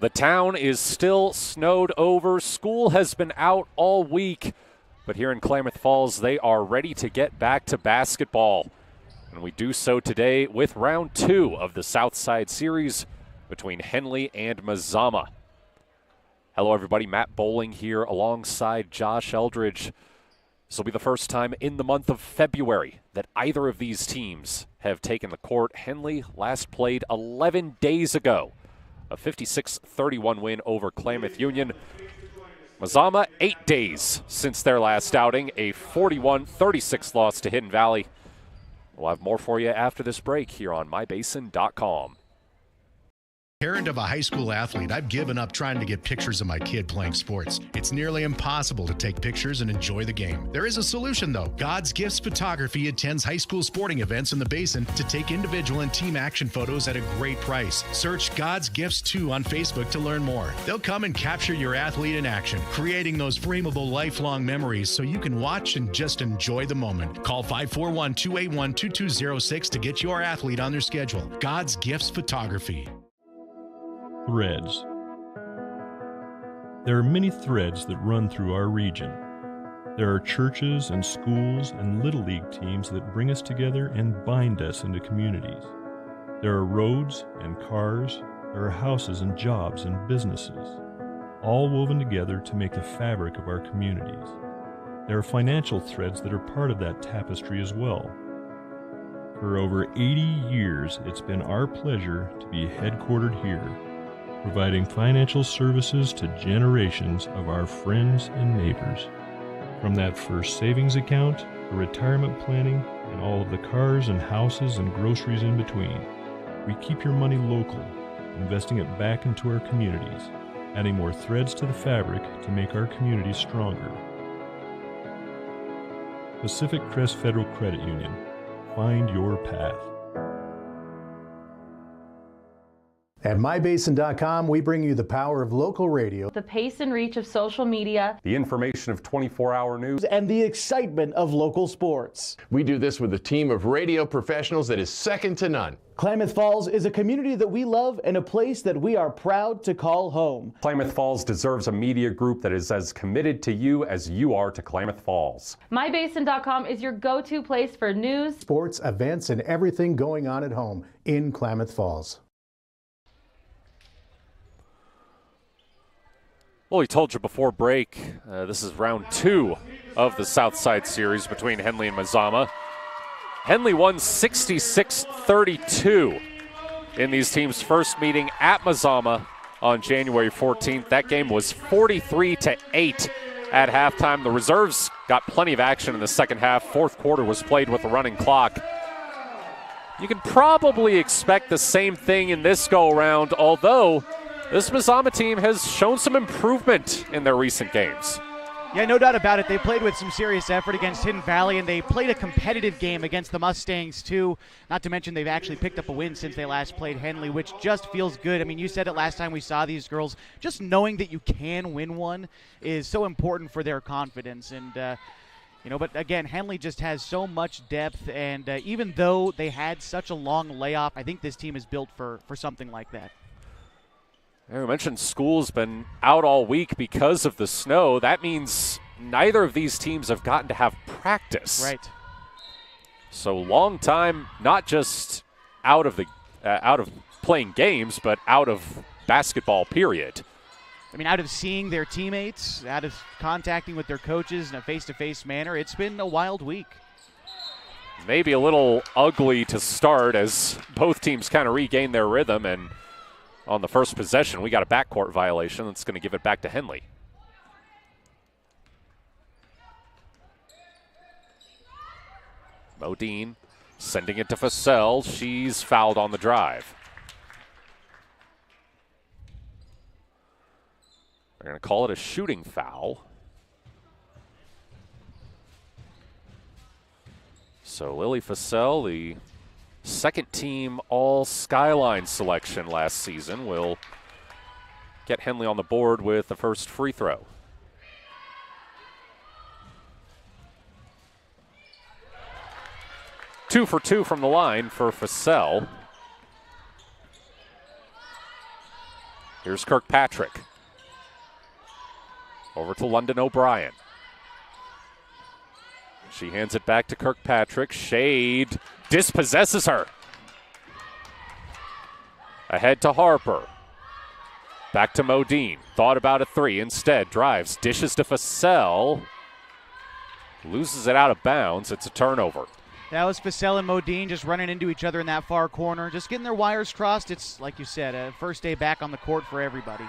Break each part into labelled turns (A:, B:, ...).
A: The town is still snowed over. School has been out all week, but here in Klamath Falls, they are ready to get back to basketball. And we do so today with round 2 of the Southside Series between Henley and Mazama. Hello, everybody. Matt Bowling here alongside Josh Eldridge. This will be the first time in the month of February that either of these teams have taken the court. Henley last played 11 days ago, a 56-31 win over Klamath Union. Mazama, 8 days since their last outing, a 41-36 loss to Hidden Valley. We'll have more for you after this break here on mybasin.com.
B: Parent of a high school athlete, I've given up trying to get pictures of my kid playing sports. It's nearly impossible to take pictures and enjoy the game. There is a solution, though. God's Gifts Photography attends high school sporting events in the Basin to take individual and team action photos at a great price. Search God's Gifts 2 on Facebook to learn more. They'll come and capture your athlete in action, creating those frameable lifelong memories so you can watch and just enjoy the moment. Call 541-281-2206 to get your athlete on their schedule. God's Gifts Photography.
C: Threads. There are many threads that run through our region. There are churches and schools and Little League teams that bring us together and bind us into communities. There are roads and cars, there are houses and jobs and businesses, all woven together to make the fabric of our communities. There are financial threads that are part of that tapestry as well. For over 80 years, it's been our pleasure to be headquartered here, providing financial services to generations of our friends and neighbors. From that first savings account, to retirement planning, and all of the cars and houses and groceries in between, we keep your money local, investing it back into our communities, adding more threads to the fabric to make our communities stronger. Pacific Crest Federal Credit Union. Find your path.
D: At mybasin.com, we bring you the power of local radio,
E: the pace and reach of social media,
A: the information of 24-hour news,
D: and the excitement of local sports.
F: We do this with a team of radio professionals that is second to none.
D: Klamath Falls is a community that we love and a place that we are proud to call home.
A: Klamath Falls deserves a media group that is as committed to you as you are to Klamath Falls.
E: mybasin.com is your go-to place for news,
D: sports, events, and everything going on at home in Klamath Falls.
A: Well, we told you before break, this is round 2 of the Southside Series between Henley and Mazama. Henley won 66-32 in these teams' first meeting at Mazama on January 14th. That game was 43-8 at halftime. The reserves got plenty of action in the second half. Fourth quarter was played with a running clock. You can probably expect the same thing in this go-around, although this Mazama team has shown some improvement in their recent games.
G: Yeah, no doubt about it. They played with some serious effort against Hidden Valley, and they played a competitive game against the Mustangs, too. Not to mention they've actually picked up a win since they last played Henley, which just feels good. I mean, you said it last time we saw these girls. Just knowing that you can win one is so important for their confidence. And, but again, Henley just has so much depth, and even though they had such a long layoff, I think this team is built for something like that.
A: We mentioned school's been out all week because of the snow. That means neither of these teams have gotten to have practice.
G: Right.
A: So long time, not just out of playing games, but out of basketball, period.
G: I mean, out of seeing their teammates, out of contacting with their coaches in a face-to-face manner, it's been a wild week.
A: Maybe a little ugly to start as both teams kind of regain their rhythm, and on the first possession, we got a backcourt violation that's going to give it back to Henley. Modine sending it to Fassell. She's fouled on the drive. They're going to call it a shooting foul. So Lily Fassell, the second team All-Skyline selection last season, will get Henley on the board with the first free throw. Two for two from the line for Fassell. Here's Kirkpatrick. Over to London O'Brien. She hands it back to Kirkpatrick. Shade dispossesses her. Ahead to Harper. Back to Modine. Thought about a three. Instead, drives. Dishes to Fussell. Loses it out of bounds. It's a turnover.
G: That was Fussell and Modine just running into each other in that far corner. Just getting their wires crossed. It's, like you said, a first day back on the court for everybody.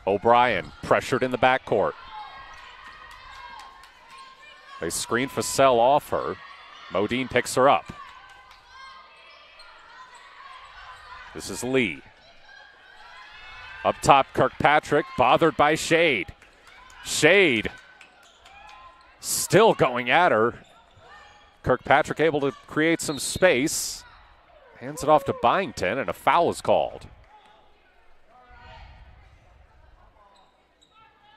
A: O'Brien pressured in the backcourt. They screen Fussell off her. Modine picks her up. This is Lee. Up top, Kirkpatrick, bothered by Shade. Shade still going at her. Kirkpatrick able to create some space. Hands it off to Byington, and a foul is called.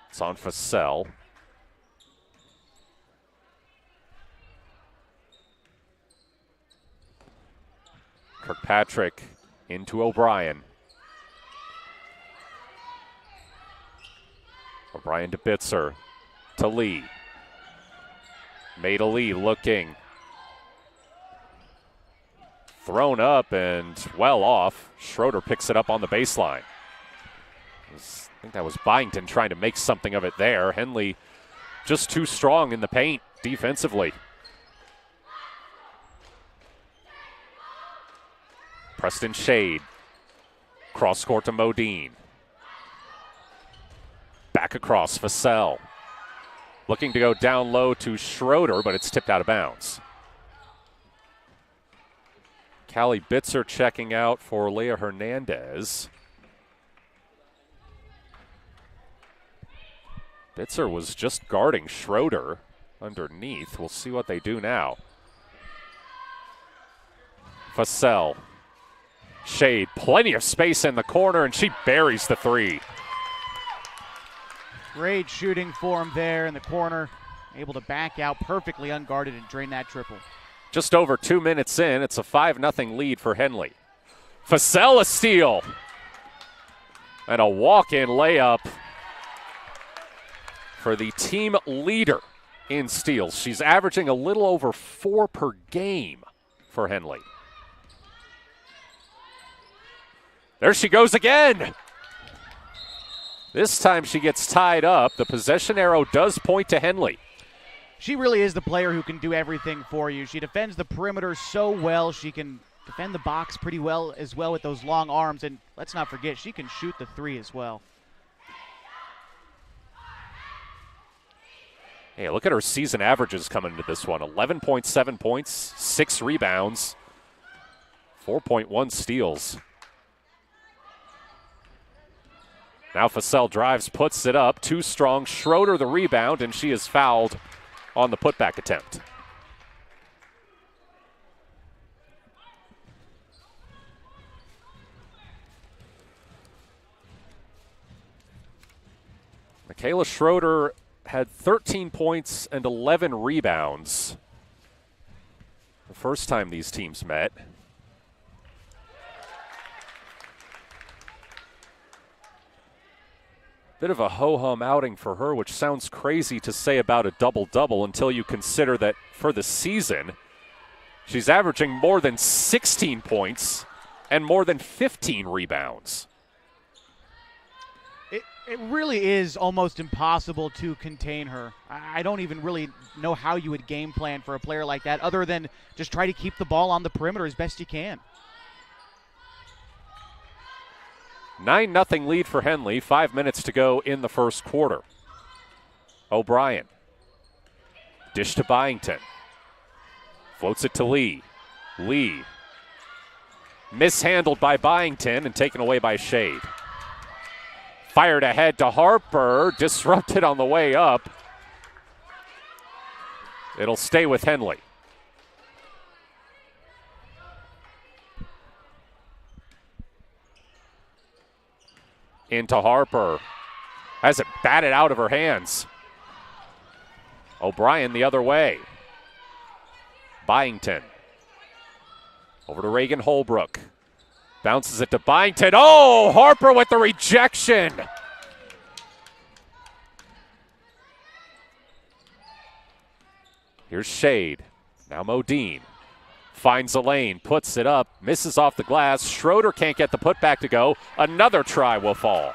A: It's on Fussell. Kirkpatrick into O'Brien. O'Brien to Bitzer. To Lee. Made a Lee looking. Thrown up and well off. Schroeder picks it up on the baseline. I think that was Byington trying to make something of it there. Henley just too strong in the paint defensively. Preston Shade. Cross court to Modine. Back across, Fussell. Looking to go down low to Schroeder, but it's tipped out of bounds. Callie Bitzer checking out for Leah Hernandez. Bitzer was just guarding Schroeder underneath. We'll see what they do now. Fussell. Shade, plenty of space in the corner, and she buries the three.
G: Great shooting for him there in the corner. Able to back out perfectly unguarded and drain that triple.
A: Just over 2 minutes in, it's a 5-0 lead for Henley. Fussell a steal. And a walk-in layup for the team leader in steals. She's averaging a little over 4 per game for Henley. There she goes again. This time she gets tied up. The possession arrow does point to Henley.
G: She really is the player who can do everything for you. She defends the perimeter so well. She can defend the box pretty well as well with those long arms. And let's not forget, she can shoot the three as well.
A: Hey, look at her season averages coming into this one. 11.7 points, 6 rebounds, 4.1 steals. Now Fussell drives, puts it up, too strong. Schroeder the rebound, and she is fouled on the putback attempt. Michaela Schroeder had 13 points and 11 rebounds the first time these teams met. Bit of a ho-hum outing for her, which sounds crazy to say about a double-double until you consider that for the season, she's averaging more than 16 points and more than 15 rebounds.
G: It really is almost impossible to contain her. I don't even really know how you would game plan for a player like that other than just try to keep the ball on the perimeter as best you can.
A: 9-0 lead for Henley. 5 minutes to go in the first quarter. O'Brien. Dish to Byington. Floats it to Lee. Lee. Mishandled by Byington and taken away by Shade. Fired ahead to Harper. Disrupted on the way up. It'll stay with Henley. Into Harper. Has it batted out of her hands. O'Brien the other way. Byington. Over to Reagan Holbrook. Bounces it to Byington. Oh, Harper with the rejection. Here's Shade. Now Modine. Finds a lane, puts it up, misses off the glass. Schroeder can't get the putback to go. Another try will fall.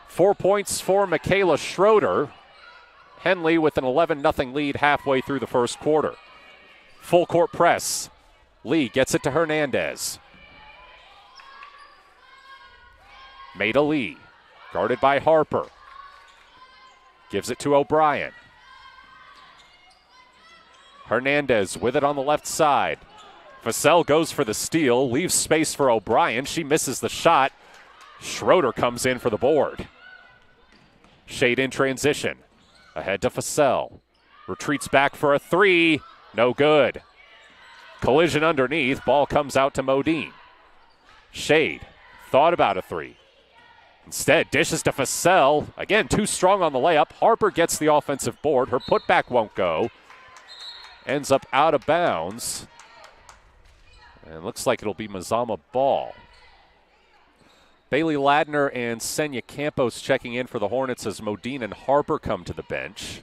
A: Four points for Michaela Schroeder. Henley with an 11-0 lead halfway through the first quarter. Full court press. Lee gets it to Hernandez. Maida Lee, guarded by Harper. Gives it to O'Brien. Hernandez with it on the left side. Vassell goes for the steal, leaves space for O'Brien. She misses the shot. Schroeder comes in for the board. Shade in transition. Ahead to Vassell. Retreats back for a three. No good. Collision underneath. Ball comes out to Modine. Shade thought about a three. Instead, dishes to Vassell. Again, too strong on the layup. Harper gets the offensive board. Her putback won't go. Ends up out of bounds. And looks like it'll be Mazama ball. Bailey Ladner and Senya Campos checking in for the Hornets as Modine and Harper come to the bench.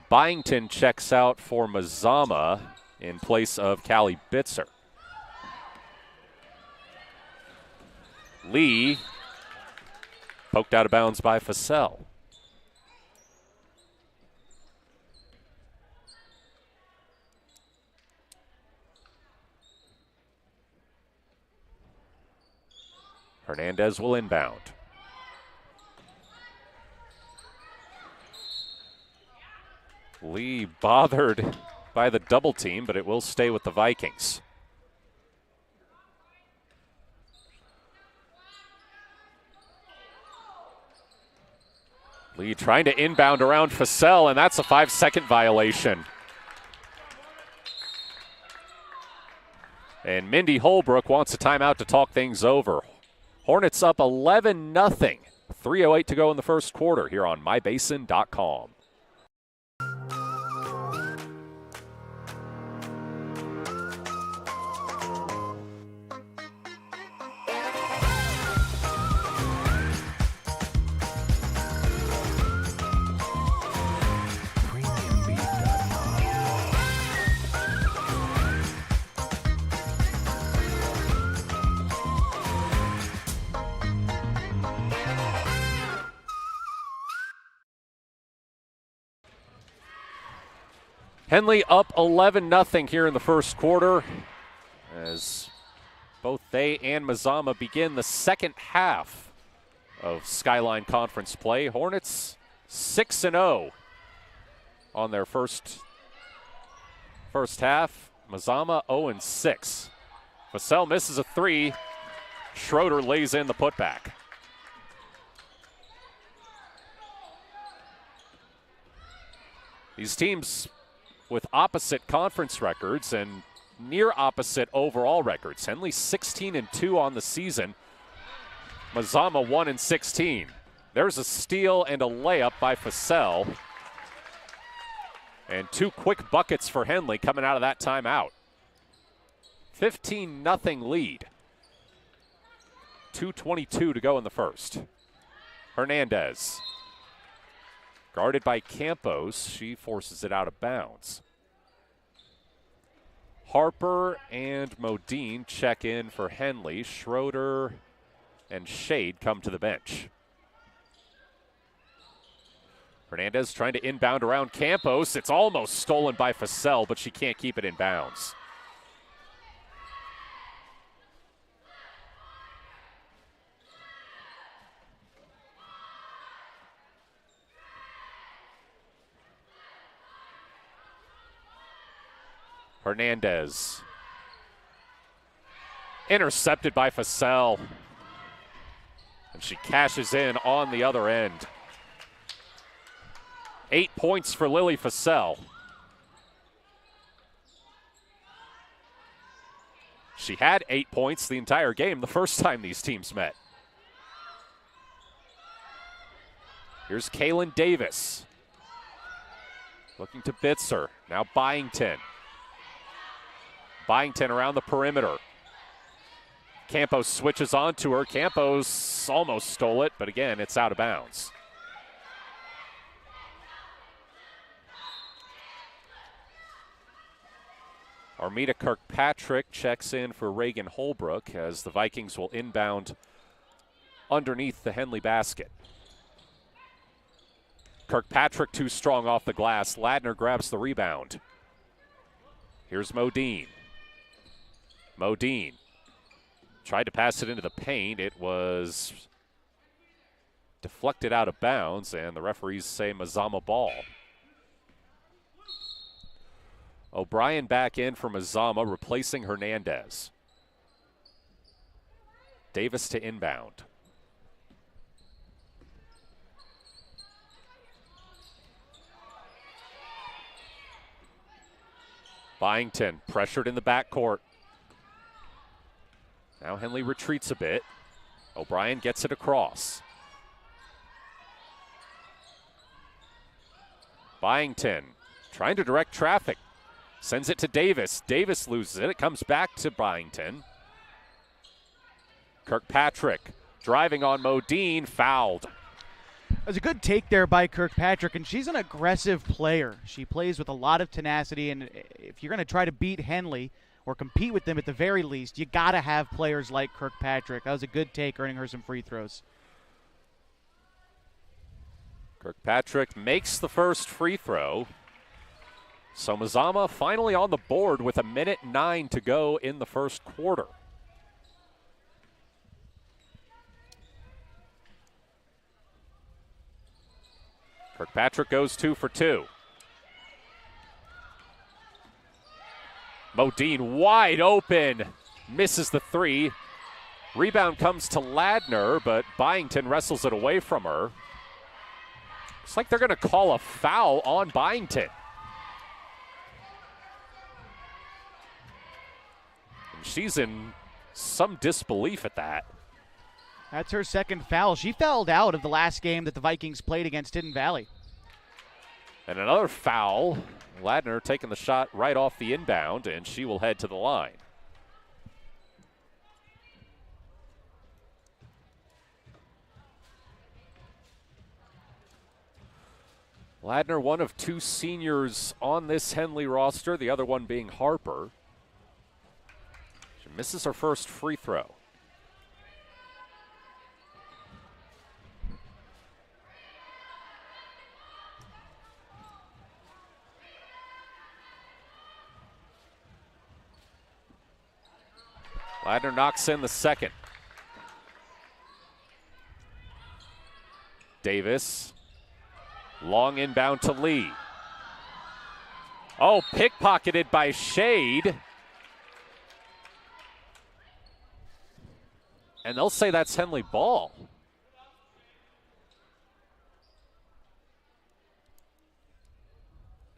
A: Byington checks out for Mazama in place of Callie Bitzer. Lee poked out of bounds by Vassell. Hernandez will inbound. Lee bothered by the double team, but it will stay with the Vikings. Lee trying to inbound around Vassell, and that's a 5-second violation. And Mindy Holbrook wants a timeout to talk things over. Hornets up 11-0. 3:08 to go in the first quarter here on mybasin.com. Henley up 11-0 here in the first quarter as both they and Mazama begin the second half of Skyline Conference play. Hornets 6-0 on their first half. Mazama 0-6. Vassell misses a three. Schroeder lays in the putback. These teams with opposite conference records and near opposite overall records. Henley 16-2 on the season. Mazama 1-16. There's a steal and a layup by Vassell. And two quick buckets for Henley coming out of that timeout. 15-0 lead. 2:22 to go in the first. Hernandez. Guarded by Campos, she forces it out of bounds. Harper and Modine check in for Henley. Schroeder and Shade come to the bench. Hernandez trying to inbound around Campos. It's almost stolen by Vassell, but she can't keep it in bounds. Hernandez. Intercepted by Vassell. And she cashes in on the other end. 8 points for Lily Vassell. She had 8 points the entire game the first time these teams met. Here's Kaylin Davis. Looking to Bitzer. Now Byington. Byington around the perimeter. Campos switches onto her. Campos almost stole it, but again, it's out of bounds. Armida Kirkpatrick checks in for Reagan Holbrook as the Vikings will inbound underneath the Henley basket. Kirkpatrick too strong off the glass. Ladner grabs the rebound. Here's Modine. Modine tried to pass it into the paint. It was deflected out of bounds, and the referees say Mazama ball. O'Brien back in for Mazama, replacing Hernandez. Davis to inbound. Byington pressured in the backcourt. Now Henley retreats a bit. O'Brien gets it across. Byington trying to direct traffic. Sends it to Davis. Davis loses it. It comes back to Byington. Kirkpatrick driving on Modine, fouled.
G: It was a good take there by Kirkpatrick, and she's an aggressive player. She plays with a lot of tenacity, and if you're going to try to beat Henley or compete with them at the very least, you got to have players like Kirkpatrick. That was a good take, earning her some free throws.
A: Kirkpatrick makes the first free throw. So Mazama finally on the board with 1:09 to go in the first quarter. Kirkpatrick goes 2 for 2. Modine wide open, misses the three. Rebound comes to Ladner, but Byington wrestles it away from her. Looks like they're going to call a foul on Byington. And she's in some disbelief at that.
G: That's her second foul. She fouled out of the last game that the Vikings played against Hidden Valley.
A: And another foul. Ladner taking the shot right off the inbound, and she will head to the line. Ladner, one of two seniors on this Henley roster, the other one being Harper. She misses her first free throw. Ladner knocks in the second. Davis. Long inbound to Lee. Oh, pickpocketed by Shade. And they'll say that's Henley ball.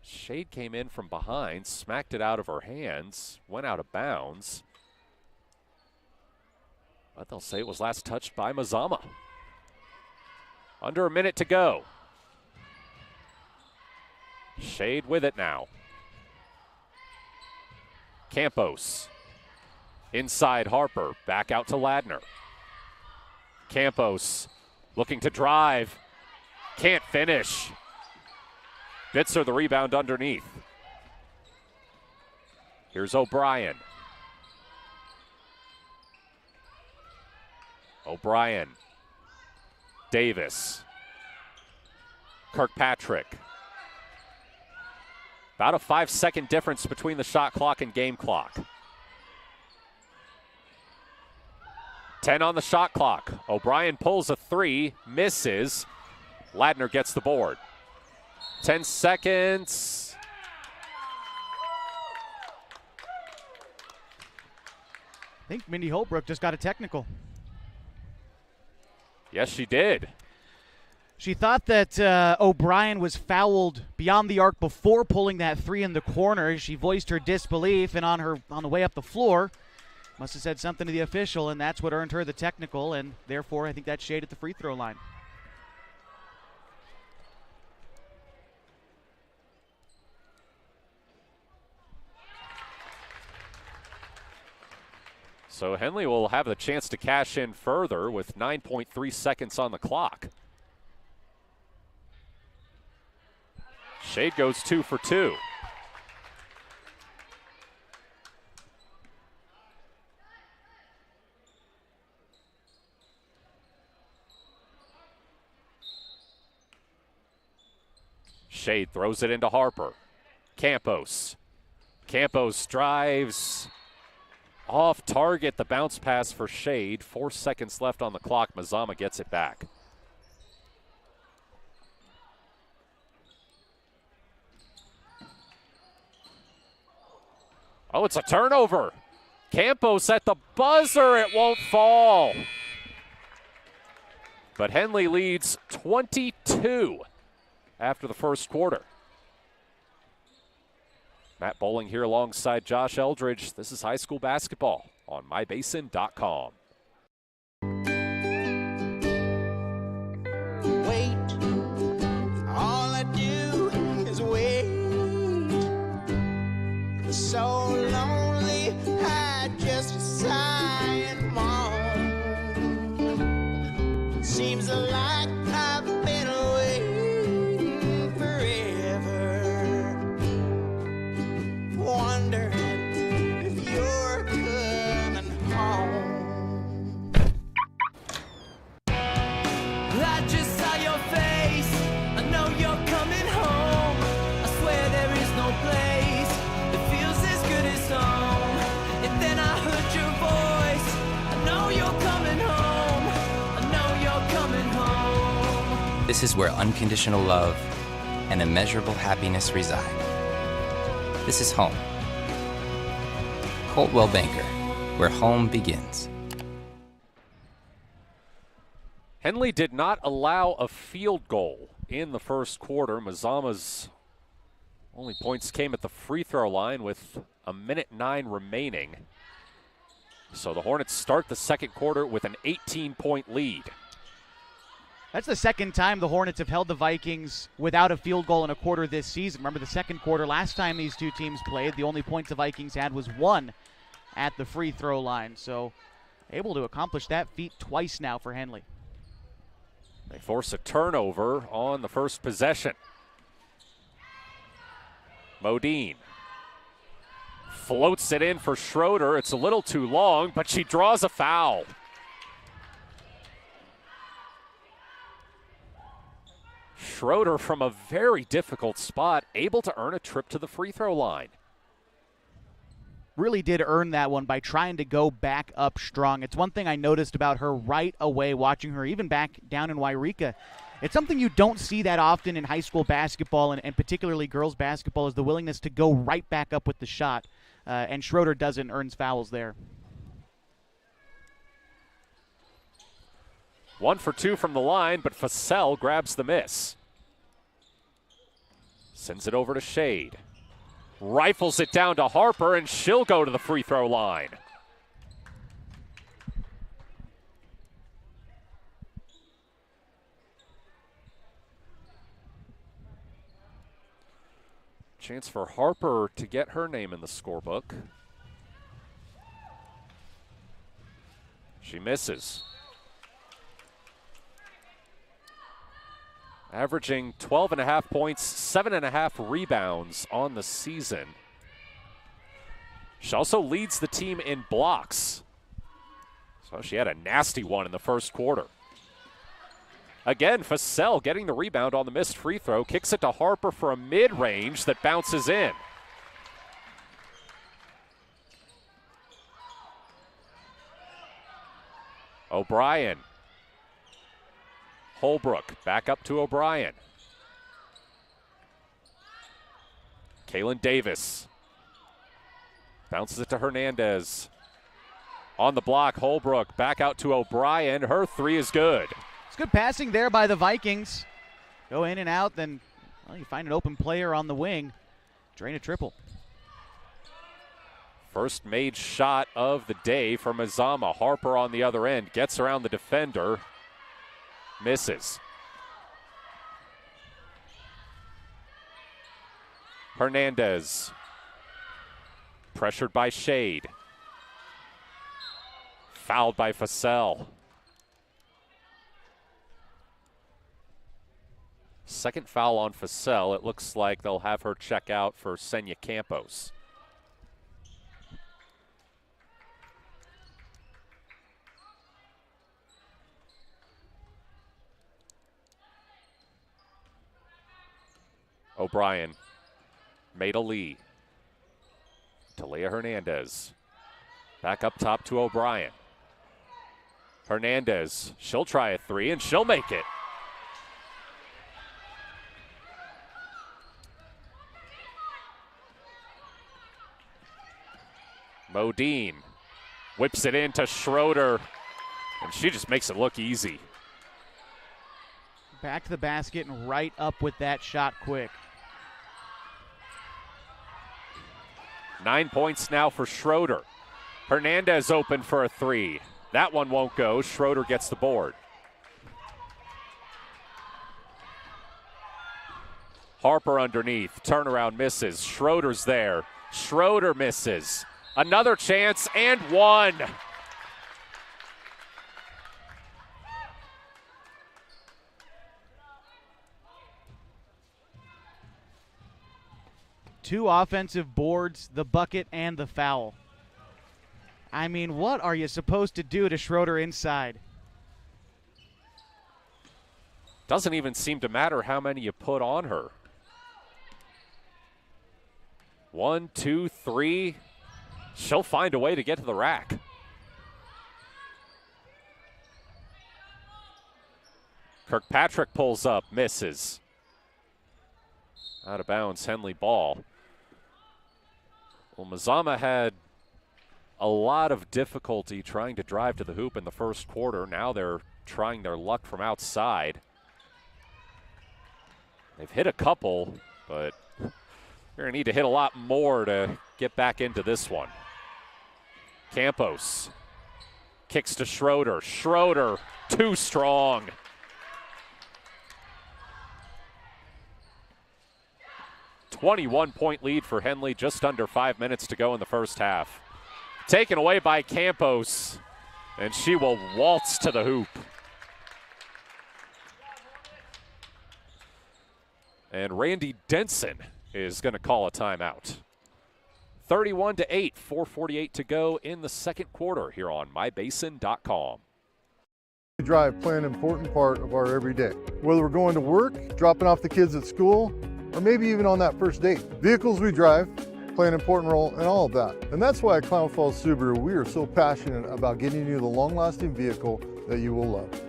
A: Shade came in from behind, smacked it out of her hands, went out of bounds. But they'll say it was last touched by Mazama. Under a minute to go. Shade with it now. Campos. Inside Harper. Back out to Ladner. Campos looking to drive. Can't finish. Bitzer the rebound underneath. Here's O'Brien. O'Brien. Davis. Kirkpatrick. About a 5-second difference between the shot clock and game clock. 10 on the shot clock. O'Brien pulls a three, misses. Ladner gets the board. 10 seconds.
G: I think Mindy Holbrook just got a technical.
A: Yes, she did.
G: She thought that O'Brien was fouled beyond the arc before pulling that three in the corner. She voiced her disbelief, and on the way up the floor, must have said something to the official, and that's what earned her the technical, and therefore I think that's Shade at the free throw line.
A: So Henley will have the chance to cash in further with 9.3 seconds on the clock. Shade goes 2 for 2. Shade throws it into Harper. Campos drives off target. The bounce pass for Shade. 4 seconds left on the clock. Mazama gets it back. Oh, it's a turnover. Campos at the buzzer. It won't fall. But Henley leads 22 after the first quarter. Matt Bowling here alongside Josh Eldridge. This is high school basketball on mybasin.com.
H: Wait, all I do is wait. So lonely, I just sigh and moan. Seems like I've been waiting forever, wondering if you're coming home. I just saw your face, I know you're coming home. I swear there is no place that feels as good as home. And then I heard your voice, I know you're coming home. I know you're coming home.
I: This is where unconditional love and immeasurable happiness reside. This is home. Coltwell Banker, where home begins.
A: Henley did not allow a field goal in the first quarter. Mazama's only points came at the free throw line with 1:09 remaining. So the Hornets start the second quarter with an 18-point lead.
G: That's the second time the Hornets have held the Vikings without a field goal in a quarter this season. Remember the second quarter last time these two teams played, the only points the Vikings had was 1 at the free throw line. So able to accomplish that feat twice now for Henley.
A: They force a turnover on the first possession. Modine floats it in for Schroeder. It's a little too long, but she draws a foul. Schroeder from a very difficult spot, able to earn a trip to the free throw line.
G: Really did earn that one by trying to go back up strong. It's one thing I noticed about her right away watching her, even back down in Wairika. It's something you don't see that often in high school basketball and particularly girls basketball is the willingness to go right back up with the shot. And Schroeder doesn't, earns fouls there.
A: 1 for 2 from the line, but Fassell grabs the miss. Sends it over to Shade. Rifles it down to Harper, and she'll go to the free throw line. Chance for Harper to get her name in the scorebook. She misses. Averaging 12.5 points, 7.5 rebounds on the season. She also leads the team in blocks. So she had a nasty one in the first quarter. Again, Fassell getting the rebound on the missed free throw, kicks it to Harper for a mid-range that bounces in. O'Brien. Holbrook back up to O'Brien. Kaylin Davis bounces it to Hernandez. On the block, Holbrook back out to O'Brien. Her three is good.
G: It's good passing there by the Vikings. Go in and out, then you find an open player on the wing. Drain a triple.
A: First made shot of the day for Mazama. Harper on the other end gets around the defender. Misses. Hernandez. Pressured by Shade. Fouled by Fasel. Second foul on Fasel. It looks like they'll have her check out for Senya Campos. O'Brien made a lead. Talia Hernandez. Back up top to O'Brien. Hernandez, she'll try a three and she'll make it. Modine whips it into Schroeder, and she just makes it look easy.
G: Back to the basket and right up with that shot quick.
A: 9 points now for Schroeder. Hernandez open for a three. That one won't go. Schroeder gets the board. Harper underneath. Turnaround misses. Schroeder's there. Schroeder misses. Another chance and one.
G: Two offensive boards, the bucket and the foul. I mean, what are you supposed to do to Schroeder inside?
A: Doesn't even seem to matter how many you put on her. 1, 2, 3. She'll find a way to get to the rack. Kirkpatrick pulls up, misses. Out of bounds, Henley ball. Well, Mazama had a lot of difficulty trying to drive to the hoop in the first quarter. Now they're trying their luck from outside. They've hit a couple, but they're going to need to hit a lot more to get back into this one. Campos kicks to Schroeder. Schroeder, too strong. .21 lead for Henley, just under 5 minutes to go in the first half. Taken away by Campos, and she will waltz to the hoop. And Randy Denson is going to call a timeout. 31-8, 4:48 to go in the second quarter here on mybasin.com.
J: Drive play an important part of our everyday. Whether we're going to work, dropping off the kids at school, or maybe even on that first date. Vehicles we drive play an important role in all of that. And that's why at Klamath Falls Subaru, we are so passionate about getting you the long-lasting vehicle that you will love.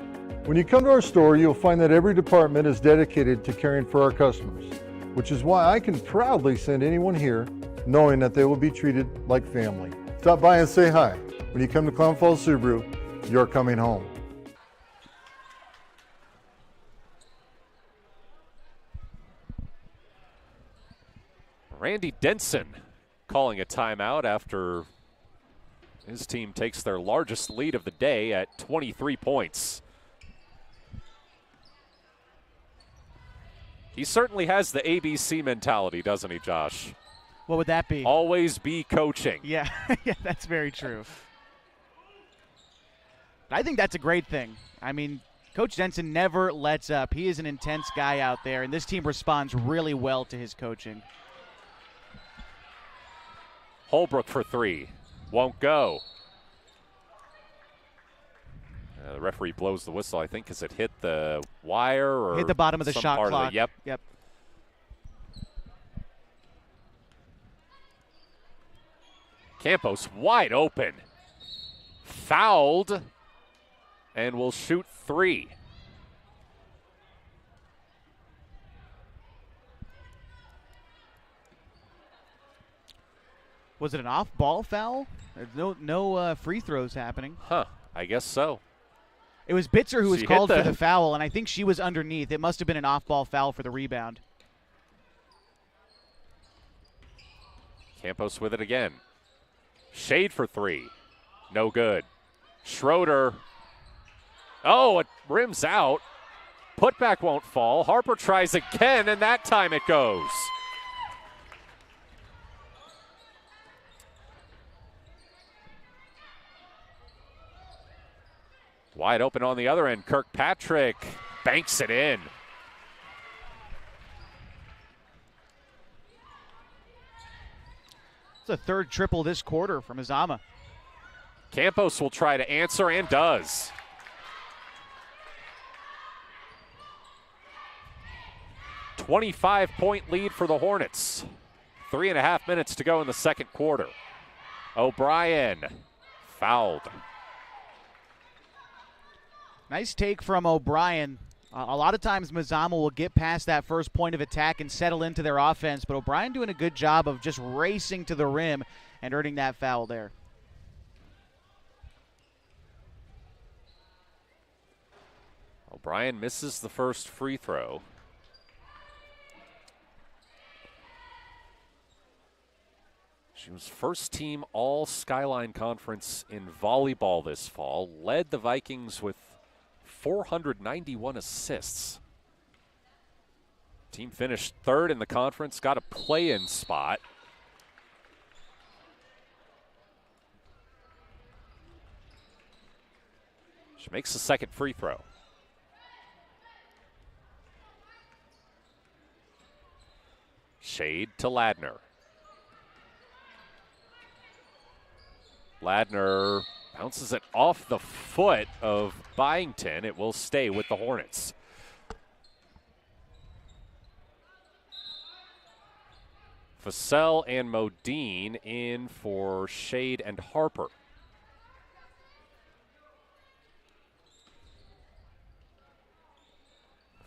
J: When you come to our store, you'll find that every department is dedicated to caring for our customers, which is why I can proudly send anyone here knowing that they will be treated like family. Stop by and say hi. When you come to Klamath Falls Subaru, you're coming home.
A: Randy Denson calling a timeout after his team takes their largest lead of the day at 23 points. He certainly has the ABC mentality, doesn't he, Josh?
G: What would that be?
A: Always be coaching.
G: Yeah, yeah, that's very true. I think that's a great thing. I mean, Coach Denson never lets up. He is an intense guy out there, and this team responds really well to his coaching.
A: Holbrook for three. Won't go. The referee blows the whistle, I think, because it hit the wire or
G: hit the bottom of the shot clock.
A: Yep. Campos wide open. Fouled. And will shoot three.
G: Was it an off-ball foul? There's no free throws happening.
A: Huh, I guess so.
G: It was Bitzer who was called for the foul, and I think she was underneath. It must have been an off-ball foul for the rebound.
A: Campos with it again. Shade for three. No good. Schroeder. Oh, it rims out. Putback won't fall. Harper tries again, and that time it goes. Wide open on the other end. Kirkpatrick banks it in.
G: It's a third triple this quarter from Mazama.
A: Campos will try to answer and does. A 25-point lead for the Hornets. 3.5 minutes to go in the second quarter. O'Brien fouled.
G: Nice take from O'Brien. A lot of times Mazama will get past that first point of attack and settle into their offense, but O'Brien doing a good job of just racing to the rim and earning that foul there.
A: O'Brien misses the first free throw. She was first team all Skyline Conference in volleyball this fall, led the Vikings with 491 assists. Team finished third in the conference, got a play-in spot. She makes the second free throw. Shade to Ladner. Ladner bounces it off the foot of Byington. It will stay with the Hornets. Fussell and Modine in for Shade and Harper.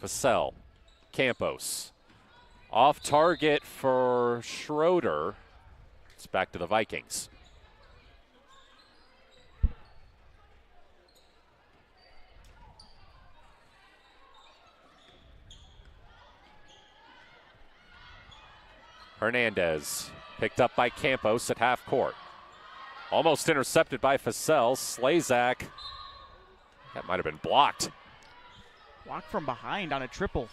A: Fussell, Campos. Off target for Schroeder. It's back to the Vikings. Hernandez picked up by Campos at half court. Almost intercepted by Fussell. Slazak. That might have been blocked.
G: Blocked from behind on a triple.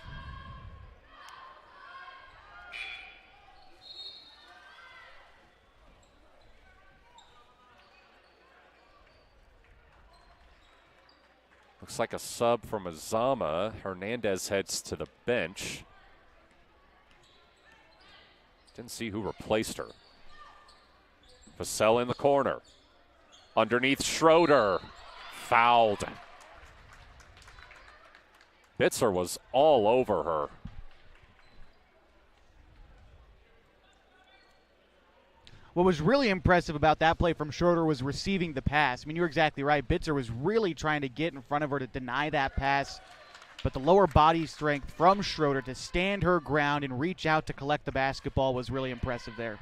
A: Looks like a sub from Mazama. Hernandez heads to the bench. Didn't see who replaced her. Fussell in the corner. Underneath Schroeder. Fouled. Bitzer was all over her.
G: What was really impressive about that play from Schroeder was receiving the pass. I mean, you're exactly right. Bitzer was really trying to get in front of her to deny that pass. But the lower body strength from Schroeder to stand her ground and reach out to collect the basketball was really impressive there.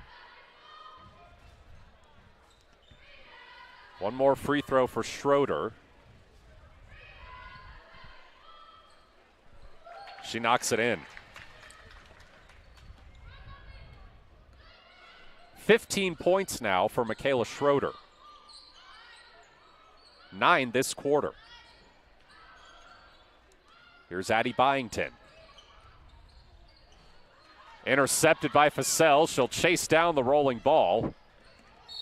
A: One more free throw for Schroeder. She knocks it in. 15 points now for Michaela Schroeder. 9 this quarter. Here's Addie Byington. Intercepted by Fussell. She'll chase down the rolling ball.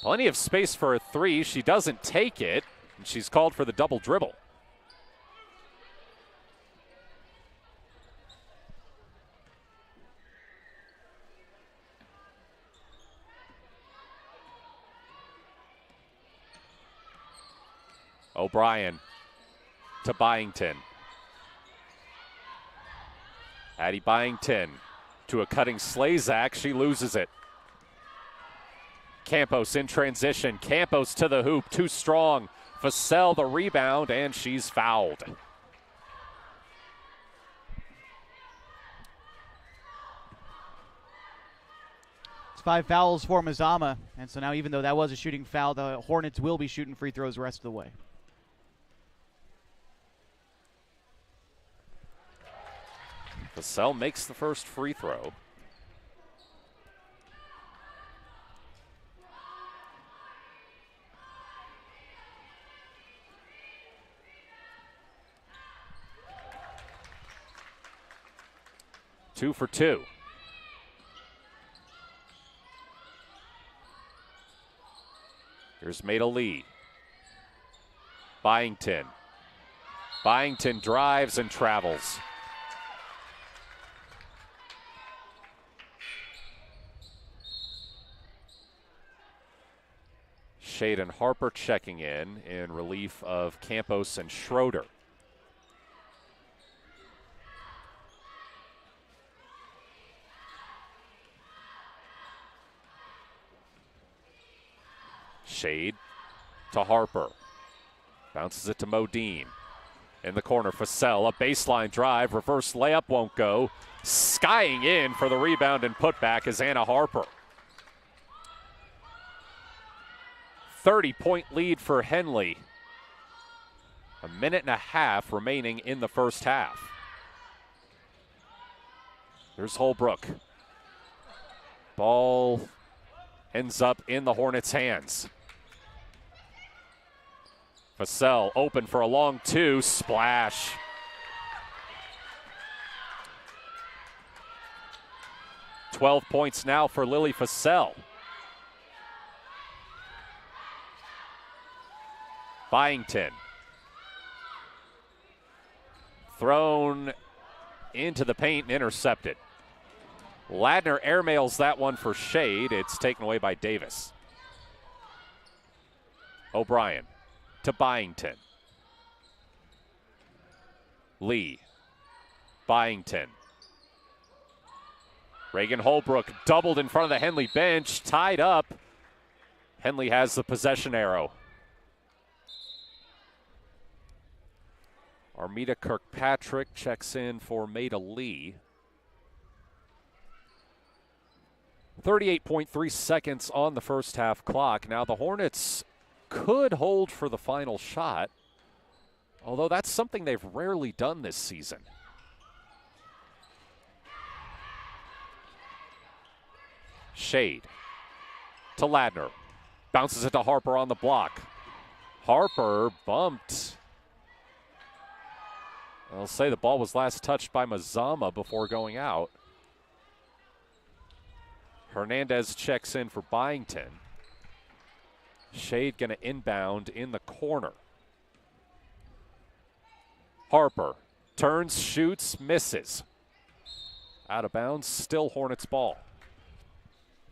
A: Plenty of space for a three. She doesn't take it, and she's called for the double dribble. O'Brien to Byington. Addie Byington to a cutting Slazak. She loses it. Campos in transition. Campos to the hoop. Too strong. Fussell the rebound, and she's fouled.
G: It's 5 fouls for Mazama. And so now even though that was a shooting foul, the Hornets will be shooting free throws the rest of the way.
A: Fussell makes the first free throw. Two for two. Here's Maida Lee. Byington Byington drives and travels. Shade and Harper checking in relief of Campos and Schroeder. Shade to Harper. Bounces it to Modine. In the corner, Fussell, a baseline drive. Reverse layup won't go. Skying in for the rebound and putback is Anna Harper. 30-point lead for Henley. A minute and a half remaining in the first half. There's Holbrook. Ball ends up in the Hornets' hands. Fussell open for a long two. Splash. $12 points now for Lily Fussell. Byington. Thrown into the paint and intercepted. Ladner airmails that one for Shade. It's taken away by Davis. O'Brien to Byington. Lee. Byington. Reagan Holbrook doubled in front of the Henley bench. Tied up. Henley has the possession arrow. Armida Kirkpatrick checks in for Maida Lee. 38.3 seconds on the first half clock. Now the Hornets could hold for the final shot, although that's something they've rarely done this season. Shade to Ladner. Bounces it to Harper on the block. Harper bumped. I'll say the ball was last touched by Mazama before going out. Hernandez checks in for Byington. Shade going to inbound in the corner. Harper turns, shoots, misses. Out of bounds, still Hornets ball.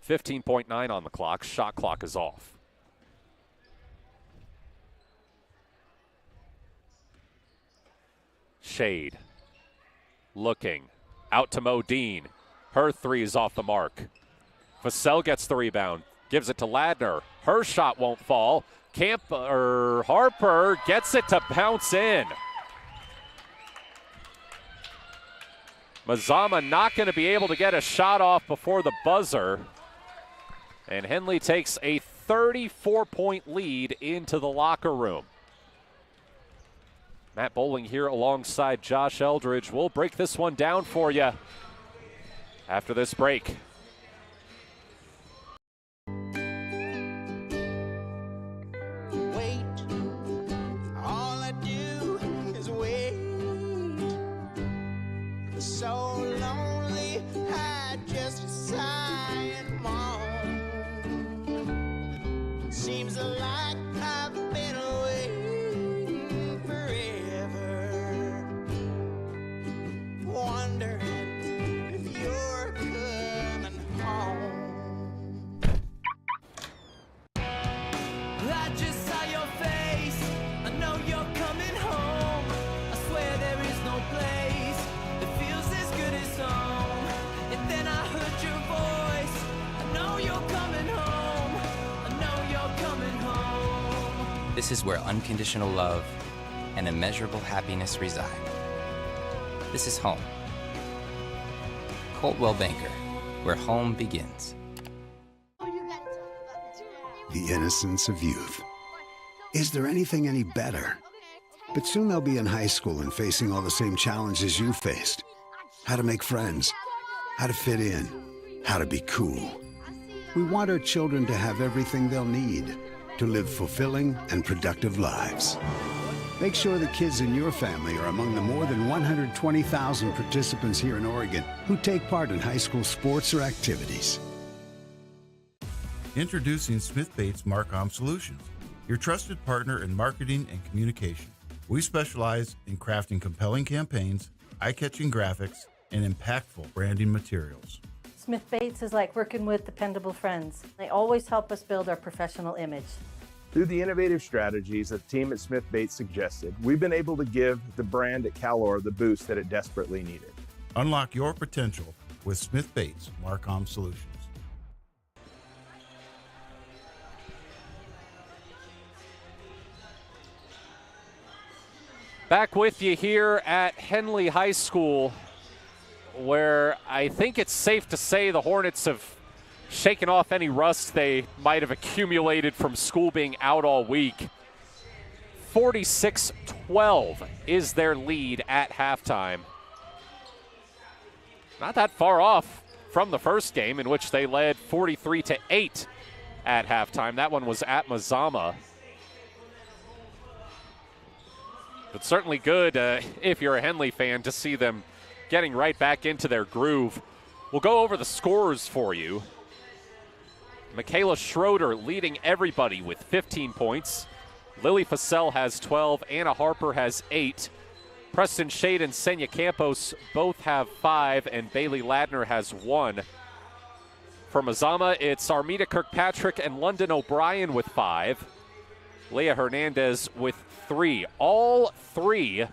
A: 15.9 on the clock. Shot clock is off. Shade looking out to Modine. Her three is off the mark. Fussell gets the rebound, gives it to Ladner. Her shot won't fall. Harper gets it to bounce in. Mazama not going to be able to get a shot off before the buzzer. And Henley takes a 34-point lead into the locker room. Matt Bowling here alongside Josh Eldridge. We'll break this one down for you after this break.
H: Wait, all I do is wait. So lonely, I just sigh and moan. Seems like I've been away forever. Wondering if you're coming home. I just saw your face. I know you're coming home. I swear there is no place that feels as good as home. And then I heard your voice. I know you're coming home. I know you're coming home.
I: This is where unconditional love and immeasurable happiness reside. This is home. Coltwell Banker, where home begins.
K: The innocence of youth. Is there anything any better? But soon they'll be in high school and facing all the same challenges you faced. How to make friends, how to fit in, how to be cool. We want our children to have everything they'll need to live fulfilling and productive lives. Make sure the kids in your family are among the more than 120,000 participants here in Oregon who take part in high school sports or activities.
L: Introducing Smith Bates Marcom Solutions, your trusted partner in marketing and communication. We specialize in crafting compelling campaigns, eye-catching graphics, and impactful branding materials.
M: Smith Bates is like working with dependable friends. They always help us build our professional image.
N: Through the innovative strategies that the team at Smith Bates suggested, we've been able to give the brand at Calor the boost that it desperately needed.
L: Unlock your potential with Smith Bates Marcom Solutions.
A: Back with you here at Henley High School, where I think it's safe to say the Hornets have shaken off any rust they might have accumulated from school being out all week. 46-12 is their lead at halftime. Not that far off from the first game, in which they led 43-8 at halftime. That one was at Mazama. But certainly good, if you're a Henley fan, to see them getting right back into their groove. We'll go over the scores for you. Michaela Schroeder leading everybody with 15 points. Lily Fassell has 12. Anna Harper has 8. Preston Shade and Senya Campos both have 5, and Bailey Ladner has 1. For Mazama, it's Armida Kirkpatrick and London O'Brien with 5. Leah Hernandez with 3. All 3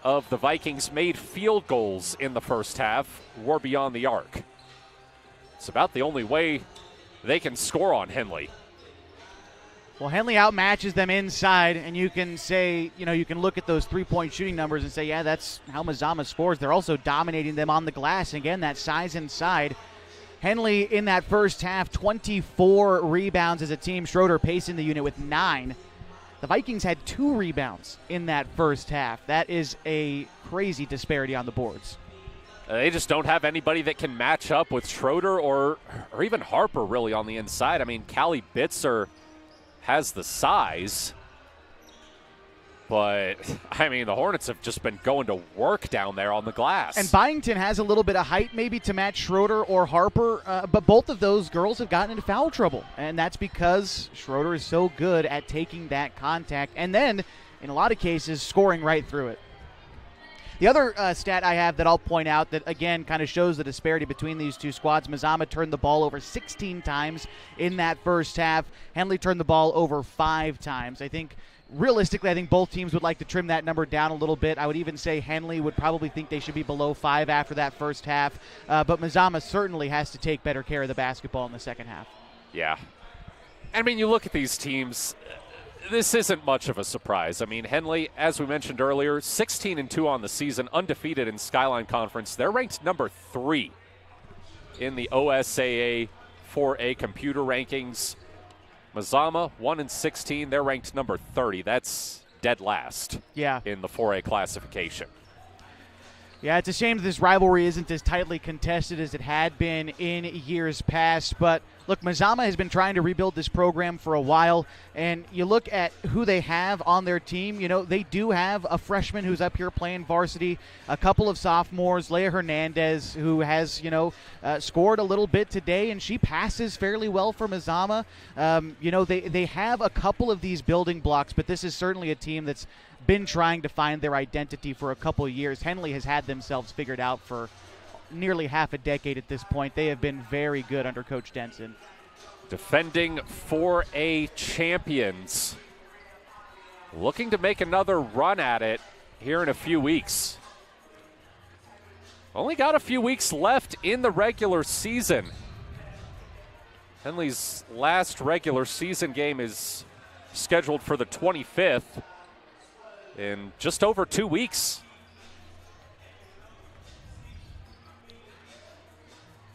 A: of the Vikings made field goals in the first half were beyond the arc. It's about the only way they can score on Henley.
G: Well, Henley outmatches them inside, and you can say, you can look at those three-point shooting numbers and say, yeah, that's how Mazama scores. They're also dominating them on the glass. And again, that size inside. Henley in that first half, 24 rebounds as a team. Schroeder pacing the unit with 9. The Vikings had 2 rebounds in that first half. That is a crazy disparity on the boards.
A: They just don't have anybody that can match up with Schroeder or even Harper really on the inside. I mean, Callie Bitzer has the size, but, I mean, the Hornets have just been going to work down there on the glass.
G: And Byington has a little bit of height maybe to match Schroeder or Harper, but both of those girls have gotten into foul trouble, and that's because Schroeder is so good at taking that contact and then, in a lot of cases, scoring right through it. The other stat I have that I'll point out that, again, kind of shows the disparity between these two squads, Mazama turned the ball over 16 times in that first half. Henley turned the ball over 5 times. I think, realistically, I think both teams would like to trim that number down a little bit. I would even say Henley would probably think they should be below 5 after that first half. But Mazama certainly has to take better care of the basketball in the second half.
A: Yeah. I mean, you look at these teams, this isn't much of a surprise. I mean, Henley, as we mentioned earlier, 16-2 on the season, undefeated in Skyline Conference. They're ranked number 3 in the OSAA 4A computer rankings. Mazama, 1-16. They're ranked number 30. That's dead last in the 4A classification.
G: Yeah, it's a shame that this rivalry isn't as tightly contested as it had been in years past. But, look, Mazama has been trying to rebuild this program for a while. And you look at who they have on their team. They do have a freshman who's up here playing varsity, a couple of sophomores, Leah Hernandez, who has, scored a little bit today, and she passes fairly well for Mazama. They have a couple of these building blocks, but this is certainly a team that's been trying to find their identity for a couple of years. Henley has had themselves figured out for nearly half a decade at this point. They have been very good under Coach Denson.
A: Defending 4A champions, looking to make another run at it here in a few weeks. Only got a few weeks left in the regular season. Henley's last regular season game is scheduled for the 25th. In just over 2 weeks.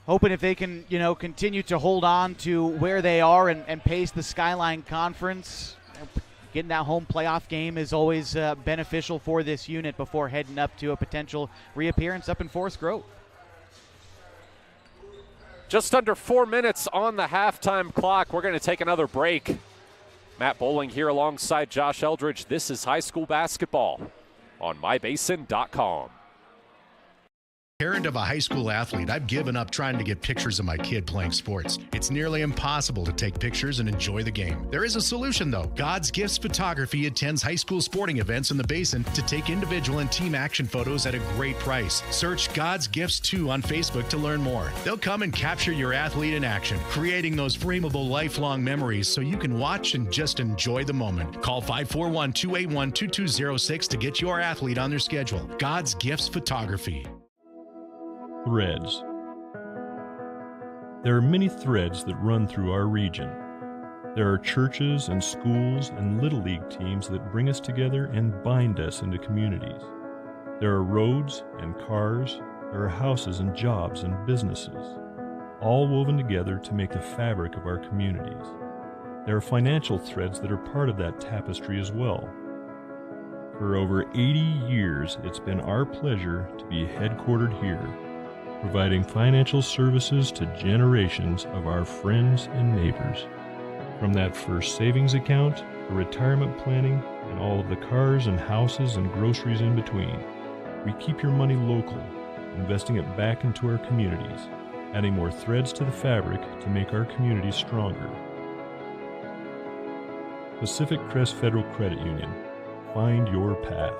G: Hoping if they can, continue to hold on to where they are and pace the Skyline Conference. Getting that home playoff game is always beneficial for this unit before heading up to a potential reappearance up in Forest Grove.
A: Just under 4 minutes on the halftime clock. We're going to take another break. Matt Bowling here alongside Josh Eldridge. This is high school basketball on mybasin.com.
B: Parent of a high school athlete, I've given up trying to get pictures of my kid playing sports. It's nearly impossible to take pictures and enjoy the game. There is a solution, though. God's Gifts Photography attends high school sporting events in the Basin to take individual and team action photos at a great price. Search God's Gifts 2 on Facebook to learn more. They'll come and capture your athlete in action, creating those frameable lifelong memories so you can watch and just enjoy the moment. Call 541-281-2206 to get your athlete on their schedule. God's Gifts Photography.
C: Threads. There are many threads that run through our region. There are churches and schools and Little League teams that bring us together and bind us into communities. There are roads and cars, there are houses and jobs and businesses, all woven together to make the fabric of our communities. There are financial threads that are part of that tapestry as well. For over 80 years, it's been our pleasure to be headquartered here, providing financial services to generations of our friends and neighbors. From that first savings account, to retirement planning, and all of the cars and houses and groceries in between, we keep your money local, investing it back into our communities, adding more threads to the fabric to make our communities stronger. Pacific Crest Federal Credit Union. Find your path.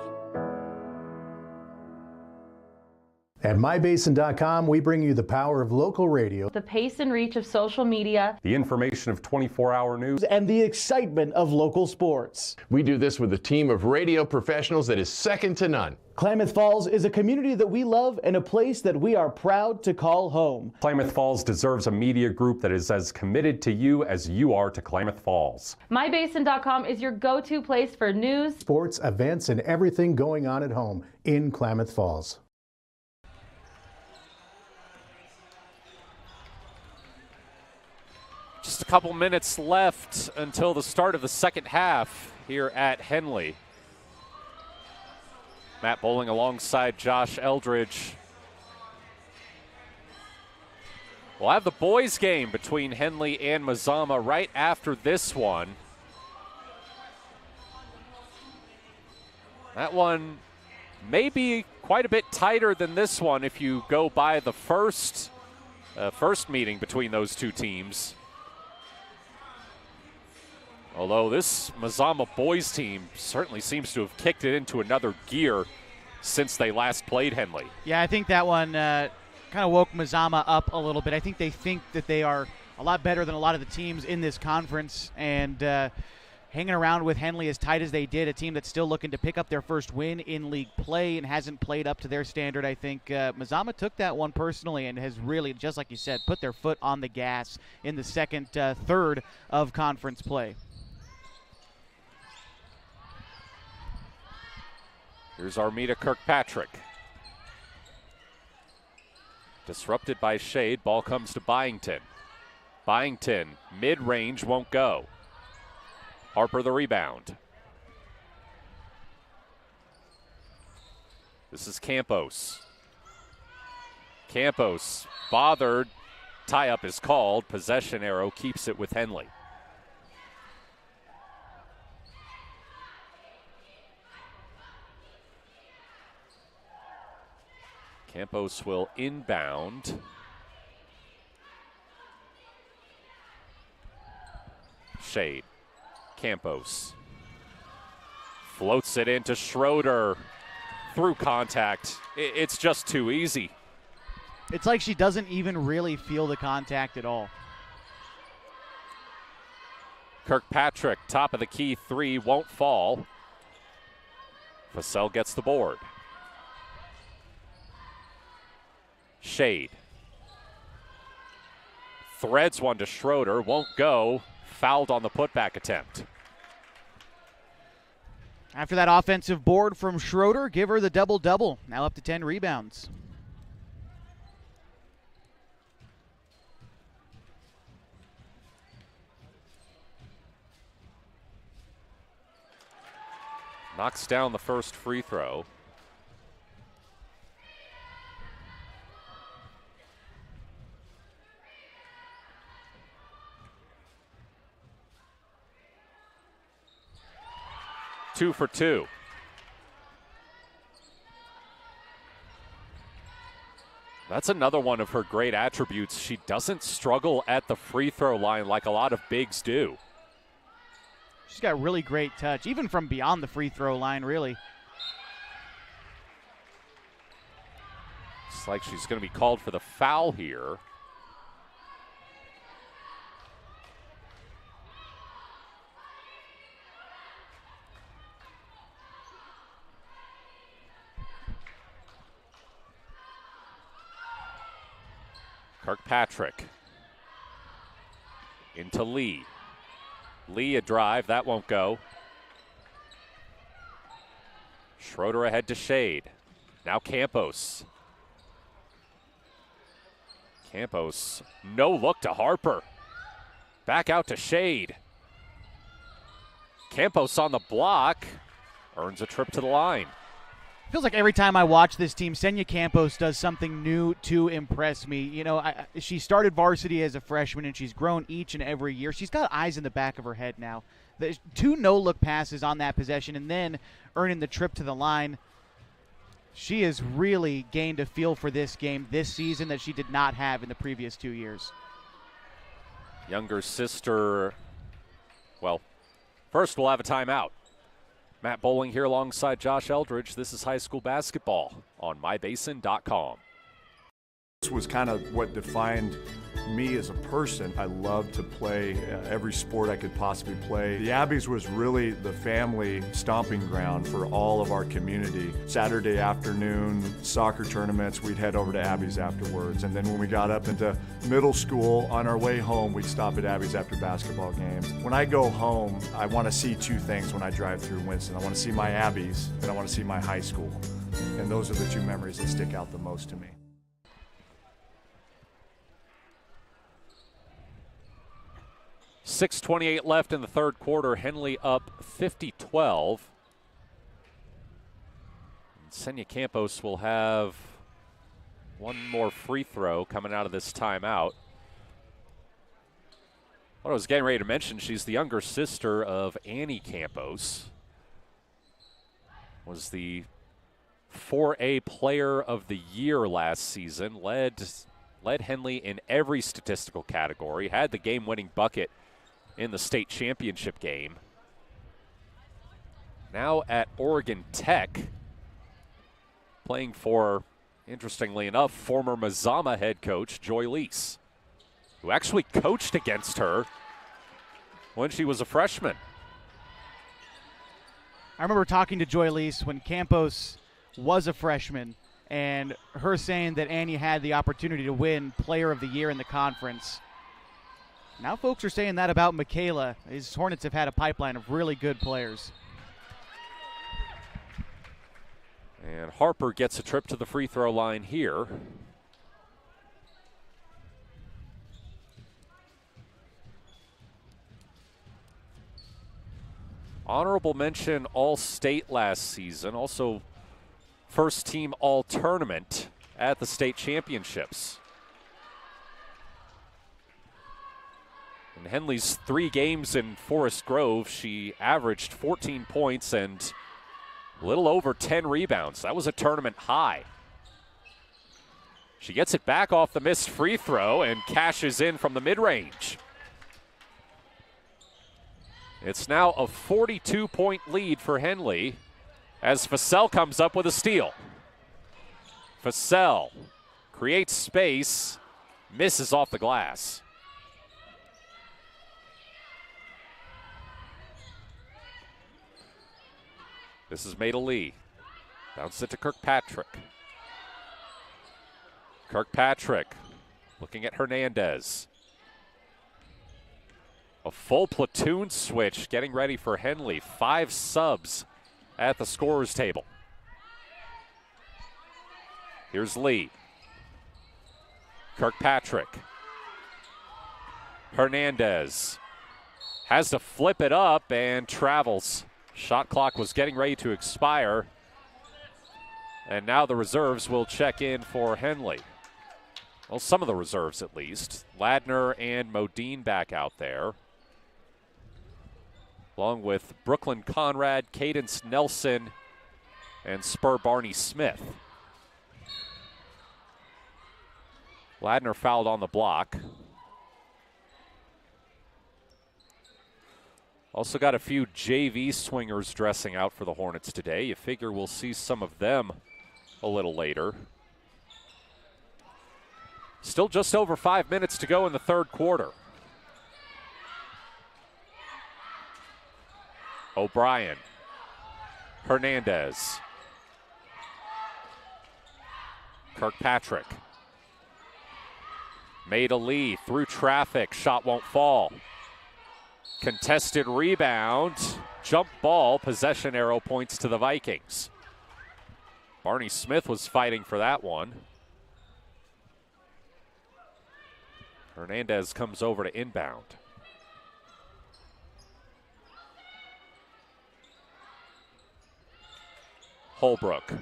D: At mybasin.com, we bring you the power of local radio,
E: the pace and reach of social media,
A: the information of 24-hour news,
D: and the excitement of local sports.
F: We do this with a team of radio professionals that is second to none.
D: Klamath Falls is a community that we love and a place that we are proud to call home.
A: Klamath Falls deserves a media group that is as committed to you as you are to Klamath Falls.
E: mybasin.com is your go-to place for news,
D: sports, events, and everything going on at home in Klamath Falls.
A: Just a couple minutes left until the start of the second half here at Henley. Matt Bowling alongside Josh Eldridge. We'll have the boys' game between Henley and Mazama right after this one. That one may be quite a bit tighter than this one if you go by the first meeting between those two teams. Although this Mazama boys team certainly seems to have kicked it into another gear since they last played Henley.
G: Yeah, I think that one kind of woke Mazama up a little bit. I think they think that they are a lot better than a lot of the teams in this conference, and hanging around with Henley as tight as they did, a team that's still looking to pick up their first win in league play and hasn't played up to their standard. I think Mazama took that one personally and has really, just like you said, put their foot on the gas in the second third of conference play.
A: Here's Armida Kirkpatrick. Disrupted by Shade. Ball comes to Byington. Byington, mid-range, won't go. Harper the rebound. This is Campos. Campos, bothered. Tie-up is called. Possession arrow keeps it with Henley. Campos will inbound. Shade. Campos. Floats it into Schroeder. Through contact. It's just too easy.
G: It's like she doesn't even really feel the contact at all.
A: Kirkpatrick, top of the key three, won't fall. Vassell gets the board. Shade. Threads one to Schroeder, won't go. Fouled on the putback attempt.
G: After that offensive board from Schroeder, give her the double-double. Now up to 10 rebounds.
A: Knocks down the first free throw. Two for two. That's another one of her great attributes. She doesn't struggle at the free throw line like a lot of bigs do.
G: She's got really great touch, even from beyond the free throw line, really.
A: It's like she's going to be called for the foul here. Kirkpatrick into Lee. Lee a drive, that won't go. Schroeder ahead to Shade. Now Campos. Campos, no look to Harper. Back out to Shade. Campos on the block, earns a trip to the line.
G: Feels like every time I watch this team, Senya Campos does something new to impress me. You know, she started varsity as a freshman, and she's grown each and every year. She's got eyes in the back of her head now. The 2 no-look passes on that possession, and then earning the trip to the line. She has really gained a feel for this game this season that she did not have in the previous 2 years.
A: Younger sister, well, first we'll have a timeout. Matt Bowling here alongside Josh Eldridge. This is high school basketball on mybasin.com.
O: This was kind of what defined me as a person. I loved to play every sport I could possibly play. The Abbeys was really the family stomping ground for all of our community. Saturday afternoon soccer tournaments, we'd head over to Abbeys afterwards. And then when we got up into middle school, on our way home, we'd stop at Abbeys after basketball games. When I go home, I want to see 2 things when I drive through Winston. I want to see my Abbeys, and I want to see my high school. And those are the 2 memories that stick out the most to me.
A: 6:28 left in the third quarter. Henley up 50-12. Senya Campos will have one more free throw coming out of this timeout. What I was getting ready to mention, she's the younger sister of Annie Campos. Was the 4A Player of the Year last season. Led Henley in every statistical category. Had the game-winning bucket in the state championship game. Now at Oregon Tech, playing for, interestingly enough, former Mazama head coach Joy Lease, who actually coached against her when she was a freshman.
G: I remember talking to Joy Lease when Campos was a freshman, and her saying that Annie had the opportunity to win Player of the Year in the conference. Now folks are saying that about Michaela. These Hornets have had a pipeline of really good players.
A: And Harper gets a trip to the free throw line here. Honorable mention All-State last season. Also first team All-Tournament at the state championships. In Henley's 3 games in Forest Grove, she averaged 14 points and a little over 10 rebounds. That was a tournament high. She gets it back off the missed free throw and cashes in from the mid-range. It's now a 42-point lead for Henley as Fassell comes up with a steal. Fassell creates space, misses off the glass. This is Maida Lee. Bounce it to Kirkpatrick. Kirkpatrick looking at Hernandez. A full platoon switch getting ready for Henley. 5 subs at the scorer's table. Here's Lee. Kirkpatrick. Hernandez has to flip it up and travels. Shot clock was getting ready to expire. And now the reserves will check in for Henley. Well, some of the reserves at least. Ladner and Modine back out there, along with Brooklyn Conrad, Cadence Nelson, and Spur Barney Smith. Ladner fouled on the block. Also got a few JV swingers dressing out for the Hornets today. You figure we'll see some of them a little later. Still just over 5 minutes to go in the third quarter. O'Brien. Hernandez. Kirkpatrick. Made a lead through traffic. Shot won't fall. Contested rebound. Jump ball. Possession arrow points to the Vikings. Barney Smith was fighting for that one. Hernandez comes over to inbound. Holbrook,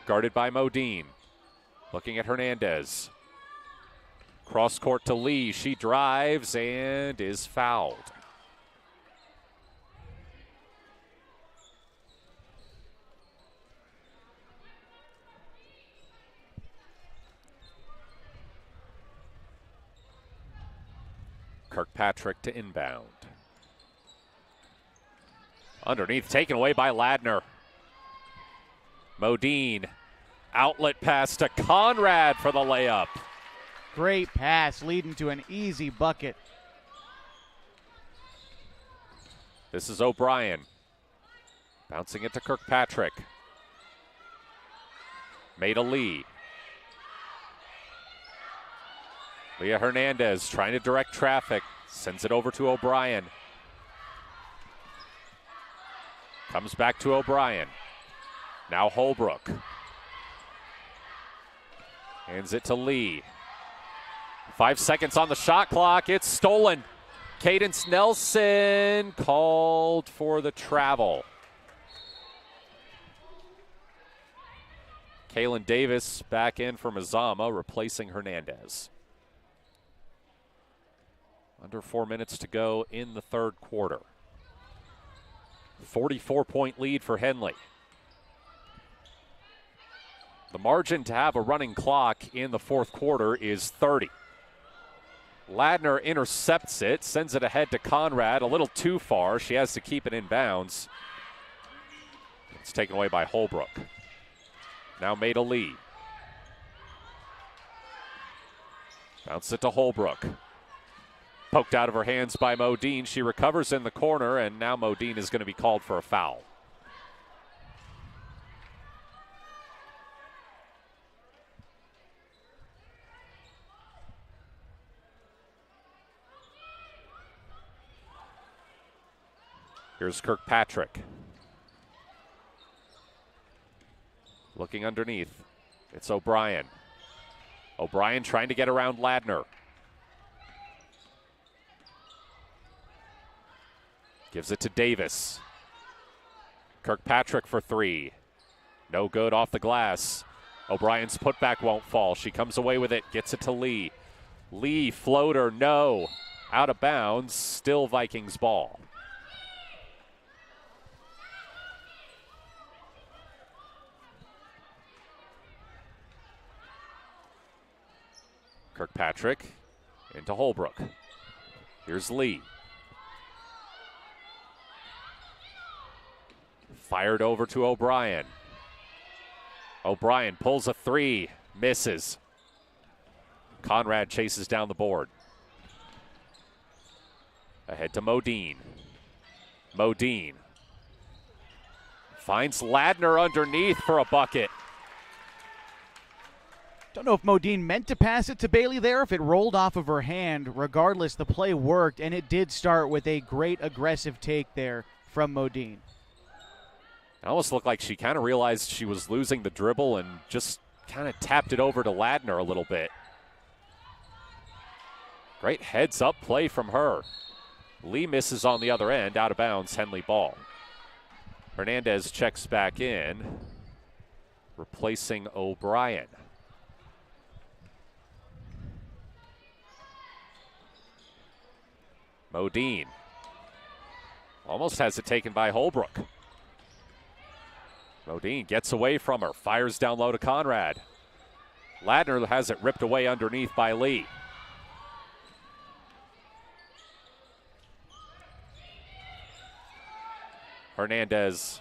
A: guarded by Modine. Looking at Hernandez. Cross court to Lee. She drives and is fouled. Kirkpatrick to inbound. Underneath, taken away by Ladner. Modine, outlet pass to Conrad for the layup.
G: Great pass leading to an easy bucket.
A: This is O'Brien. Bouncing it to Kirkpatrick. Made a Lee. Leah Hernandez trying to direct traffic. Sends it over to O'Brien. Comes back to O'Brien. Now Holbrook. Hands it to Lee. 5 seconds on the shot clock. It's stolen. Cadence Nelson called for the travel. Kaylin Davis back in for Mazama, replacing Hernandez. Under 4 minutes to go in the third quarter. 44-point lead for Henley. The margin to have a running clock in the fourth quarter is 30. Ladner intercepts it, sends it ahead to Conrad, a little too far. She has to keep it in bounds. It's taken away by Holbrook. Now Maida Lee. Bounce it to Holbrook. Poked out of her hands by Modine. She recovers in the corner, and now Modine is going to be called for a foul. Here's Kirkpatrick. Looking underneath. It's O'Brien. O'Brien trying to get around Ladner. Gives it to Davis. Kirkpatrick for three. No good off the glass. O'Brien's putback won't fall. She comes away with it. Gets it to Lee. Lee, floater, no. Out of bounds. Still Vikings ball. Kirkpatrick into Holbrook. Here's Lee. Fired over to O'Brien. O'Brien pulls a three, misses. Conrad chases down the board. Ahead to Modine. Modine finds Ladner underneath for a bucket.
G: Don't know if Modine meant to pass it to Bailey there, if it rolled off of her hand. Regardless, the play worked, and it did start with a great aggressive take there from Modine.
A: It almost looked like she kind of realized she was losing the dribble and just kind of tapped it over to Ladner a little bit. Great heads-up play from her. Lee misses on the other end, out of bounds, Henley ball. Hernandez checks back in, replacing O'Brien. Modine almost has it taken by Holbrook. Modine gets away from her, fires down low to Conrad. Ladner has it ripped away underneath by Lee. Hernandez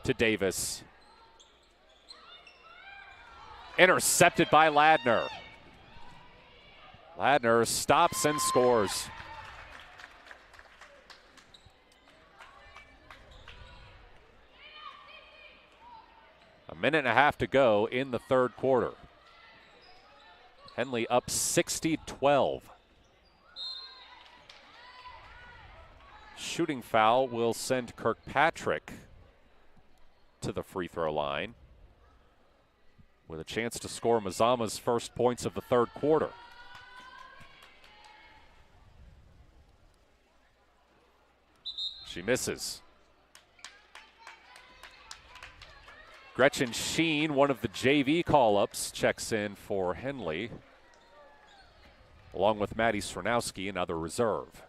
A: to Davis. Intercepted by Ladner. Ladner stops and scores. A minute and a half to go in the third quarter. Henley up 60-12. Shooting foul will send Kirkpatrick to the free throw line with a chance to score Mazama's first points of the third quarter. She misses. Gretchen Sheen, one of the JV call-ups, checks in for Henley, along with Maddie Sronowski, another reserve.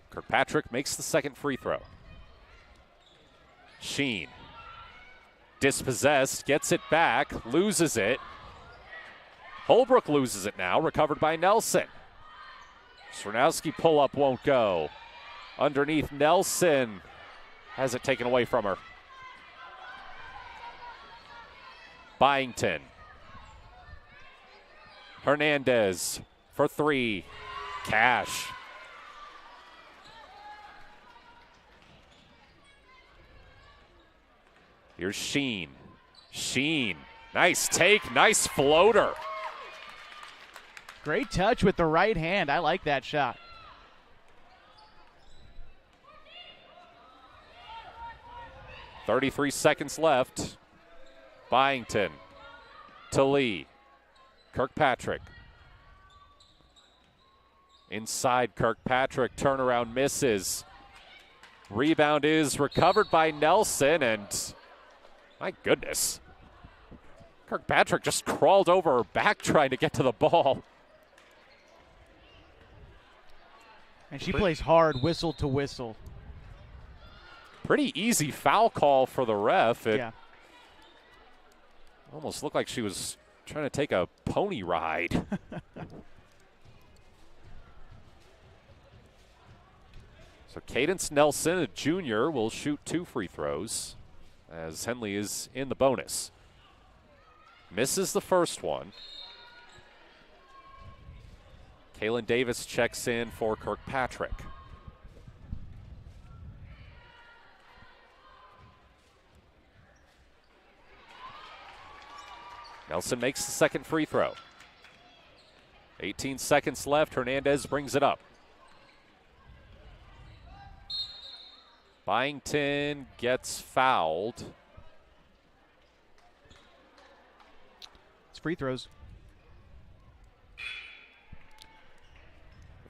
A: Kirkpatrick makes the second free throw. Sheen, dispossessed, gets it back, loses it. Holbrook loses it now, recovered by Nelson. Sronowski pull-up won't go. Underneath Nelson, has it taken away from her. Byington. Hernandez for three. Cash. Here's Sheen. Sheen. Nice take, nice floater.
G: Great touch with the right hand. I like that shot.
A: .33 seconds left. Byington to Lee. Kirkpatrick. Inside Kirkpatrick, turnaround misses. Rebound is recovered by Nelson, and my goodness. Kirkpatrick just crawled over her back trying to get to the ball.
G: And she plays hard, whistle to whistle.
A: Pretty easy foul call for the ref. It
G: yeah.
A: Almost looked like she was trying to take a pony ride. So Cadence Nelson, a junior, will shoot 2 free throws as Henley is in the bonus. Misses the first one. Kaylin Davis checks in for Kirkpatrick. Nelson makes the second free throw. 18 seconds left. Hernandez brings it up. Byington gets fouled.
G: It's free throws.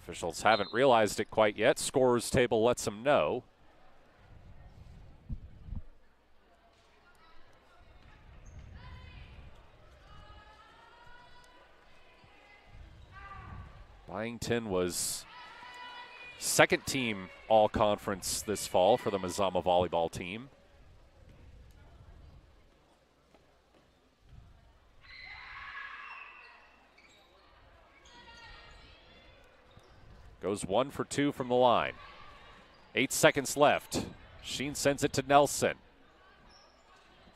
A: Officials haven't realized it quite yet. Scorer's table lets them know. Byington was second team all-conference this fall for the Mazama volleyball team. Goes 1 for 2 from the line. 8 seconds left. Sheen sends it to Nelson.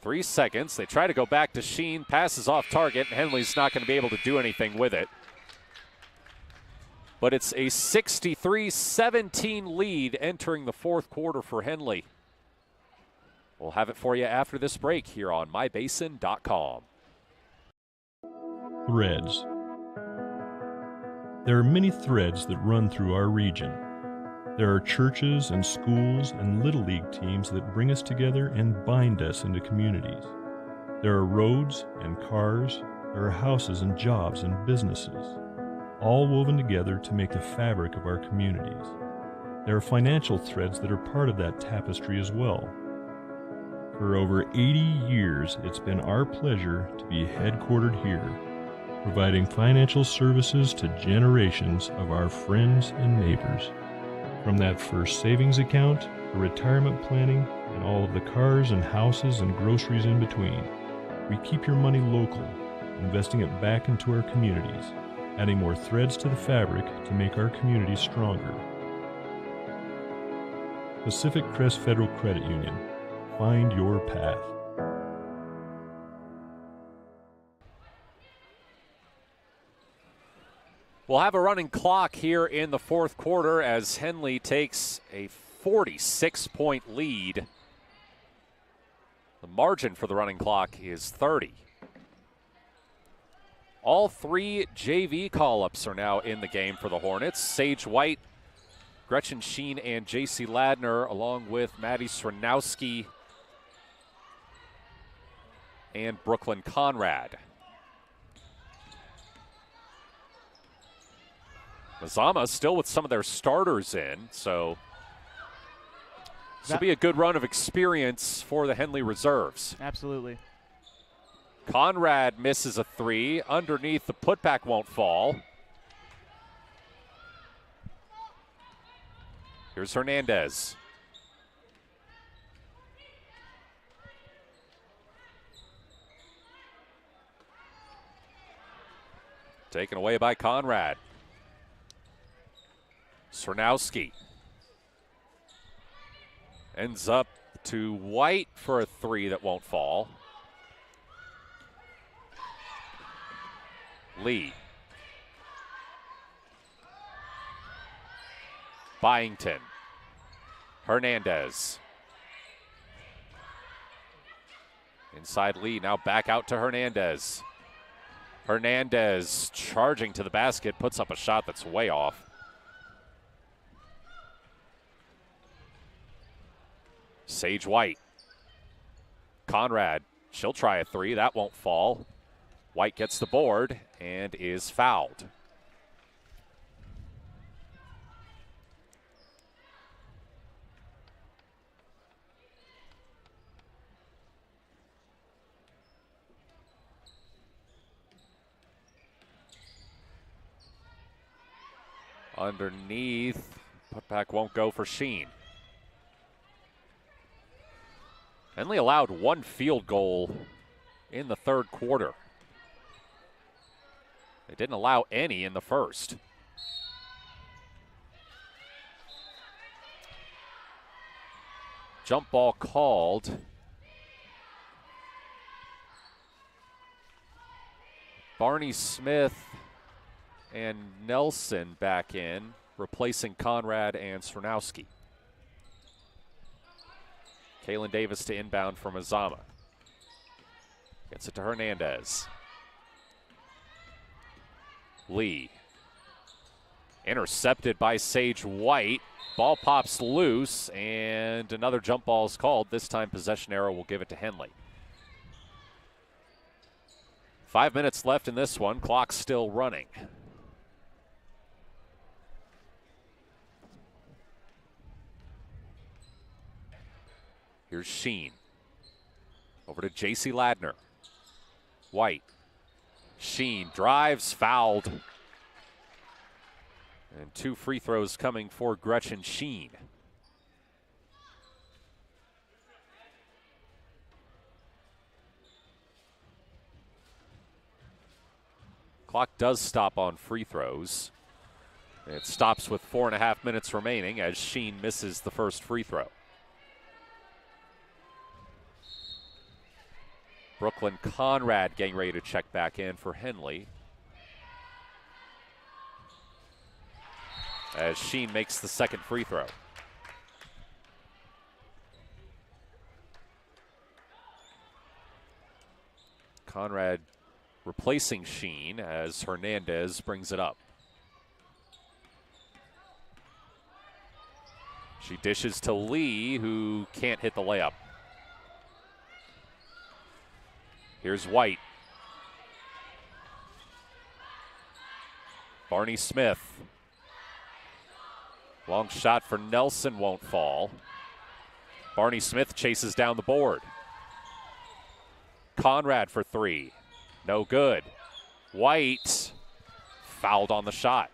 A: 3 seconds. They try to go back to Sheen. Passes off target. Henley's not going to be able to do anything with it. But it's a 63-17 lead entering the fourth quarter for Henley. We'll have it for you after this break here on mybasin.com.
C: Threads. There are many threads that run through our region. There are churches and schools and Little League teams that bring us together and bind us into communities. There are roads and cars. There are houses and jobs and businesses, all woven together to make the fabric of our communities. There are financial threads that are part of that tapestry as well. For over 80 years, it's been our pleasure to be headquartered here, providing financial services to generations of our friends and neighbors. From that first savings account, to retirement planning, and all of the cars and houses and groceries in between. We keep your money local, investing it back into our communities, adding more threads to the fabric to make our communities stronger. Pacific Crest Federal Credit Union. Find your path.
A: We'll have a running clock here in the fourth quarter as Henley takes a 46-point lead. The margin for the running clock is 30. All three JV call-ups are now in the game for the Hornets. Sage White, Gretchen Sheen, and J.C. Ladner, along with Maddie Sranowski and Brooklyn Conrad. Mazama still with some of their starters in, so this will be a good run of experience for the Henley reserves.
G: Absolutely.
A: Conrad misses a three. Underneath, the putback won't fall. Here's Hernandez. Taken away by Conrad. Sranowski ends up to White for a three that won't fall. Lee. Byington. Hernandez. Inside Lee, now back out to Hernandez. Hernandez charging to the basket, puts up a shot that's way off. Sage White. Conrad, she'll try a three, that won't fall. White gets the board and is fouled. Underneath, putback won't go for Sheen. Henley allowed one field goal in the third quarter. They didn't allow any in the first. Jump ball called. Barney Smith and Nelson back in, replacing Conrad and Sranowski. Kaylin Davis to inbound from Mazama. Gets it to Hernandez. Lee. Intercepted by Sage White. Ball pops loose, and another jump ball is called. This time possession arrow will give it to Henley. 5 minutes left in this one. Clock still running. Here's Sheen. Over to J.C. Ladner. White. Sheen drives, fouled. And two free throws coming for Gretchen Sheen. Clock does stop on free throws. It stops with 4.5 minutes remaining as Sheen misses the first free throw. Brooklyn Conrad getting ready to check back in for Henley. As Sheen makes the second free throw. Conrad replacing Sheen as Hernandez brings it up. She dishes to Lee, who can't hit the layup. Here's White. Barney Smith. Long shot for Nelson won't fall. Barney Smith chases down the board. Conrad for three. No good. White fouled on the shot.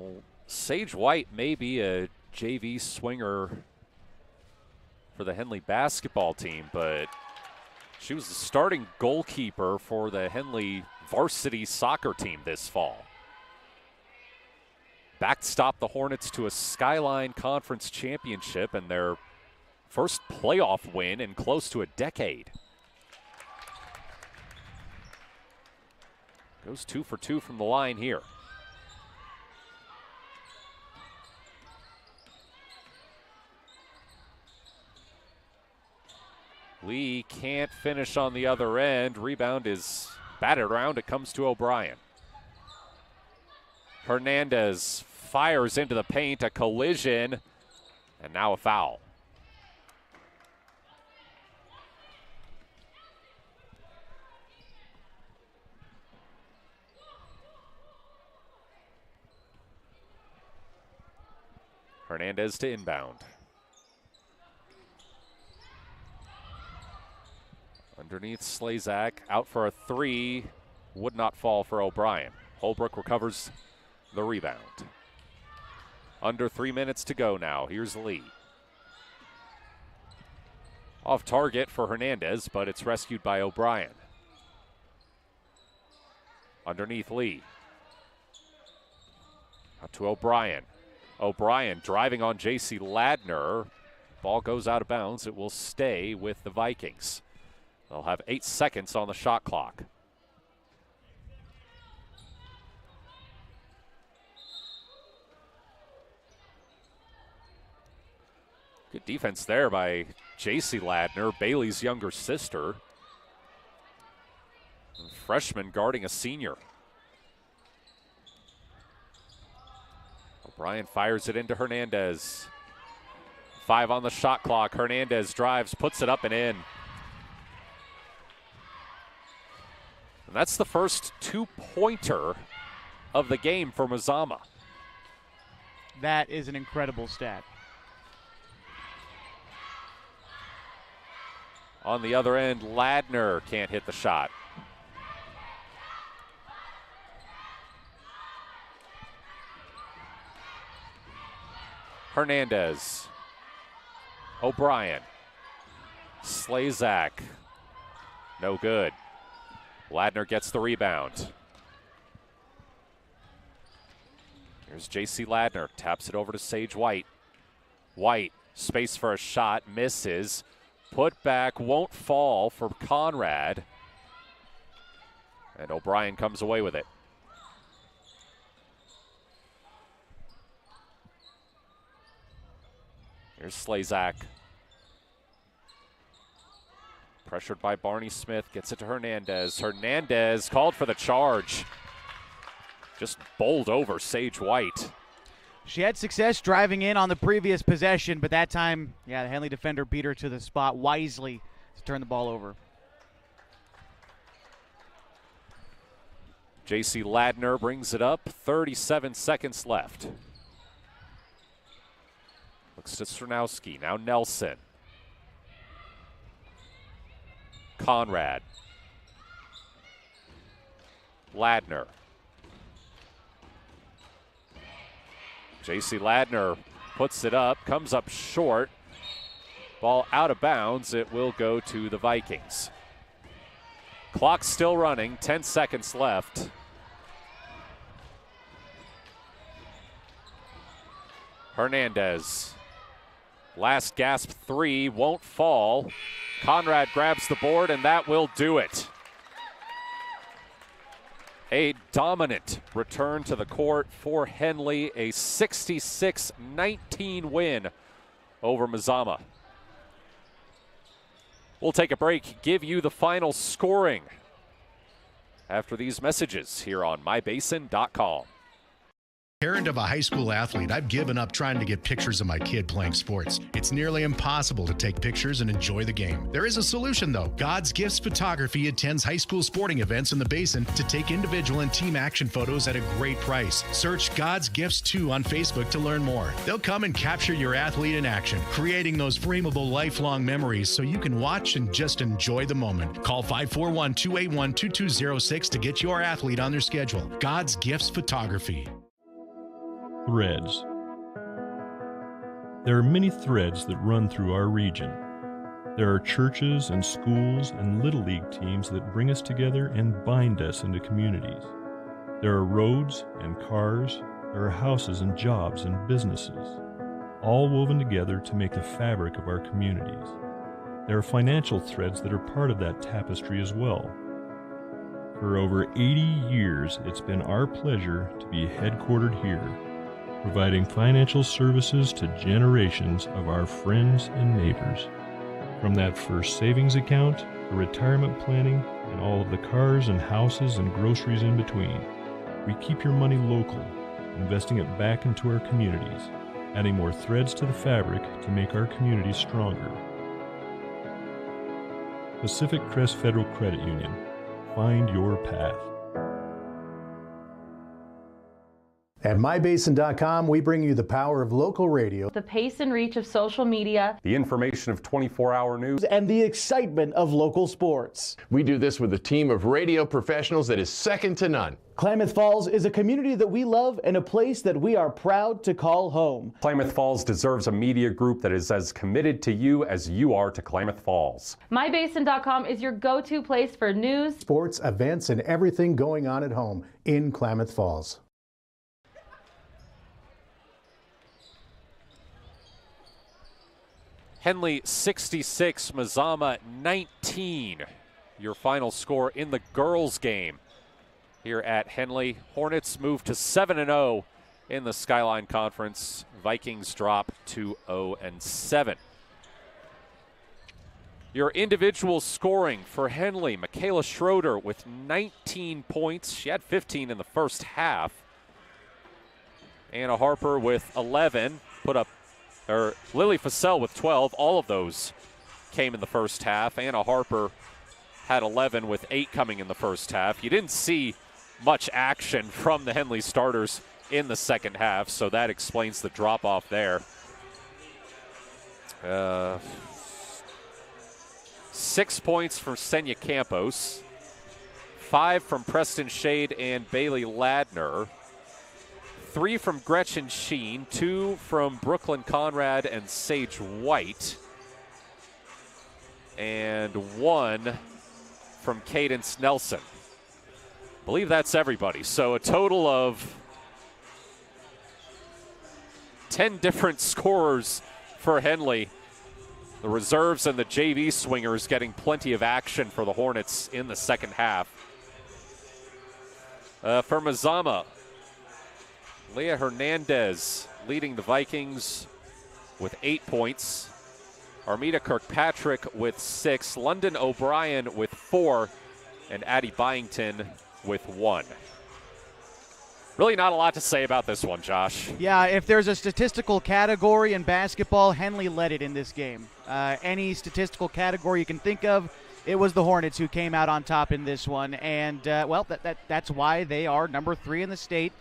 A: Well, Sage White may be a JV swinger for the Henley basketball team, but she was the starting goalkeeper for the Henley varsity soccer team this fall. Backstopped the Hornets to a Skyline Conference championship and their first playoff win in close to a decade. Goes 2 for 2 from the line here. Lee can't finish on the other end. Rebound is batted around. It comes to O'Brien. Hernandez fires into the paint, a collision, and now a foul. Hernandez to inbound. Underneath Slazak, out for a three, would not fall for O'Brien. Holbrook recovers the rebound. Under 3 minutes to go now. Here's Lee. Off target for Hernandez, but it's rescued by O'Brien. Underneath Lee. Out to O'Brien. O'Brien driving on J.C. Ladner. Ball goes out of bounds. It will stay with the Vikings. They'll have 8 seconds on the shot clock. Good defense there by J.C. Ladner, Bailey's younger sister. And freshman guarding a senior. O'Brien fires it into Hernandez. 5 on the shot clock. Hernandez drives, puts it up and in. And that's the first 2-pointer of the game for Mazama.
G: That is an incredible stat.
A: On the other end, Ladner can't hit the shot. Hernandez. O'Brien. Slazak. No good. Ladner gets the rebound. Here's J.C. Ladner. Taps it over to Sage White. White, space for a shot, misses. Put back, won't fall for Conrad. And O'Brien comes away with it. Here's Slazak. Pressured by Barney Smith, gets it to Hernandez. Hernandez called for the charge. Just bowled over Sage White.
G: She had success driving in on the previous possession, but that time, the Henley defender beat her to the spot wisely to turn the ball over.
A: J.C. Ladner brings it up, 37 seconds left. Looks to Srnowski, now Nelson. Conrad. Ladner. J.C. Ladner puts it up, comes up short. Ball out of bounds. It will go to the Vikings. Clock still running, 10 seconds left. Hernandez. Last gasp three, won't fall. Conrad grabs the board, and that will do it. A dominant return to the court for Henley, a 66-19 win over Mazama. We'll take a break, give you the final scoring after these messages here on mybasin.com.
B: Parent of a high school athlete, I've given up trying to get pictures of my kid playing sports. It's nearly impossible to take pictures and enjoy the game. There is a solution, though. God's Gifts Photography attends high school sporting events in the Basin to take individual and team action photos at a great price. Search God's Gifts 2 on Facebook to learn more. They'll come and capture your athlete in action, creating those frameable lifelong memories so you can watch and just enjoy the moment. Call 541-281-2206 to get your athlete on their schedule. God's Gifts Photography.
C: Threads. There are many threads that run through our region. There are churches and schools and little league teams that bring us together and bind us into communities. There are roads and cars, there are houses and jobs and businesses, all woven together to make the fabric of our communities. There are financial threads that are part of that tapestry as well. For over 80 years, it's been our pleasure to be headquartered here, providing financial services to generations of our friends and neighbors. From that first savings account to retirement planning and all of the cars and houses and groceries in between, we keep your money local, investing it back into our communities, adding more threads to the fabric to make our communities stronger. Pacific Crest Federal Credit Union. Find your path.
D: At mybasin.com, we bring you the power of local radio,
E: The pace and reach of social media,
A: the information of 24-hour news,
D: and the excitement of local sports.
F: We do this with a team of radio professionals that is second to none.
D: Klamath Falls is a community that we love and a place that we are proud to call home.
A: Klamath Falls deserves a media group that is as committed to you as you are to Klamath Falls.
E: mybasin.com is your go-to place for news,
D: Sports, events, and everything going on at home in Klamath Falls.
A: Henley 66, Mazama 19. Your final score in the girls' game here at Henley. Hornets move to 7-0 in the Skyline Conference. Vikings drop to 0-7. Your individual scoring for Henley, Michaela Schroeder with 19 points. She had 15 in the first half. Anna Harper with 11, Lily Fassell with 12. All of those came in the first half. Anna Harper had 11 with 8 coming in the first half. You didn't see much action from the Henley starters in the second half, so that explains the drop-off there. 6 points from Senya Campos, 5 from Preston Shade and Bailey Ladner, 3 from Gretchen Sheen, 2 from Brooklyn Conrad and Sage White, and 1 from Cadence Nelson. I believe that's everybody. So a total of 10 different scorers for Henley. The reserves and the JV swingers getting plenty of action for the Hornets in the second half. For Mazama, Leah Hernandez leading the Vikings with 8 points. Armida Kirkpatrick with 6. London O'Brien with 4. And Addie Byington with 1. Really not a lot to say about this one, Josh.
G: Yeah, if there's a statistical category in basketball, Henley led it in this game. Any statistical category you can think of, it was the Hornets who came out on top in this one. And, that's why they are number 3 in the state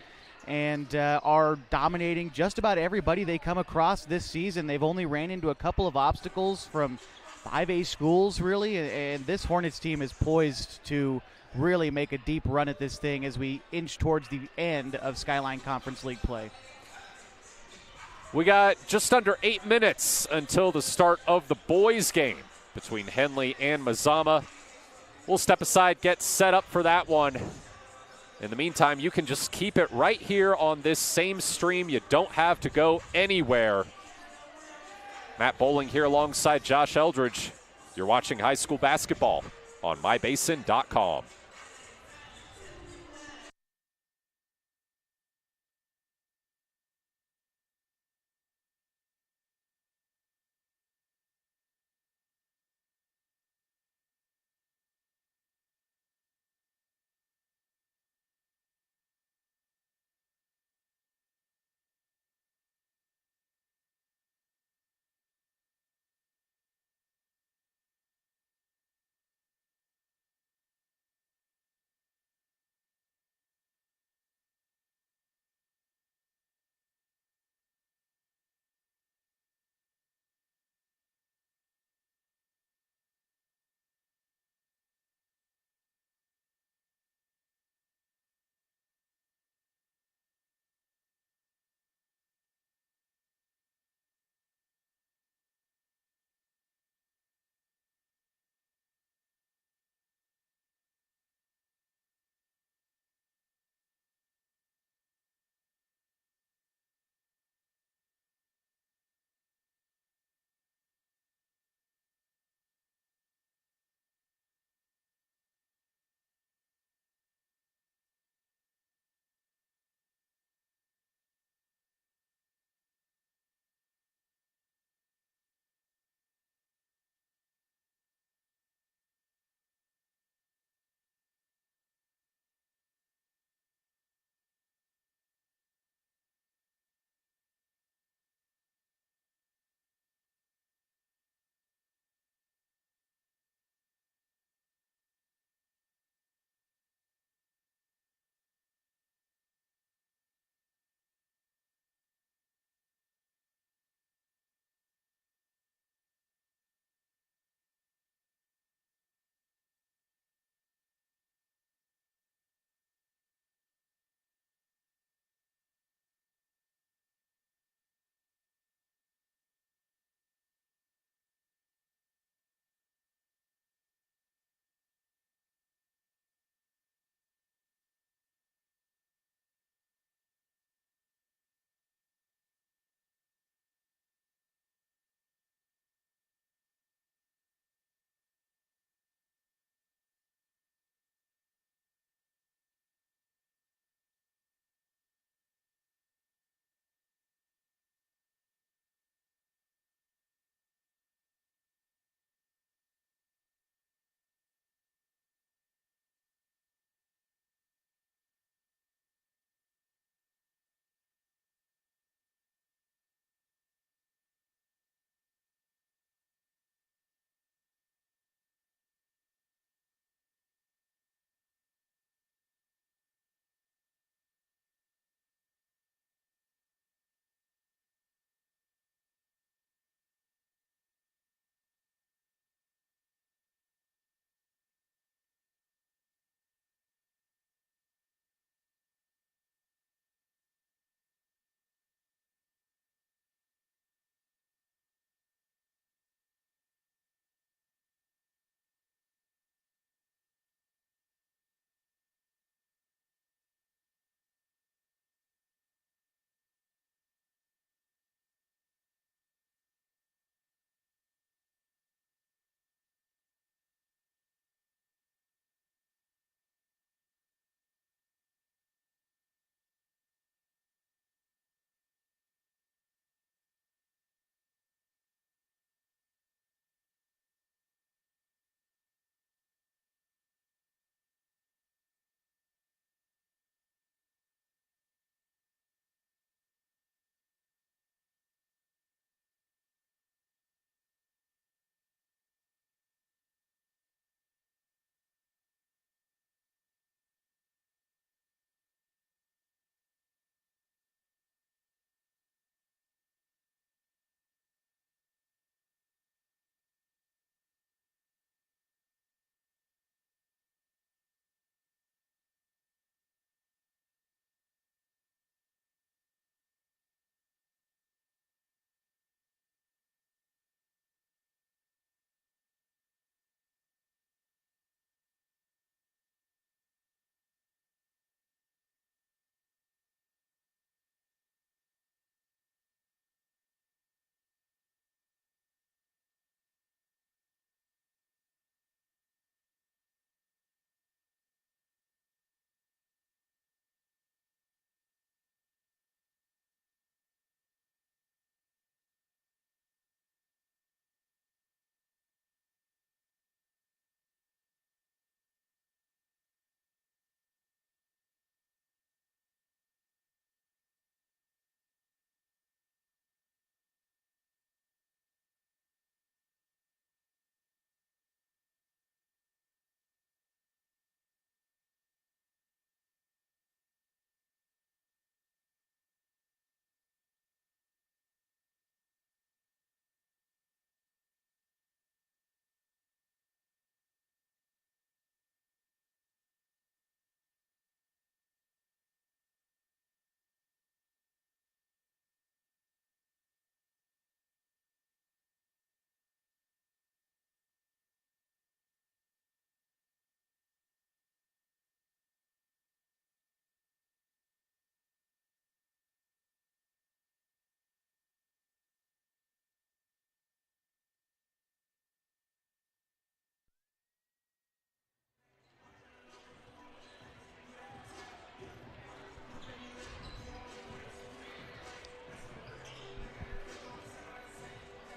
G: and are dominating just about everybody they come across this season. They've only ran into a couple of obstacles from 5A schools, really, and this Hornets team is poised to really make a deep run at this thing as we inch towards the end of Skyline Conference League play.
A: We got just under 8 minutes until the start of the boys' game between Henley and Mazama. We'll step aside, get set up for that one. In the meantime, you can just keep it right here on this same stream. You don't have to go anywhere. Matt Bowling here alongside Josh Eldridge. You're watching high school basketball on mybasin.com.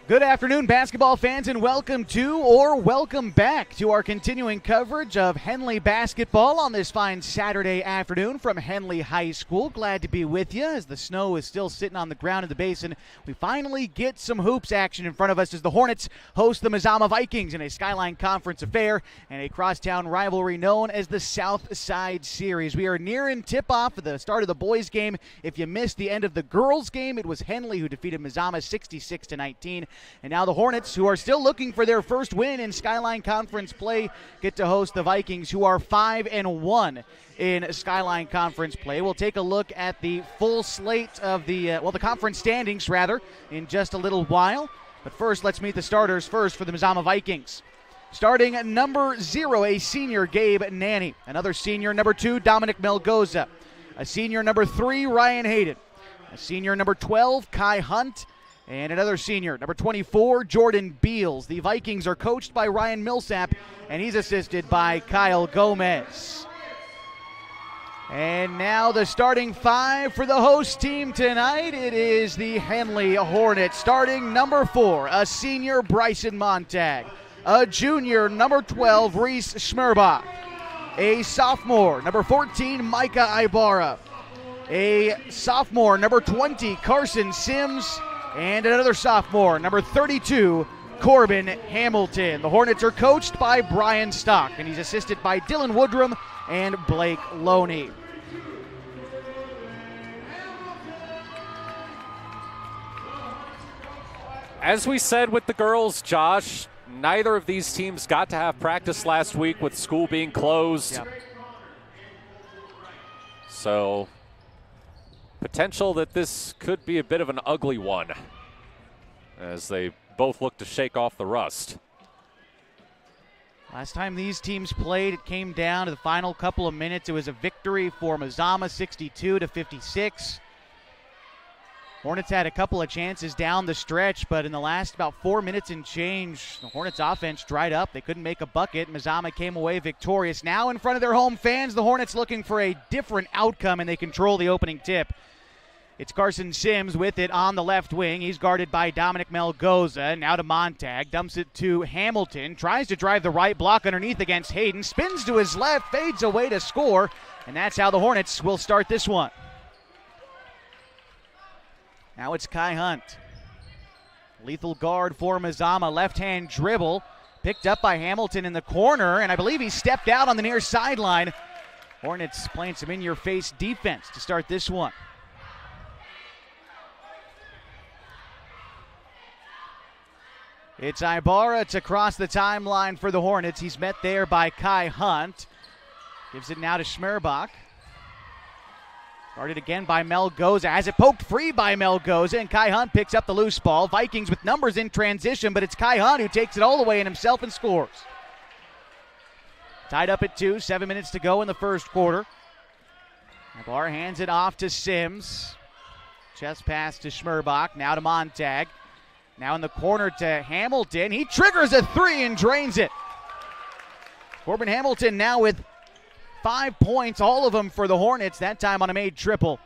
G: Good afternoon, basketball fans, and welcome to or welcome back to our continuing coverage of Henley basketball on this fine Saturday afternoon from Henley High School. Glad to be with you as the snow is still sitting on the ground in the basin. We finally get some hoops action in front of us as the Hornets host the Mazama Vikings in a Skyline Conference affair and a crosstown rivalry known as the South Side Series. We are nearing tip-off of the start of the boys' game. If you missed the end of the girls' game, it was Henley who defeated Mazama 66-19. And now the Hornets, who are still looking for their first win in Skyline Conference play, get to host the Vikings, who are 5-1 in Skyline Conference play. We'll take a look at the full slate of the conference standings, rather, in just a little while. But first, let's meet the starters first for the Mazama Vikings. Starting at number 0, a senior, Gabe Nanny. Another senior, number 2, Dominic Melgoza. A senior, number 3, Ryan Hayden. A senior, number 12, Kai Hunt. And another senior, number 24, Jordan Beals. The Vikings are coached by Ryan Millsap, and he's assisted by Kyle Gomez. And now the starting 5 for the host team tonight. It is the Henley Hornets. Starting number 4, a senior, Bryson Montag. A junior, number 12, Reese Schmerbach. A sophomore, number 14, Micah Ibarra. A sophomore, number 20, Carson Sims. And another sophomore, number 32, Corbin Hamilton. The Hornets are coached by Brian Stock, and he's assisted by Dylan Woodrum and Blake Loney.
A: As we said with the girls, Josh, neither of these teams got to have practice last week with school being closed.
G: Yep.
A: So potential that this could be a bit of an ugly one as they both look to shake off the rust.
G: Last time these teams played, it came down to the final couple of minutes. It was a victory for Mazama, 62-56. Hornets had a couple of chances down the stretch, but in the last about 4 minutes and change, the Hornets offense dried up. They couldn't make a bucket. Mazama came away victorious. Now in front of their home fans, the Hornets looking for a different outcome, and they control the opening tip. It's Carson Sims with it on the left wing. He's guarded by Dominic Melgoza. Now to Montag. Dumps it to Hamilton. Tries to drive the right block underneath against Hayden. Spins to his left. Fades away to score. And that's how the Hornets will start this one. Now it's Kai Hunt. Lethal guard for Mazama. Left-hand dribble. Picked up by Hamilton in the corner. And I believe he stepped out on the near sideline. Hornets playing some in-your-face defense to start this one. It's Ibarra to cross the timeline for the Hornets. He's met there by Kai Hunt. Gives it now to Schmerbach. Guarded again by Melgoza. Has it poked free by Melgoza, and Kai Hunt picks up the loose ball. Vikings with numbers in transition, but it's Kai Hunt who takes it all the way in himself and scores. Tied up at 2, 7 minutes to go in the first quarter. Ibarra hands it off to Sims. Chest pass to Schmerbach. Now to Montag. Now in the corner to Hamilton. He triggers a 3 and drains it. Corbin Hamilton now with 5 points, all of them for the Hornets, that time on a made triple.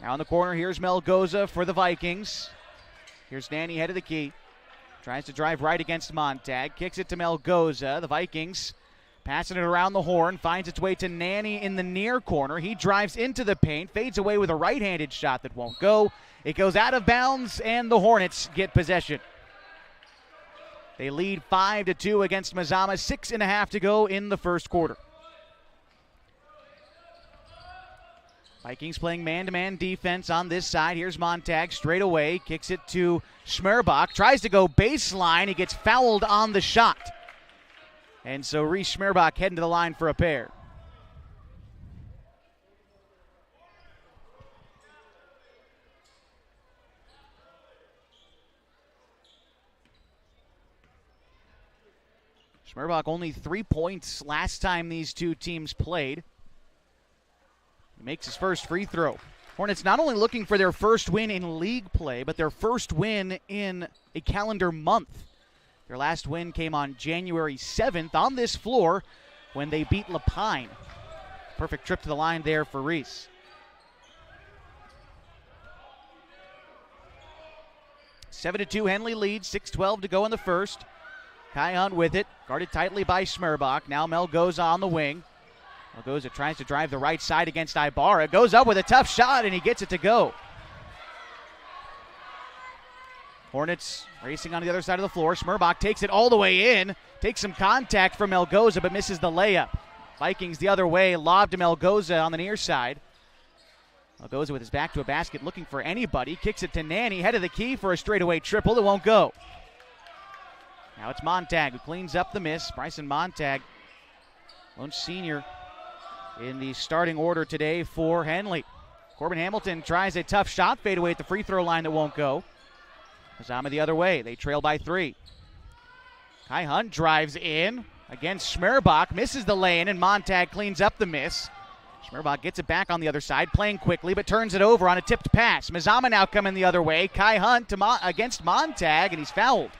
G: Now in the corner, here's Melgoza for the Vikings. Here's Nanny, head of the key. Tries to drive right against Montag. Kicks it to Melgoza. The Vikings passing it around the horn. Finds its way to Nanny in the near corner. He drives into the paint. Fades away with a right-handed shot that won't go. It goes out of bounds, and the Hornets get possession. They lead 5-2 against Mazama. 6.5 to go in the first quarter. Vikings playing man-to-man defense on this side. Here's Montag straight away. Kicks it to Schmerbach. Tries to go baseline. He gets fouled on the shot. And so Reese Schmerbach heading to the line for a pair. Schmerbach only 3 points last time these two teams played. He makes his first free throw. Hornets not only looking for their first win in league play, but their first win in a calendar month. Their last win came on January 7th on this floor when they beat Lapine. Perfect trip to the line there for Reese. 7-2 Henley leads, 6:12 to go in the first. Kai Hunt with it, guarded tightly by Smerbach. Now Melgoza on the wing. Melgoza tries to drive the right side against Ibarra. Goes up with a tough shot, and he gets it to go. Hornets racing on the other side of the floor. Smerbach takes it all the way in. Takes some contact from Melgoza, but misses the layup. Vikings the other way, lob to Melgoza on the near side. Melgoza with his back to a basket, looking for anybody. Kicks it to Nanny, head of the key for a straightaway triple. It won't go. Now it's Montag who cleans up the miss. Bryson Montag, lone senior in the starting order today for Henley. Corbin Hamilton tries a tough shot, fade away at the free throw line that won't go. Mazama the other way. They trail by 3. Kai Hunt drives in against Smerbach, misses the lay-in, and Montag cleans up the miss. Smerbach gets it back on the other side, playing quickly, but turns it over on a tipped pass. Mazama now coming the other way. Kai Hunt against Montag, and he's fouled.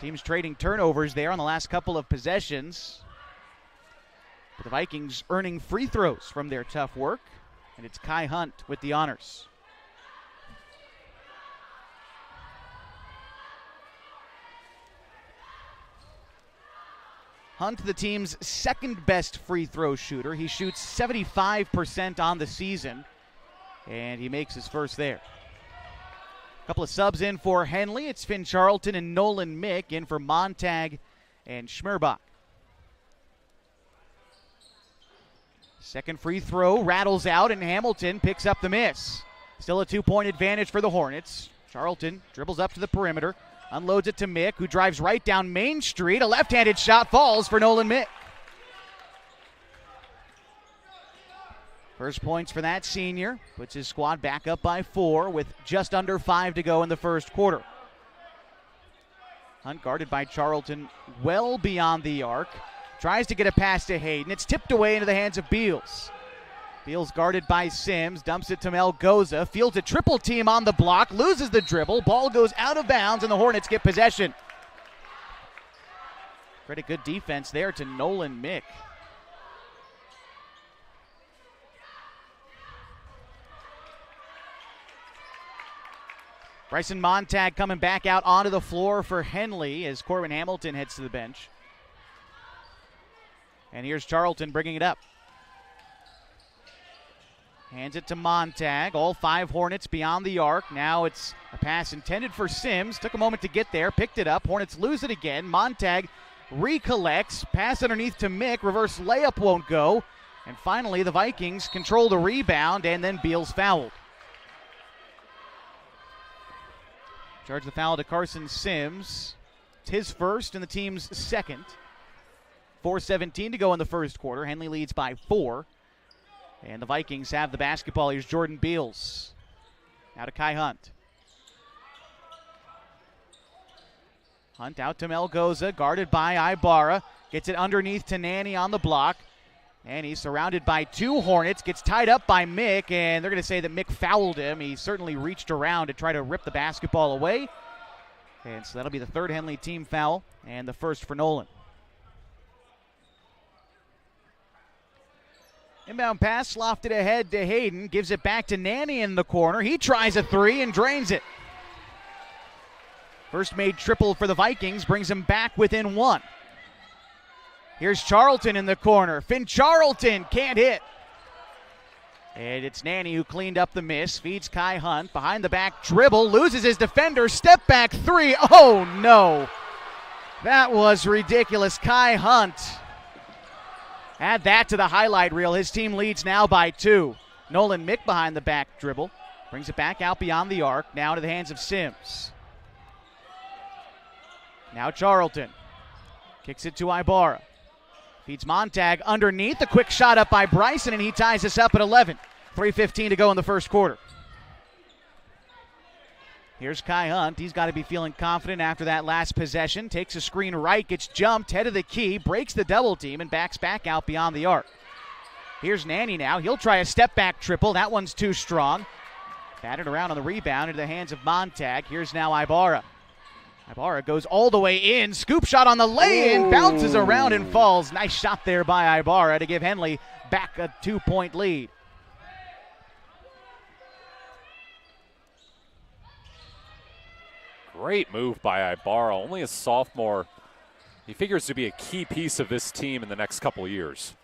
G: Teams trading turnovers there on the last couple of possessions. But the Vikings earning free throws from their tough work, and it's Kai Hunt with the honors. Hunt, the team's second best free throw shooter. He shoots 75% on the season, and he makes his first there. A couple of subs in for Henley. It's Finn Charlton and Nolan Mick in for Montag and Smerbach. Second free throw rattles out, and Hamilton picks up the miss. Still a 2-point advantage for the Hornets. Charlton dribbles up to the perimeter. Unloads it to Mick, who drives right down Main Street. A left-handed shot falls for Nolan Mick. First points for that senior. Puts his squad back up by 4 with just under 5 to go in the first quarter. Hunt guarded by Charlton well beyond the arc. Tries to get a pass to Hayden. It's tipped away into the hands of Beals. Beals guarded by Sims, dumps it to Melgoza, fields a triple team on the block, loses the dribble, ball goes out of bounds, and the Hornets get possession. Pretty good defense there to Nolan Mick. Bryson Montag coming back out onto the floor for Henley as Corbin Hamilton heads to the bench. And here's Charlton bringing it up. Hands it to Montag. All 5 Hornets beyond the arc. Now it's a pass intended for Sims. Took a moment to get there. Picked it up. Hornets lose it again. Montag recollects. Pass underneath to Mick. Reverse layup won't go. And finally, the Vikings control the rebound, and then Beals fouled. Charge the foul to Carson Sims. It's his first and the team's second. 4:17 to go in the first quarter. Henley leads by 4. And the Vikings have the basketball. Here's Jordan Beals. Now to Kai Hunt. Hunt out to Melgoza, guarded by Ibarra. Gets it underneath to Nanny on the block. And he's surrounded by 2 Hornets. Gets tied up by Mick, and they're going to say that Mick fouled him. He certainly reached around to try to rip the basketball away. And so that'll be the 3rd Henley team foul and the first for Nolan. Inbound pass lofted ahead to Hayden. Gives it back to Nanny in the corner. He tries a 3 and drains it. First made triple for the Vikings brings him back within 1. Here's Charlton in the corner. Finn Charlton can't hit. And it's Nanny who cleaned up the miss. Feeds Kai Hunt. Behind the back dribble. Loses his defender. Step back 3. Oh no. That was ridiculous. Kai Hunt. Add that to the highlight reel. His team leads now by 2. Nolan Mick behind the back dribble. Brings it back out beyond the arc. Now to the hands of Sims. Now Charlton. Kicks it to Ibarra. Feeds Montag underneath. A quick shot up by Bryson, and he ties us up at 11. 3:15 to go in the first quarter. Here's Kai Hunt. He's got to be feeling confident after that last possession. Takes a screen right, gets jumped, head of the key, breaks the double team, and backs back out beyond the arc. Here's Nanny now. He'll try a step-back triple. That one's too strong. Batted around on the rebound into the hands of Montag. Here's now Ibarra. Ibarra goes all the way in. Scoop shot on the lay-in. Bounces around and falls. Nice shot there by Ibarra to give Henley back a 2-point lead.
A: Great move by Ibarra, only a sophomore. He figures to be a key piece of this team in the next couple of years.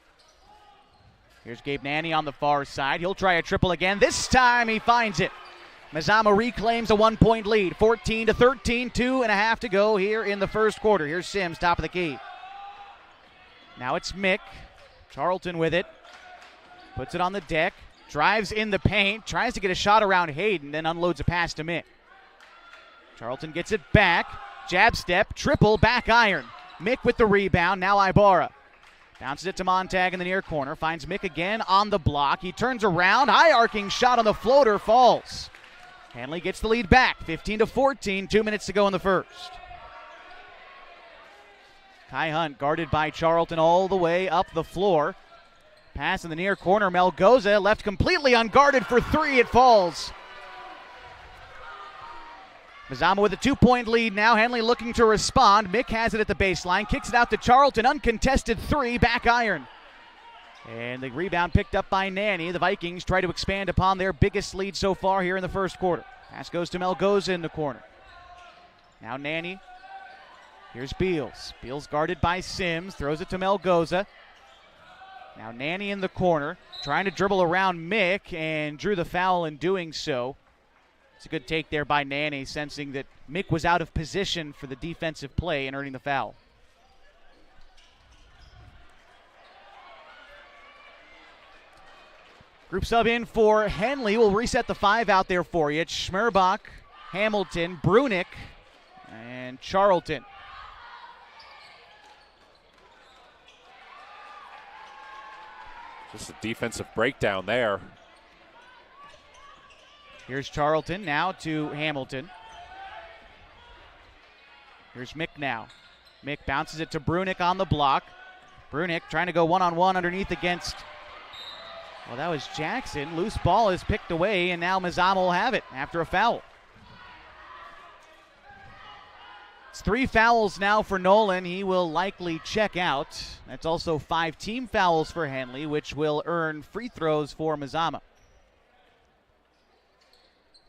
G: Here's Gabe Nanny on the far side. He'll try a triple again. This time he finds it. Mazama reclaims a 1-point lead, 14-13, 2.5 to go here in the first quarter. Here's Sims, top of the key. Now it's Mick. Charlton with it. Puts it on the deck. Drives in the paint. Tries to get a shot around Hayden, then unloads a pass to Mick. Charlton gets it back. Jab step, triple, back iron. Mick with the rebound, now Ibarra. Bounces it to Montag in the near corner. Finds Mick again on the block. He turns around. High arcing shot on the floater, falls. Henley gets the lead back, 15-14, 2 minutes to go in the first. Kai Hunt guarded by Charlton all the way up the floor. Pass in the near corner, Melgoza left completely unguarded for three, it falls. Mazama with a 2-point lead now, Henley looking to respond. Mick has it at the baseline, kicks it out to Charlton, uncontested three, back iron. And the rebound picked up by Nanny. The Vikings try to expand upon their biggest lead so far here in the first quarter. Pass goes to Melgoza in the corner. Now Nanny. Here's Beals. Beals guarded by Sims. Throws it to Melgoza. Now Nanny in the corner. Trying to dribble around Mick and drew the foul in doing so. It's a good take there by Nanny, sensing that Mick was out of position for the defensive play and earning the foul. Group sub in for Henley. We'll reset the five out there for you. It's Schmerbach, Hamilton, Brunick, and Charlton.
A: Just a defensive breakdown there.
G: Here's Charlton now to Hamilton. Here's Mick now. Mick bounces it to Brunick on the block. Brunick trying to go one-on-one underneath against... Well, that was Jackson. Loose ball is picked away, and now Mazama will have it after a foul. It's 3 fouls now for Nolan. He will likely check out. That's also 5 team fouls for Henley, which will earn free throws for Mazama.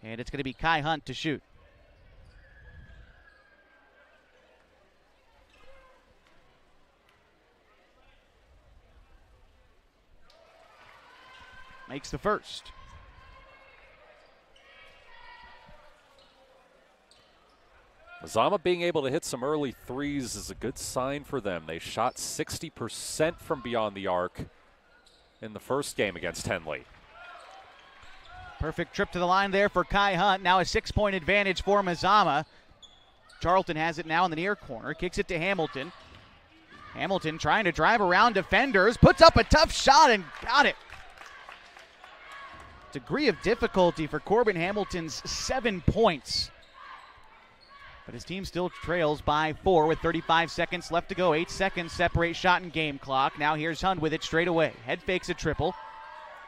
G: And it's going to be Kai Hunt to shoot. Makes the first.
A: Mazama being able to hit some early threes is a good sign for them. They shot 60% from beyond the arc in the first game against Henley.
G: Perfect trip to the line there for Kai Hunt. Now a 6-point advantage for Mazama. Charlton has it now in the near corner. Kicks it to Hamilton. Hamilton trying to drive around defenders. Puts up a tough shot and got it. Degree of difficulty for Corbin Hamilton's 7 points. But his team still trails by 4 with 35 seconds left to go. 8 seconds separate shot and game clock. Now here's Hunt with it straight away. Head fakes a triple.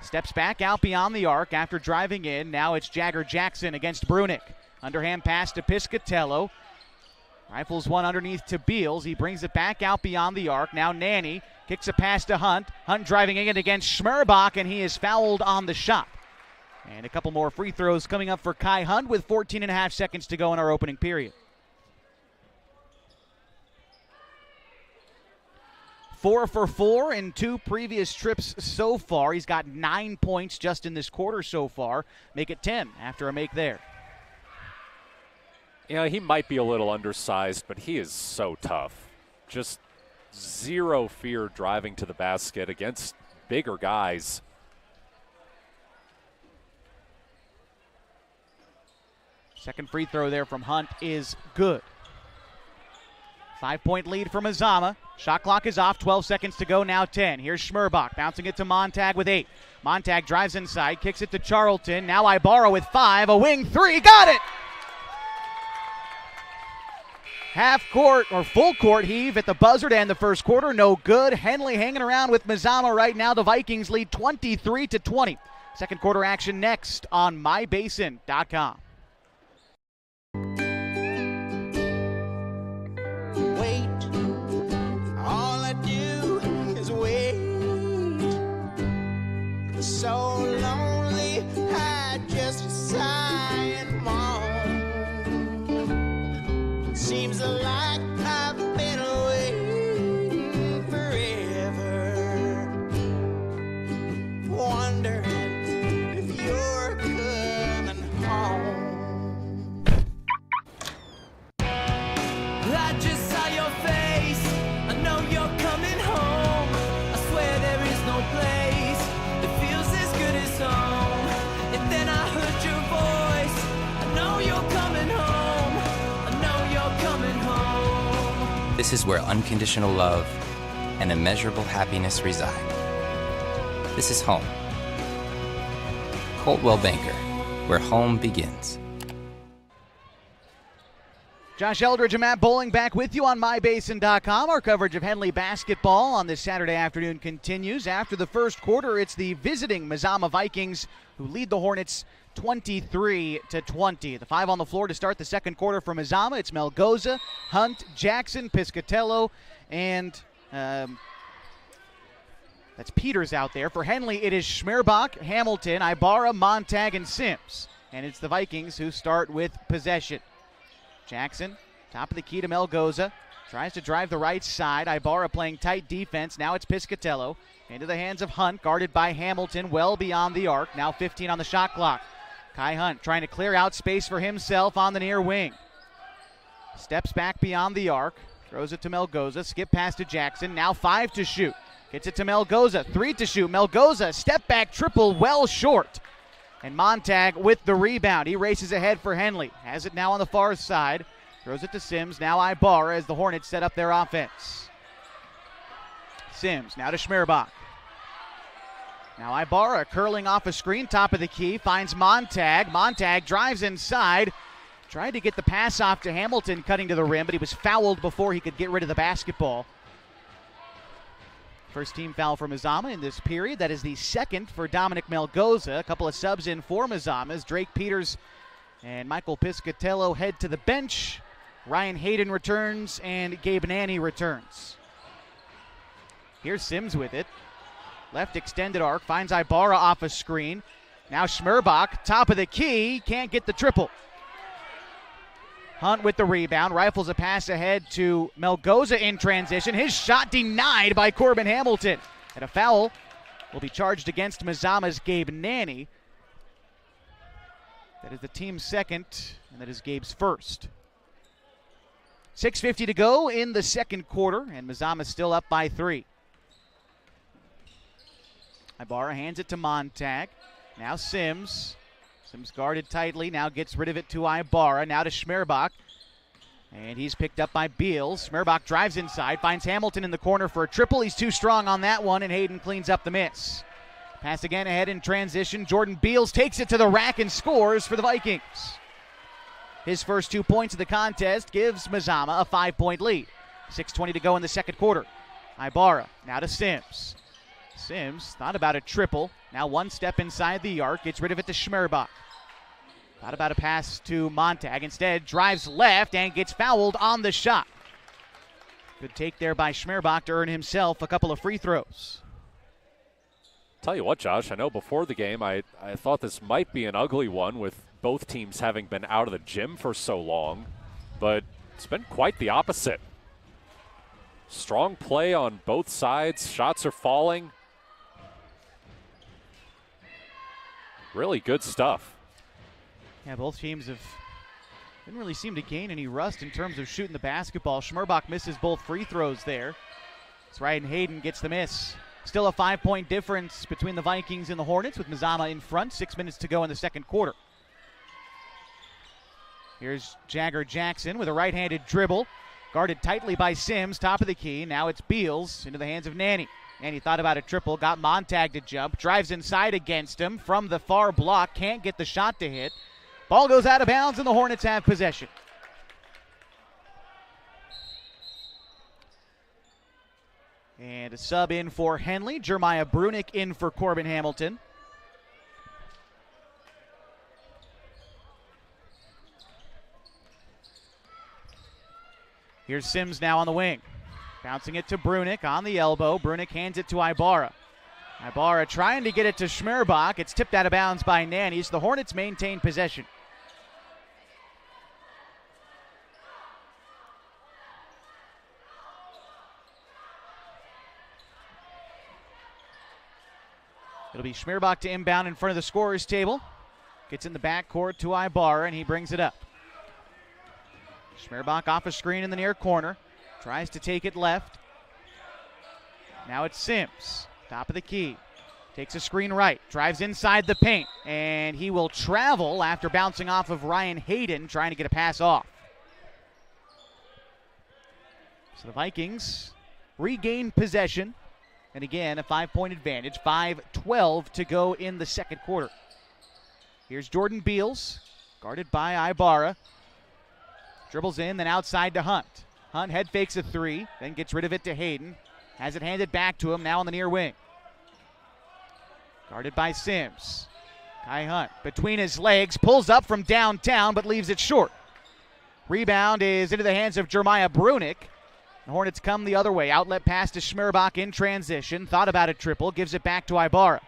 G: Steps back out beyond the arc after driving in. Now it's Jagger Jackson against Brunick. Underhand pass to Piscatello. Rifles one underneath to Beals. He brings it back out beyond the arc. Now Nanny kicks a pass to Hunt. Hunt driving in against Schmerbach, and he is fouled on the shot. And a couple more free throws coming up for Kai Hunt with 14.5 seconds to go in our opening period. 4 for 4 in 2 previous trips so far. He's got 9 points just in this quarter so far. Make it 10 after a make there.
A: Yeah, he might be a little undersized, but he is so tough. Just zero fear driving to the basket against bigger guys.
G: Second free throw there from Hunt is good. 5-point lead for Mazama. Shot clock is off, 12 seconds to go, now 10. Here's Schmerbach, bouncing it to Montag with 8. Montag drives inside, kicks it to Charlton. Now Ibarra with 5, a wing 3, got it! Half court or full court heave at the buzzer to end the first quarter, no good. Henley hanging around with Mazama right now. The Vikings lead 23-20. Second quarter action next on mybasin.com.
H: So lonely, I just sigh and moan. seems like I've been away forever, wondering if you're coming home. I just saw your face, I know you're coming home. I swear there is no place that feels as good as home. And then I heard your voice, I know you're coming home. I know you're coming home.
I: This is where unconditional love and immeasurable happiness reside. This is home. Coldwell Banker, where home begins.
G: Josh Eldridge and Matt Bowling back with you on MyBasin.com. Our coverage of Henley basketball on this Saturday afternoon continues. After the first quarter, it's the visiting Mazama Vikings who lead the Hornets 23-20. The 5 on the floor to start the second quarter for Mazama. It's Melgoza, Hunt, Jackson, Piscatello, and that's Peters out there. For Henley, it is Schmerbach, Hamilton, Ibarra, Montag, and Sims. And it's the Vikings who start with possession. Jackson, top of the key to Melgoza. Tries to drive the right side. Ibarra playing tight defense. Now it's Piscatello. Into the hands of Hunt, guarded by Hamilton, well beyond the arc. Now 15 on the shot clock. Kai Hunt trying to clear out space for himself on the near wing. Steps back beyond the arc. Throws it to Melgoza. Skip pass to Jackson. Now 5 to shoot. Gets it to Melgoza. 3 to shoot. Melgoza, step back triple, well short. And Montag with the rebound. He races ahead for Henley. Has it now on the far side. Throws it to Sims. Now Ibarra as the Hornets set up their offense. Sims now to Schmerbach. Now Ibarra curling off a screen, top of the key. Finds Montag. Montag drives inside. Tried to get the pass off to Hamilton cutting to the rim, but he was fouled before he could get rid of the basketball. First team foul for Mazama in this period. That is the second for Dominic Melgoza. A couple of subs in for Mazama as Drake Peters and Michael Piscatello head to the bench. Ryan Hayden returns and Gabe Nanny returns. Here's Sims with it. Left extended arc, finds Ibarra off a screen. Now Schmerbach, top of the key, can't get the triple. Hunt with the rebound, rifles a pass ahead to Melgoza in transition. His shot denied by Corbin Hamilton. And a foul will be charged against Mazama's Gabe Nanny. That is the team's second, and that is Gabe's first. 6:50 to go in the second quarter, and Mazama still up by 3. Ibarra hands it to Montag. Now Sims. Sims guarded tightly, now gets rid of it to Ibarra. Now to Schmerbach. And he's picked up by Beals. Schmerbach drives inside, finds Hamilton in the corner for a triple. He's too strong on that one, and Hayden cleans up the miss. Pass again ahead in transition. Jordan Beals takes it to the rack and scores for the Vikings. His first 2 points of the contest gives Mazama a 5-point lead. 6:20 to go in the second quarter. Ibarra now to Sims. Sims thought about a triple. Now one step inside the arc, gets rid of it to Schmerbach. Thought about a pass to Montag. Instead, drives left and gets fouled on the shot. Good take there by Schmerbach to earn himself a couple of free throws.
A: Tell you what, Josh, I know before the game I thought this might be an ugly one with both teams having been out of the gym for so long, but it's been quite the opposite. Strong play on both sides. Shots are falling. Really good stuff.
G: Yeah, both teams didn't really seem to gain any rust in terms of shooting the basketball. Schmerbach misses both free throws there. That's right, and Hayden gets the miss. Still a 5-point difference between the Vikings and the Hornets with Mazama in front. 6 minutes to go in the second quarter. Here's Jagger Jackson with a right-handed dribble. Guarded tightly by Sims, top of the key. Now it's Beals into the hands of Nanny. Nanny thought about a triple, got Montag to jump, drives inside against him from the far block, can't get the shot to hit. Ball goes out of bounds and the Hornets have possession. And a sub in for Henley. Jeremiah Brunick in for Corbin Hamilton. Here's Sims now on the wing. Bouncing it to Brunick on the elbow. Brunick hands it to Ibarra. Ibarra trying to get it to Schmerbach. It's tipped out of bounds by Nannies. The Hornets maintain possession. It'll be Schmerbach to inbound in front of the scorer's table. Gets in the backcourt to Ibarra, and he brings it up. Schmerbach off a screen in the near corner. Tries to take it left. Now it's Sims, top of the key. Takes a screen right, drives inside the paint, and he will travel after bouncing off of Ryan Hayden, trying to get a pass off. So the Vikings regain possession, and again, a 5-point advantage. 5:12 to go in the second quarter. Here's Jordan Beals, guarded by Ibarra. Dribbles in, then outside to Hunt. Hunt head fakes a three, then gets rid of it to Hayden. Has it handed back to him, now on the near wing. Guarded by Sims. Kai Hunt between his legs, pulls up from downtown, but leaves it short. Rebound is into the hands of Jeremiah Brunick. The Hornets come the other way. Outlet pass to Schmerbach in transition. Thought about a triple, gives it back to Ibarra.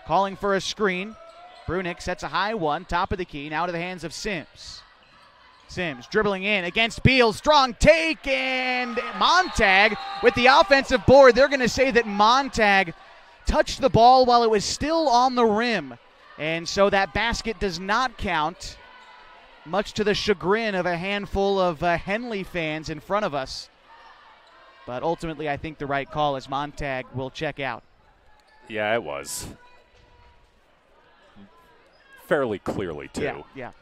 G: Calling for a screen. Brunick sets a high one, top of the key, now to the hands of Sims. Sims dribbling in against Beals. Strong take, and Montag with the offensive board. They're going to say that Montag touched the ball while it was still on the rim. And so that basket does not count, much to the chagrin of a handful of Henley fans in front of us. But ultimately, I think the right call is Montag will check out.
A: Yeah, it was. Fairly clearly, too.
G: Yeah.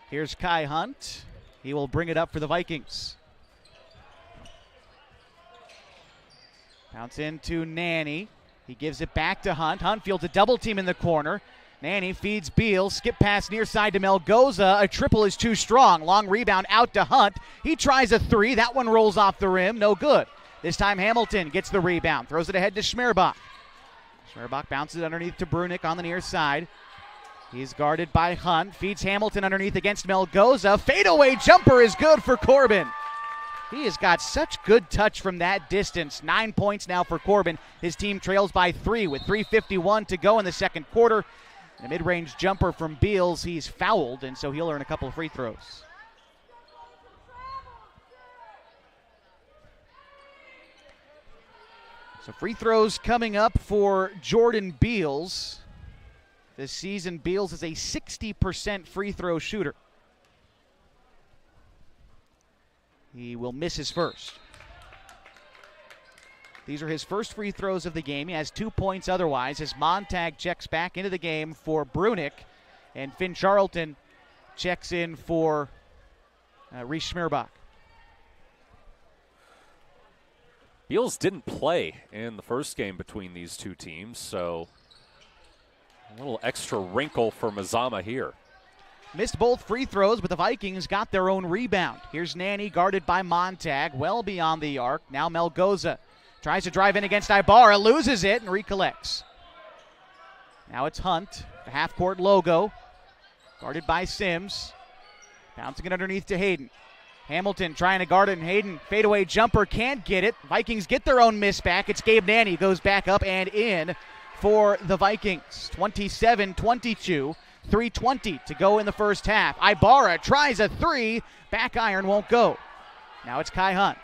G: Here's Kai Hunt. He will bring it up for the Vikings. Bounce into Nanny. He gives it back to Hunt. Hunt fields a double team in the corner. Nanny feeds Beal. Skip pass near side to Melgoza. A triple is too strong. Long rebound out to Hunt. He tries a three. That one rolls off the rim. No good. This time Hamilton gets the rebound. Throws it ahead to Schmerbach. Schmerbach bounces it underneath to Brunick on the near side. He's guarded by Hunt. Feeds Hamilton underneath against Melgoza. Fadeaway jumper is good for Corbin. He has got such good touch from that distance. 9 points now for Corbin. His team trails by 3 with 3:51 to go in the second quarter. And a mid-range jumper from Beals. He's fouled, and so he'll earn a couple of free throws. So free throws coming up for Jordan Beals. This season, Beals is a 60% free throw shooter. He will miss his first. These are his first free throws of the game. He has 2 points otherwise as Montag checks back into the game for Brunick, and Finn Charlton checks in for Reese Schmerbach.
A: Beals didn't play in the first game between these two teams, so a little extra wrinkle for Mazama here.
G: Missed both free throws, but the Vikings got their own rebound. Here's Nanny guarded by Montag, well beyond the arc. Now Melgoza tries to drive in against Ibarra, loses it, and recollects. Now it's Hunt, the half-court logo, guarded by Sims. Bouncing it underneath to Hayden. Hamilton trying to guard it, and Hayden, fadeaway jumper, can't get it. Vikings get their own miss back. It's Gabe Nanny, goes back up and in for the Vikings. 27-22, 3:20 to go in the first half. Ibarra tries a three, back iron won't go. Now it's Kai Hunt.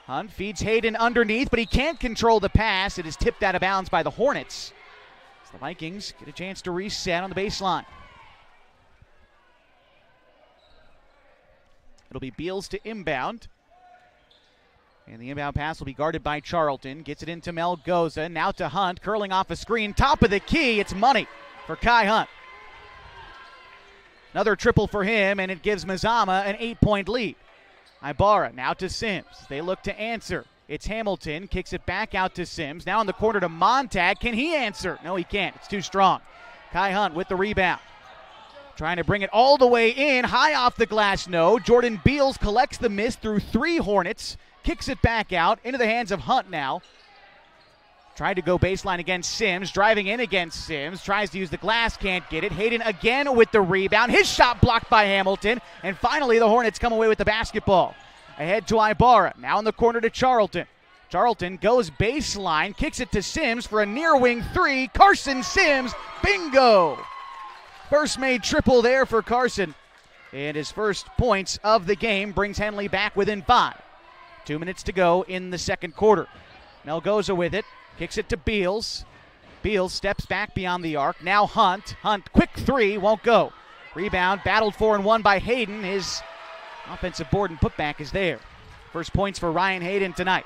G: Hunt feeds Hayden underneath, but he can't control the pass. It is tipped out of bounds by the Hornets. So the Vikings get a chance to reset on the baseline. It'll be Beals to inbound. And the inbound pass will be guarded by Charlton. Gets it into Melgoza. Now to Hunt. Curling off a screen. Top of the key. It's money for Kai Hunt. Another triple for him, and it gives Mazama an 8-point lead. Ibarra now to Sims. They look to answer. It's Hamilton. Kicks it back out to Sims. Now in the corner to Montag. Can he answer? No, he can't. It's too strong. Kai Hunt with the rebound. Trying to bring it all the way in. High off the glass, no. Jordan Beals collects the miss through 3 Hornets. Kicks it back out into the hands of Hunt now. Tried to go baseline against Sims. Driving in against Sims. Tries to use the glass. Can't get it. Hayden again with the rebound. His shot blocked by Hamilton. And finally the Hornets come away with the basketball. Ahead to Ibarra. Now in the corner to Charlton. Charlton goes baseline. Kicks it to Sims for a near wing 3. Carson Sims. Bingo! First made triple there for Carson. And his first points of the game brings Henley back within 5. 2 minutes to go in the second quarter. Melgoza with it, kicks it to Beals. Beals steps back beyond the arc. Now Hunt. Hunt, quick three, won't go. Rebound, battled for and won by Hayden. His offensive board and putback is there. First points for Ryan Hayden tonight.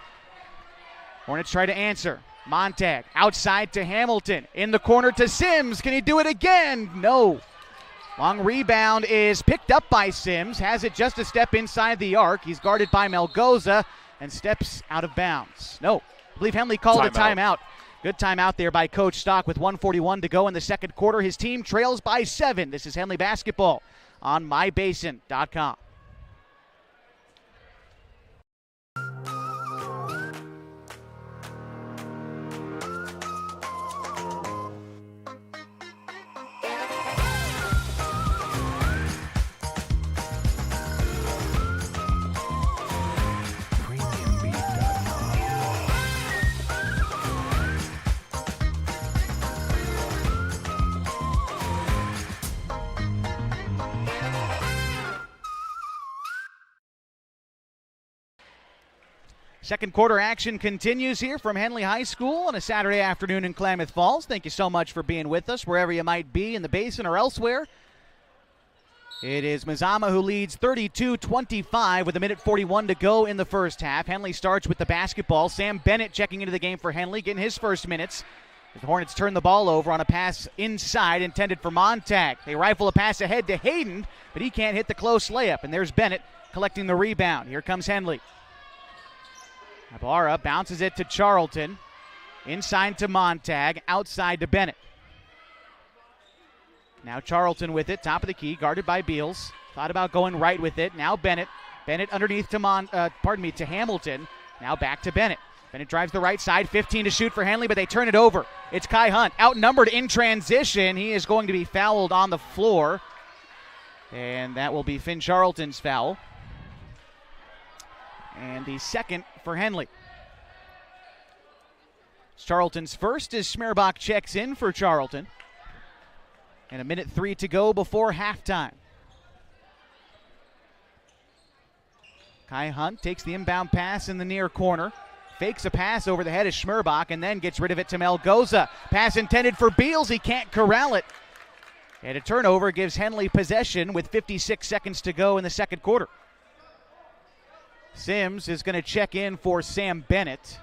G: Hornets try to answer. Montag outside to Hamilton. In the corner to Sims. Can he do it again? No. Long rebound is picked up by Sims. Has it just a step inside the arc. He's guarded by Melgoza and steps out of bounds. No. I believe Henley called a timeout. Good timeout there by Coach Stock with 1:41 to go in the second quarter. His team trails by 7. This is Henley basketball on mybasin.com. Second quarter action continues here from Henley High School on a Saturday afternoon in Klamath Falls. Thank you so much for being with us wherever you might be in the basin or elsewhere. It is Mazama who leads 32-25 with 1:41 to go in the first half. Henley starts with the basketball. Sam Bennett checking into the game for Henley, getting his first minutes. The Hornets turn the ball over on a pass inside intended for Montag. They rifle a pass ahead to Hayden, but he can't hit the close layup. And there's Bennett collecting the rebound. Here comes Henley. Ibarra bounces it to Charlton. Inside to Montag. Outside to Bennett. Now Charlton with it. Top of the key. Guarded by Beals. Thought about going right with it. Now Bennett. Bennett underneath to to Hamilton. Now back to Bennett. Bennett drives the right side. 15 to shoot for Henley, but they turn it over. It's Kai Hunt. Outnumbered in transition. He is going to be fouled on the floor. And that will be Finn Charlton's foul. And the second for Henley. Charlton's first as Schmerbach checks in for Charlton. And 1:03 to go before halftime. Kai Hunt takes the inbound pass in the near corner. Fakes a pass over the head of Schmerbach and then gets rid of it to Melgoza. Pass intended for Beals. He can't corral it. And a turnover gives Henley possession with 56 seconds to go in the second quarter. Sims is going to check in for Sam Bennett.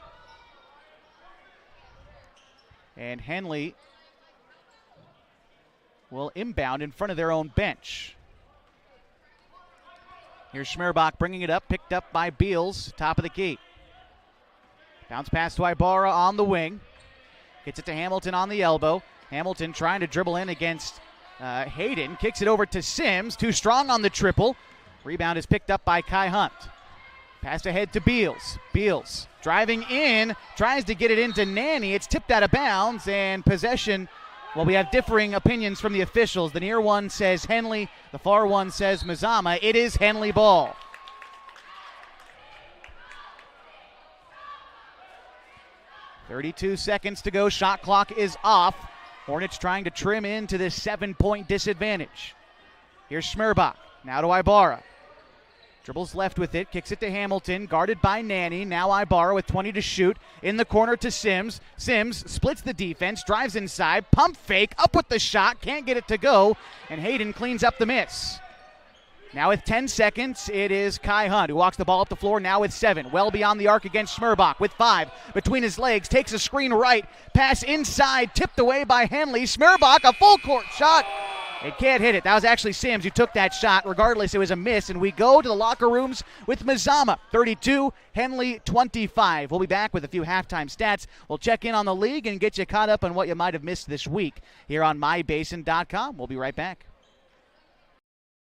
G: And Henley will inbound in front of their own bench. Here's Schmerbach bringing it up, picked up by Beals, top of the key. Bounce pass to Ibarra on the wing. Gets it to Hamilton on the elbow. Hamilton trying to dribble in against Hayden. Kicks it over to Sims, too strong on the triple. Rebound is picked up by Kai Hunt. Passed ahead to Beals. Beals driving in, tries to get it into Nanny. It's tipped out of bounds, and possession, well, we have differing opinions from the officials. The near one says Henley, the far one says Mazama. It is Henley ball. .32 seconds to go. Shot clock is off. Hornets trying to trim into this 7-point disadvantage. Here's Schmerbach. Now to Ibarra. Dribbles left with it, kicks it to Hamilton, guarded by Nanny. Now Ibarra with 20 to shoot. In the corner to Sims. Sims splits the defense, drives inside, pump fake, up with the shot, can't get it to go, and Hayden cleans up the miss. Now with 10 seconds, it is Kai Hunt who walks the ball up the floor now with 7. Well beyond the arc against Schmerbach with 5. Between his legs, takes a screen right, pass inside, tipped away by Henley. Schmerbach, a full court shot. It can't hit it. That was actually Sims who took that shot. Regardless, it was a miss, and we go to the locker rooms with Mazama, 32, Henley, 25. We'll be back with a few halftime stats. We'll check in on the league and get you caught up on what you might have missed this week here on mybasin.com. We'll be right back.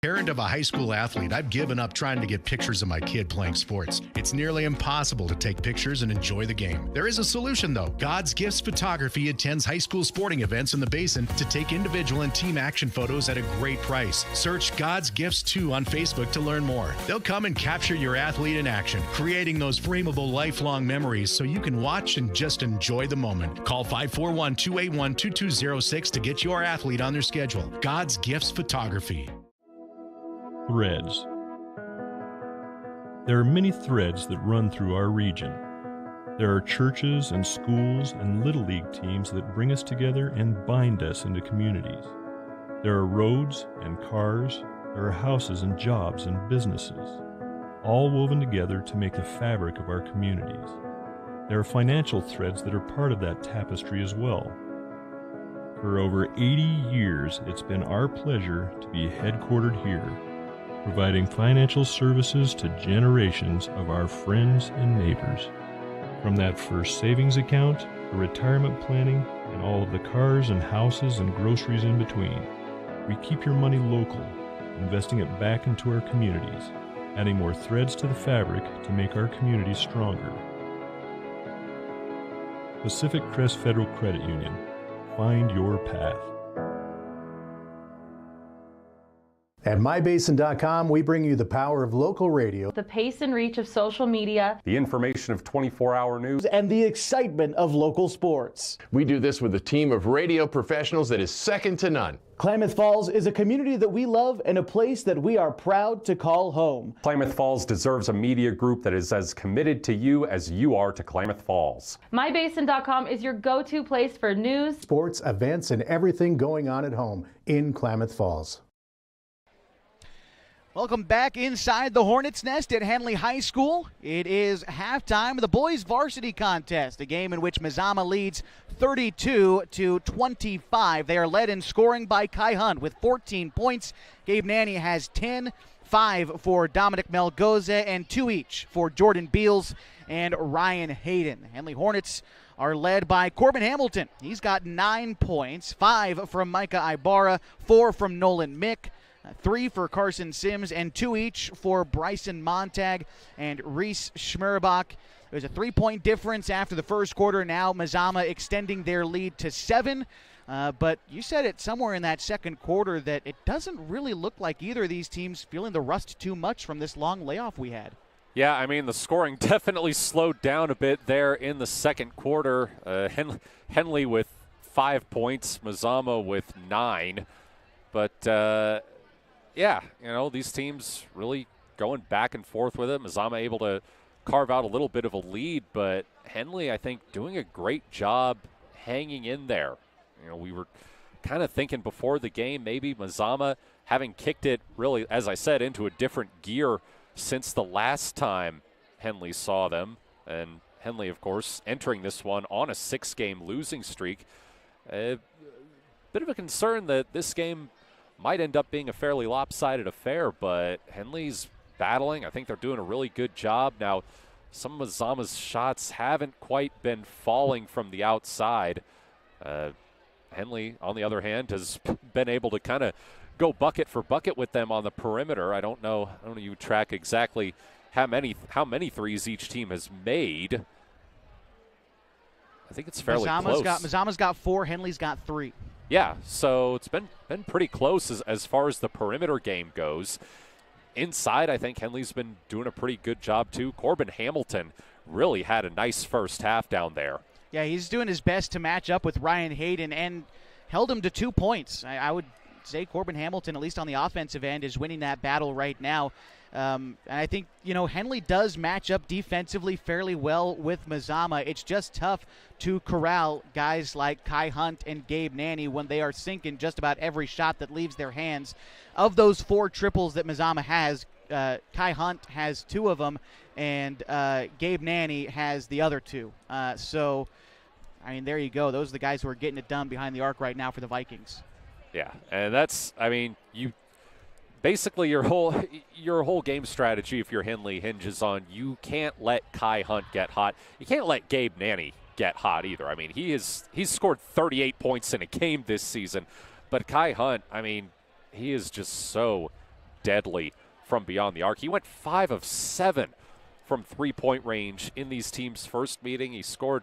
B: Parent of a high school athlete, I've given up trying to get pictures of my kid playing sports. It's nearly impossible to take pictures and enjoy the game. There is a solution, though. God's Gifts Photography attends high school sporting events in the Basin to take individual and team action photos at a great price. Search God's Gifts 2 on Facebook to learn more. They'll come and capture your athlete in action, creating those frameable lifelong memories so you can watch and just enjoy the moment. Call 541-281-2206 to get your athlete on their schedule. God's Gifts Photography.
C: Threads. There are many threads that run through our region. There are churches and schools and Little League teams that bring us together and bind us into communities. There are roads and cars, there are houses and jobs and businesses, all woven together to make the fabric of our communities. There are financial threads that are part of that tapestry as well. For over 80 years, it's been our pleasure to be headquartered here, providing financial services to generations of our friends and neighbors. From that first savings account, to retirement planning, and all of the cars and houses and groceries in between, we keep your money local, investing it back into our communities, adding more threads to the fabric to make our communities stronger. Pacific Crest Federal Credit Union. Find your path.
D: At mybasin.com, we bring you the power of local radio,
E: the pace and reach of social media,
A: the information of 24-hour news,
D: and the excitement of local sports.
F: We do this with a team of radio professionals that is second to none.
D: Klamath Falls is a community that we love and a place that we are proud to call home.
A: Klamath Falls deserves a media group that is as committed to you as you are to Klamath Falls.
E: mybasin.com is your go-to place for news,
D: sports, events, and everything going on at home in Klamath Falls.
G: Welcome back inside the Hornets' nest at Henley High School. It is halftime of the boys varsity contest, a game in which Mazama leads 32-25. They are led in scoring by Kai Hunt with 14 points. Gabe Nanny has 10, 5 for Dominic Melgoza, and 2 each for Jordan Beals and Ryan Hayden. Henley Hornets are led by Corbin Hamilton. He's got 9 points, 5 from Micah Ibarra, 4 from Nolan Mick, 3 for Carson Sims, and 2 each for Bryson Montag and Reese Schmerbach. There's a 3-point difference after the first quarter. Now Mazama extending their lead to 7. But you said it somewhere in that second quarter that it doesn't really look like either of these teams feeling the rust too much from this long layoff we had.
A: Yeah, I mean, the scoring definitely slowed down a bit there in the second quarter. Henley with 5 points, Mazama with 9. But yeah, you know, these teams really going back and forth with it. Mazama able to carve out a little bit of a lead, but Henley, I think, doing a great job hanging in there. You know, we were kind of thinking before the game maybe Mazama having kicked it really, as I said, into a different gear since the last time Henley saw them. And Henley, of course, entering this one on a 6-game losing streak. A bit of a concern that this game might end up being a fairly lopsided affair, but Henley's battling. I think they're doing a really good job. Now, some of Mazama's shots haven't quite been falling from the outside. Henley, on the other hand, has been able to kind of go bucket for bucket with them on the perimeter. I don't know you track exactly how many threes each team has made. I think it's fairly close.
G: Mazama's got 4, Henley's got 3.
A: Yeah, so it's been pretty close as far as the perimeter game goes. Inside, I think Henley's been doing a pretty good job too. Corbin Hamilton really had a nice first half down there.
G: Yeah, he's doing his best to match up with Ryan Hayden and held him to 2 points. I would say Corbin Hamilton, at least on the offensive end, is winning that battle right now. And I think, you know, Henley does match up defensively fairly well with Mazama. It's just tough to corral guys like Kai Hunt and Gabe Nanny when they are sinking just about every shot that leaves their hands. Of those 4 triples that Mazama has, Kai Hunt has 2 of them, and Gabe Nanny has the other 2. So, I mean, there you go. Those are the guys who are getting it done behind the arc right now for the Vikings.
A: Yeah, and that's, I mean, basically your whole game strategy, if you're Henley, hinges on you can't let Kai Hunt get hot. You can't let Gabe Nanny get hot either. I mean, he's scored 38 points in a game this season, but Kai Hunt, I mean, he is just so deadly from beyond the arc. He went 5 of 7 from 3-point range in these teams' first meeting. He scored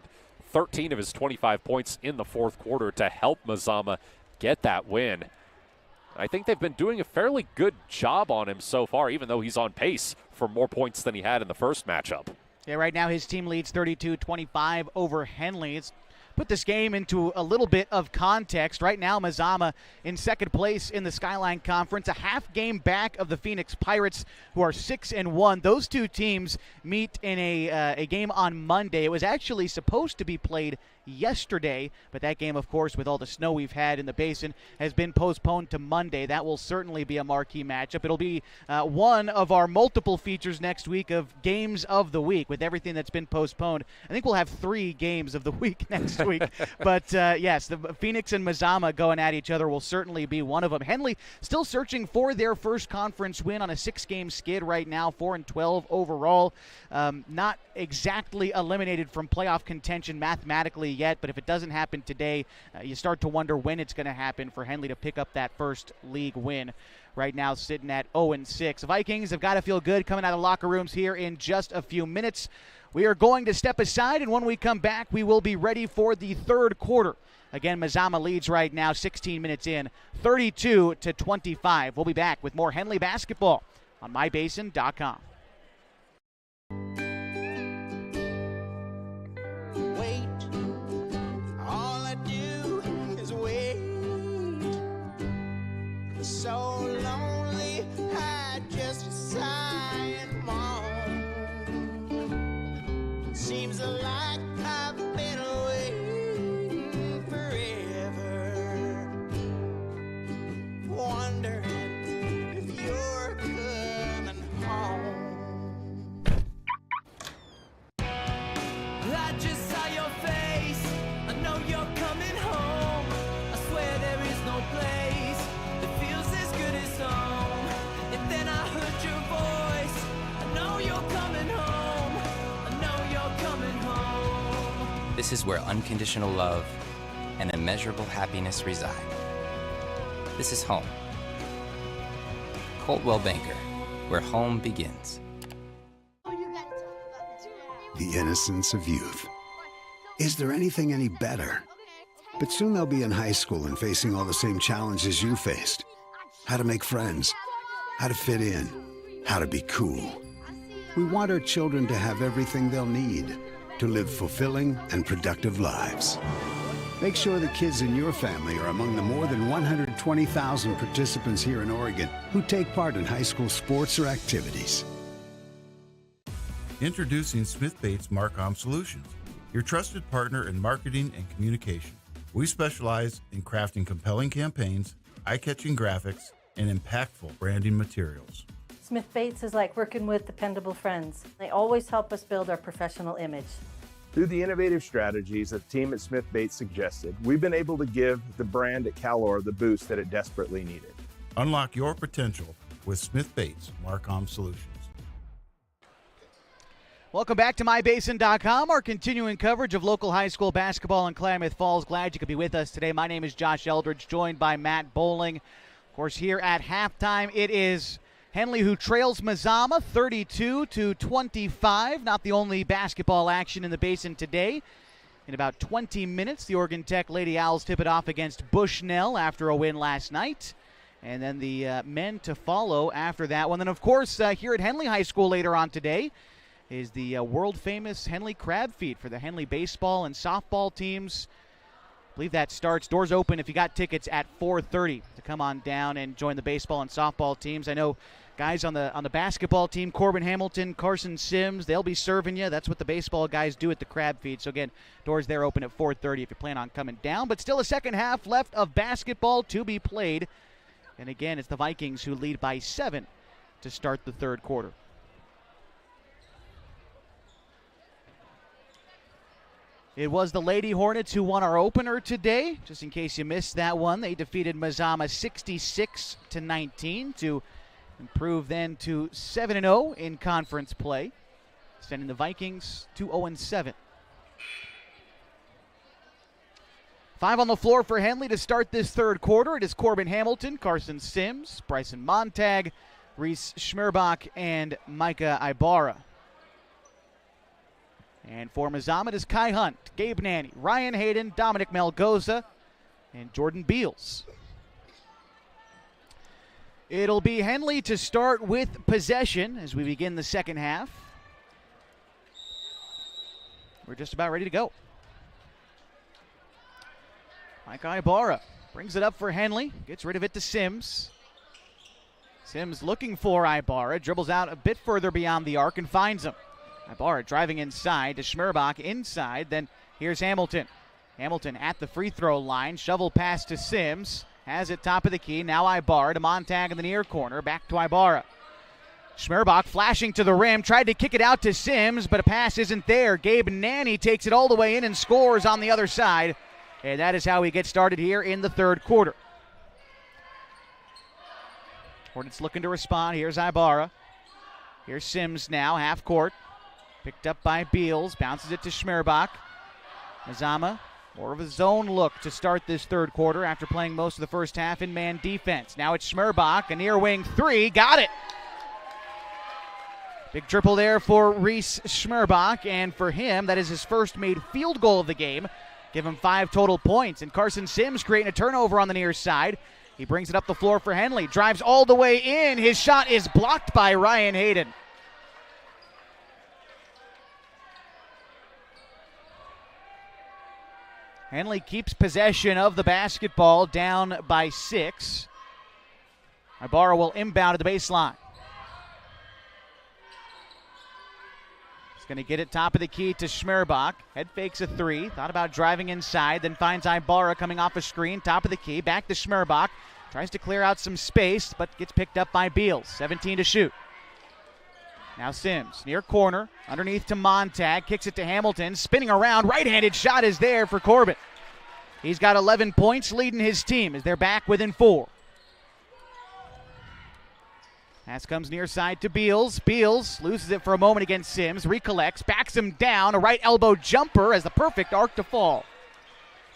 A: 13 of his 25 points in the fourth quarter to help Mazama get that win. I think they've been doing a fairly good job on him so far, even though he's on pace for more points than he had in the first matchup.
G: Yeah, right now his team leads 32-25 over Henley. It's put this game into a little bit of context. Right now, Mazama in second place in the Skyline Conference, a half game back of the Phoenix Pirates, who are 6-1. Those two teams meet in a game on Monday. It was actually supposed to be played yesterday, but that game, of course, with all the snow we've had in the basin, has been postponed to Monday. That will certainly be a marquee matchup. It'll be one of our multiple features next week of games of the week. With everything that's been postponed, I think we'll have 3 games of the week next week. But yes, the Phoenix and Mazama going at each other will certainly be one of them. Henley still searching for their first conference win on a 6-game skid right now, 4-12 overall. Not exactly eliminated from playoff contention mathematically yet, but if it doesn't happen today, you start to wonder when it's going to happen for Henley to pick up that first league win. Right now sitting at 0-6. The Vikings have got to feel good coming out of locker rooms here in just a few minutes. We are going to step aside, and when we come back, we will be ready for the third quarter. Again, Mazama leads right now, 16 minutes in, 32-25. We'll be back with more Henley basketball on mybasin.com.
H: So lonely, I just sigh and moan. Seems like I've been away forever, wondering if you're coming home. I just saw your face, I know you're coming home. I swear there is no place home. And then I heard your voice. I know you're coming home. I know you're coming home.
I: This is where unconditional love and immeasurable happiness reside. This is home. Coldwell Banker, where home begins.
K: The innocence of youth. Is there anything any better? But soon they'll be in high school and facing all the same challenges you faced. How to make friends, how to fit in, how to be cool. We want our children to have everything they'll need to live fulfilling and productive lives. Make sure the kids in your family are among the more than 120,000 participants here in Oregon who take part in high school sports or activities.
L: Introducing Smith Bates Marcom Solutions, your trusted partner in marketing and communication. We specialize in crafting compelling campaigns, eye-catching graphics, and impactful branding materials.
M: Smith Bates is like working with dependable friends. They always help us build our professional image.
N: Through the innovative strategies that the team at Smith Bates suggested, we've been able to give the brand at Calor the boost that it desperately needed.
L: Unlock your potential with Smith Bates Marcom Solutions.
G: Welcome back to mybasin.com, our continuing coverage of local high school basketball in Klamath Falls. Glad you could be with us today. My name is Josh Eldridge, joined by Matt Bowling. Of course, here at halftime, it is Henley who trails Mazama 32-25. Not the only basketball action in the Basin today. In about 20 minutes, the Oregon Tech Lady Owls tip it off against Bushnell after a win last night. And then the men to follow after that one. Then, of course, here at Henley High School later on today is the world-famous Henley Crab Feed for the Henley baseball and softball teams. I believe that starts, doors open if you got tickets at 4:30 to come on down and join the baseball and softball teams. I know guys on the basketball team, Corbin Hamilton, Carson Sims, they'll be serving you. That's what the baseball guys do at the Crab Feed. So again, doors there open at 4:30 if you plan on coming down. But still a second half left of basketball to be played. And again, it's the Vikings who lead by 7 to start the third quarter. It was the Lady Hornets who won our opener today. Just in case you missed that one, they defeated Mazama 66-19 to improve then to 7-0 in conference play, sending the Vikings to 0-7. 5 on the floor for Henley to start this third quarter. It is Corbin Hamilton, Carson Sims, Bryson Montag, Reese Schmerbach, and Micah Ibarra. And for Mazama, it is Kai Hunt, Gabe Nanny, Ryan Hayden, Dominic Melgoza, and Jordan Beals. It'll be Henley to start with possession as we begin the second half. We're just about ready to go. Mike Ibarra brings it up for Henley. Gets rid of it to Sims. Sims looking for Ibarra. Dribbles out a bit further beyond the arc and finds him. Ibarra driving inside to Schmerbach inside. Then here's Hamilton. Hamilton at the free throw line. Shovel pass to Sims. Has it top of the key. Now Ibarra to Montag in the near corner. Back to Ibarra. Schmerbach flashing to the rim. Tried to kick it out to Sims, but a pass isn't there. Gabe Nanny takes it all the way in and scores on the other side. And that is how we get started here in the third quarter. Hornets looking to respond. Here's Ibarra. Here's Sims now, half court. Picked up by Beals. Bounces it to Schmerbach. Mazama, more of a zone look to start this third quarter after playing most of the first half in man defense. Now it's Schmerbach, a near wing three. Got it! Big triple there for Reese Schmerbach, and for him, that is his first made field goal of the game. Give him 5 total points, and Carson Sims creating a turnover on the near side. He brings it up the floor for Henley. Drives all the way in. His shot is blocked by Ryan Hayden. Henley keeps possession of the basketball, down by 6. Ibarra will inbound at the baseline. He's going to get it top of the key to Schmerbach. Head fakes a 3. Thought about driving inside, then finds Ibarra coming off a screen. Top of the key, back to Schmerbach. Tries to clear out some space, but gets picked up by Beals. 17 to shoot. Now Sims, near corner, underneath to Montag, kicks it to Hamilton, spinning around, right-handed shot is there for Corbin. He's got 11 points, leading his team as they're back within 4. Pass comes near side to Beals. Beals loses it for a moment against Sims, recollects, backs him down, a right elbow jumper as the perfect arc to fall.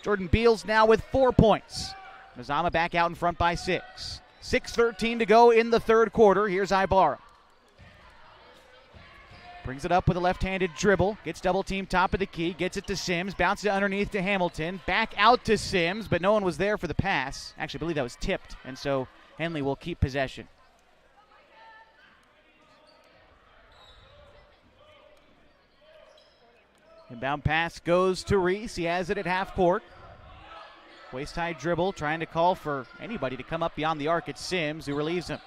G: Jordan Beals now with 4 points. Mazama back out in front by 6. 6:13 to go in the third quarter. Here's Ibarra. Brings it up with a left-handed dribble. Gets double-teamed top of the key. Gets it to Sims. Bounces it underneath to Hamilton. Back out to Sims, but no one was there for the pass. Actually, I believe that was tipped, and so Henley will keep possession. Inbound pass goes to Reese. He has it at half court. Waist-high dribble, trying to call for anybody to come up beyond the arc. It's Sims who relieves him.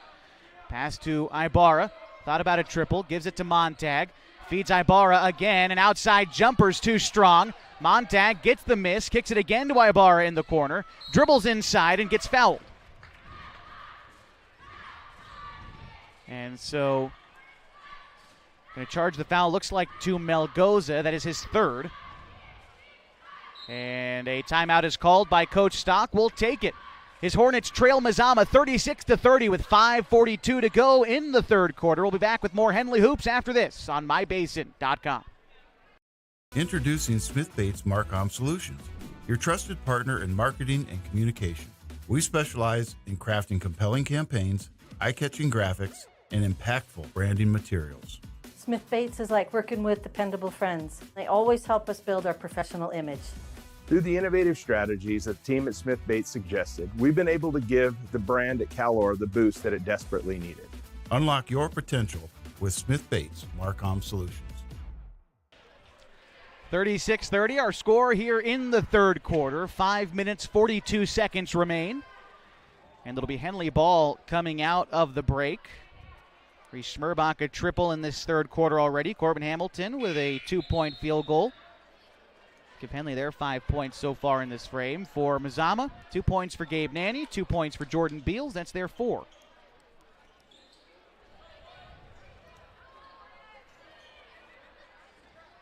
G: Pass to Ibarra. Thought about a triple, gives it to Montag. Feeds Ibarra again, and outside jumper's too strong. Montag gets the miss, kicks it again to Ibarra in the corner. Dribbles inside and gets fouled. And so, going to charge the foul, looks like to Melgoza. That is his 3rd. And a timeout is called by Coach Stock. We'll take it. His Hornets trail Mazama 36-30 with 5:42 to go in the third quarter. We'll be back with more Henley Hoops after this on MyBasin.com.
L: Introducing Smith Bates Marcom Solutions, your trusted partner in marketing and communication. We specialize in crafting compelling campaigns, eye-catching graphics, and impactful branding materials.
M: Smith Bates is like working with dependable friends. They always help us build our professional image.
N: Through the innovative strategies that the team at Smith Bates suggested, we've been able to give the brand at Calor the boost that it desperately needed.
L: Unlock your potential with Smith Bates Marcom Solutions.
G: 36-30, our score here in the third quarter. 5 minutes, 42 seconds remain. And it'll be Henley ball coming out of the break. Reese Schmerbach a triple in this third quarter already. Corbin Hamilton with a 2-point field goal. Give Henley their 5 points so far in this frame. For Mazama, 2 points for Gabe Nanny, 2 points for Jordan Beals. That's their 4.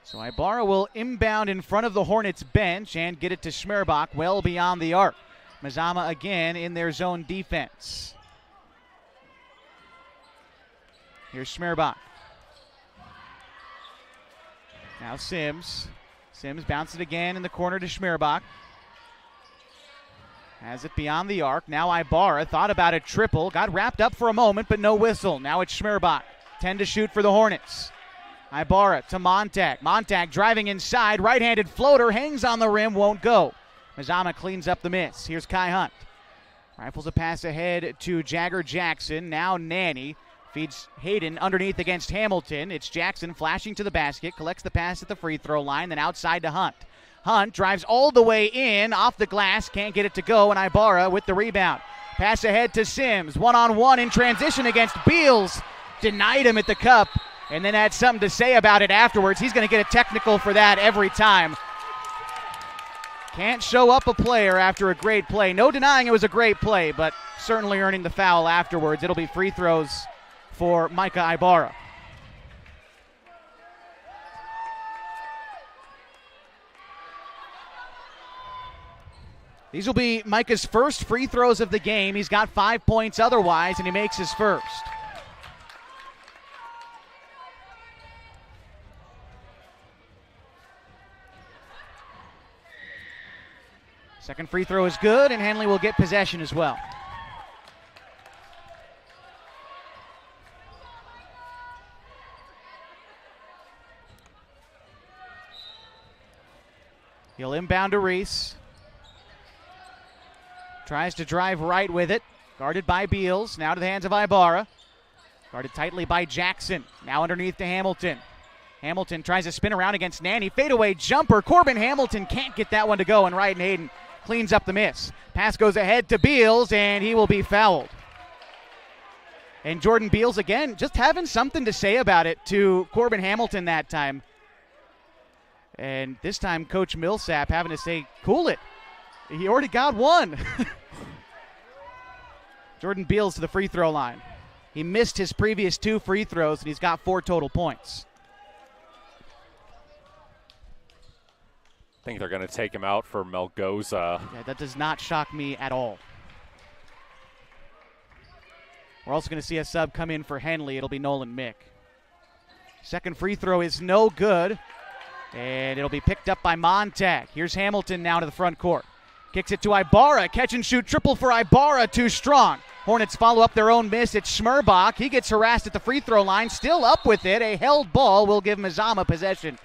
G: So Ibarra will inbound in front of the Hornets bench and get it to Schmerbach well beyond the arc. Mazama again in their zone defense. Here's Schmerbach. Now Sims. Sims bounces it again in the corner to Schmerbach. Has it beyond the arc. Now Ibarra thought about a triple. Got wrapped up for a moment, but no whistle. Now it's Schmerbach. 10 to shoot for the Hornets. Ibarra to Montag. Montag driving inside. Right-handed floater. Hangs on the rim. Won't go. Mazama cleans up the miss. Here's Kai Hunt. Rifles a pass ahead to Jagger Jackson. Now Nanny. Feeds Hayden underneath against Hamilton. It's Jackson flashing to the basket. Collects the pass at the free throw line. Then outside to Hunt. Hunt drives all the way in, off the glass, can't get it to go, and Ibarra with the rebound. Pass ahead to Sims, one-on-one in transition against Beals. Denied him at the cup, and then had something to say about it afterwards. He's going to get a technical for that every time. Can't show up a player after a great play. No denying it was a great play, but certainly earning the foul afterwards. It'll be free throws for Micah Ibarra. These will be Micah's first free throws of the game. He's got 5 points otherwise, and he makes his first. Second free throw is good, and Henley will get possession as well. He'll inbound to Reese. Tries to drive right with it. Guarded by Beals. Now to the hands of Ibarra. Guarded tightly by Jackson. Now underneath to Hamilton. Hamilton tries to spin around against Nanny. Fadeaway jumper. Corbin Hamilton can't get that one to go, and Ryan Hayden cleans up the miss. Pass goes ahead to Beals, and he will be fouled. And Jordan Beals, again, just having something to say about it to Corbin Hamilton that time. And this time, Coach Millsap having to say, cool it. He already got one. Jordan Beals to the free throw line. He missed his previous 2 free throws, and he's got 4 total points.
A: I think they're going to take him out for Melgoza.
G: Yeah, that does not shock me at all. We're also going to see a sub come in for Henley. It'll be Nolan Mick. Second free throw is no good, and it'll be picked up by Montag. Here's Hamilton now to the front court. Kicks it to Ibarra. Catch and shoot triple for Ibarra. Too strong. Hornets follow up their own miss. It's Schmerbach. He gets harassed at the free throw line. Still up with it. A held ball will give Mazama possession.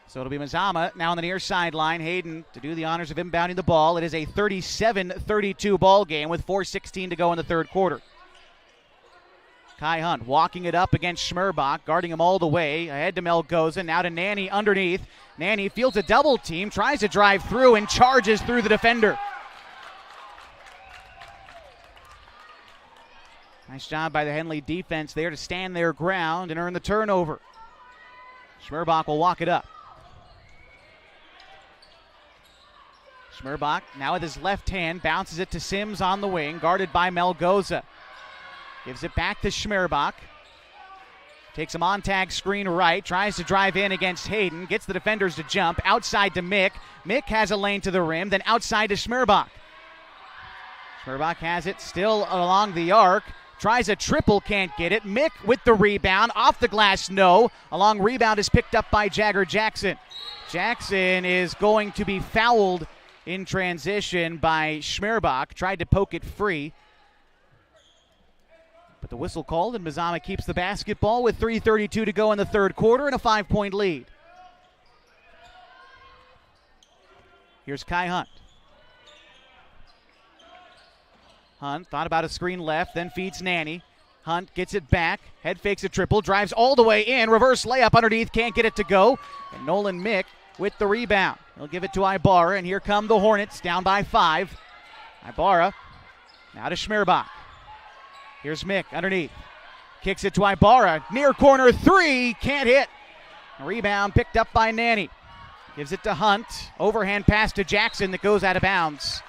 G: So it'll be Mazama now on the near sideline. Hayden to do the honors of inbounding the ball. It is a 37-32 ball game with 4:16 to go in the third quarter. Kai Hunt walking it up against Schmerbach, guarding him all the way. Ahead to Melgoza, now to Nanny underneath. Nanny fields a double team, tries to drive through and charges through the defender. Nice job by the Henley defense there to stand their ground and earn the turnover. Schmerbach will walk it up. Schmerbach now with his left hand bounces it to Sims on the wing, guarded by Melgoza. Gives it back to Schmerbach. Takes a Montag screen right, tries to drive in against Hayden, gets the defenders to jump, outside to Mick. Mick has a lane to the rim, then outside to Schmerbach. Schmerbach has it still along the arc, tries a triple, can't get it. Mick with the rebound, off the glass, no. A long rebound is picked up by Jagger Jackson. Jackson is going to be fouled in transition by Schmerbach, tried to poke it free. But the whistle called, and Mazama keeps the basketball with 3:32 to go in the third quarter and a 5-point lead. Here's Kai Hunt. Hunt thought about a screen left, then feeds Nanny. Hunt gets it back, head fakes a triple, drives all the way in, reverse layup underneath, can't get it to go. And Nolan Mick with the rebound. He'll give it to Ibarra, and here come the Hornets, down by 5. Ibarra now to Schmerbach. Here's Mick underneath. Kicks it to Ibarra. Near corner 3. Can't hit. A rebound picked up by Nanny. Gives it to Hunt. Overhand pass to Jackson that goes out of bounds.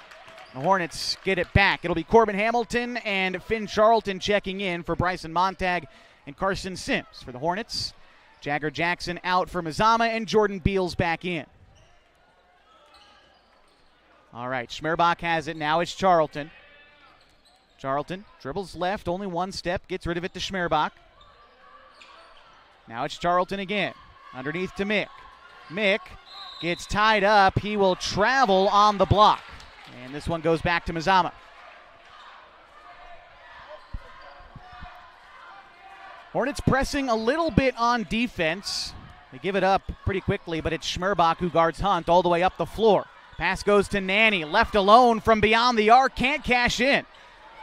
G: The Hornets get it back. It'll be Corbin Hamilton and Finn Charlton checking in for Bryson Montag and Carson Sims. For the Hornets, Jagger Jackson out for Mazama and Jordan Beals back in. All right, Schmerbach has it. Now it's Charlton. Charlton dribbles left, only one step, gets rid of it to Schmerbach. Now it's Charlton again. Underneath to Mick. Mick gets tied up. He will travel on the block. And this one goes back to Mazama. Hornets pressing a little bit on defense. They give it up pretty quickly, but it's Schmerbach who guards Hunt all the way up the floor. Pass goes to Nanny, left alone from beyond the arc, can't cash in.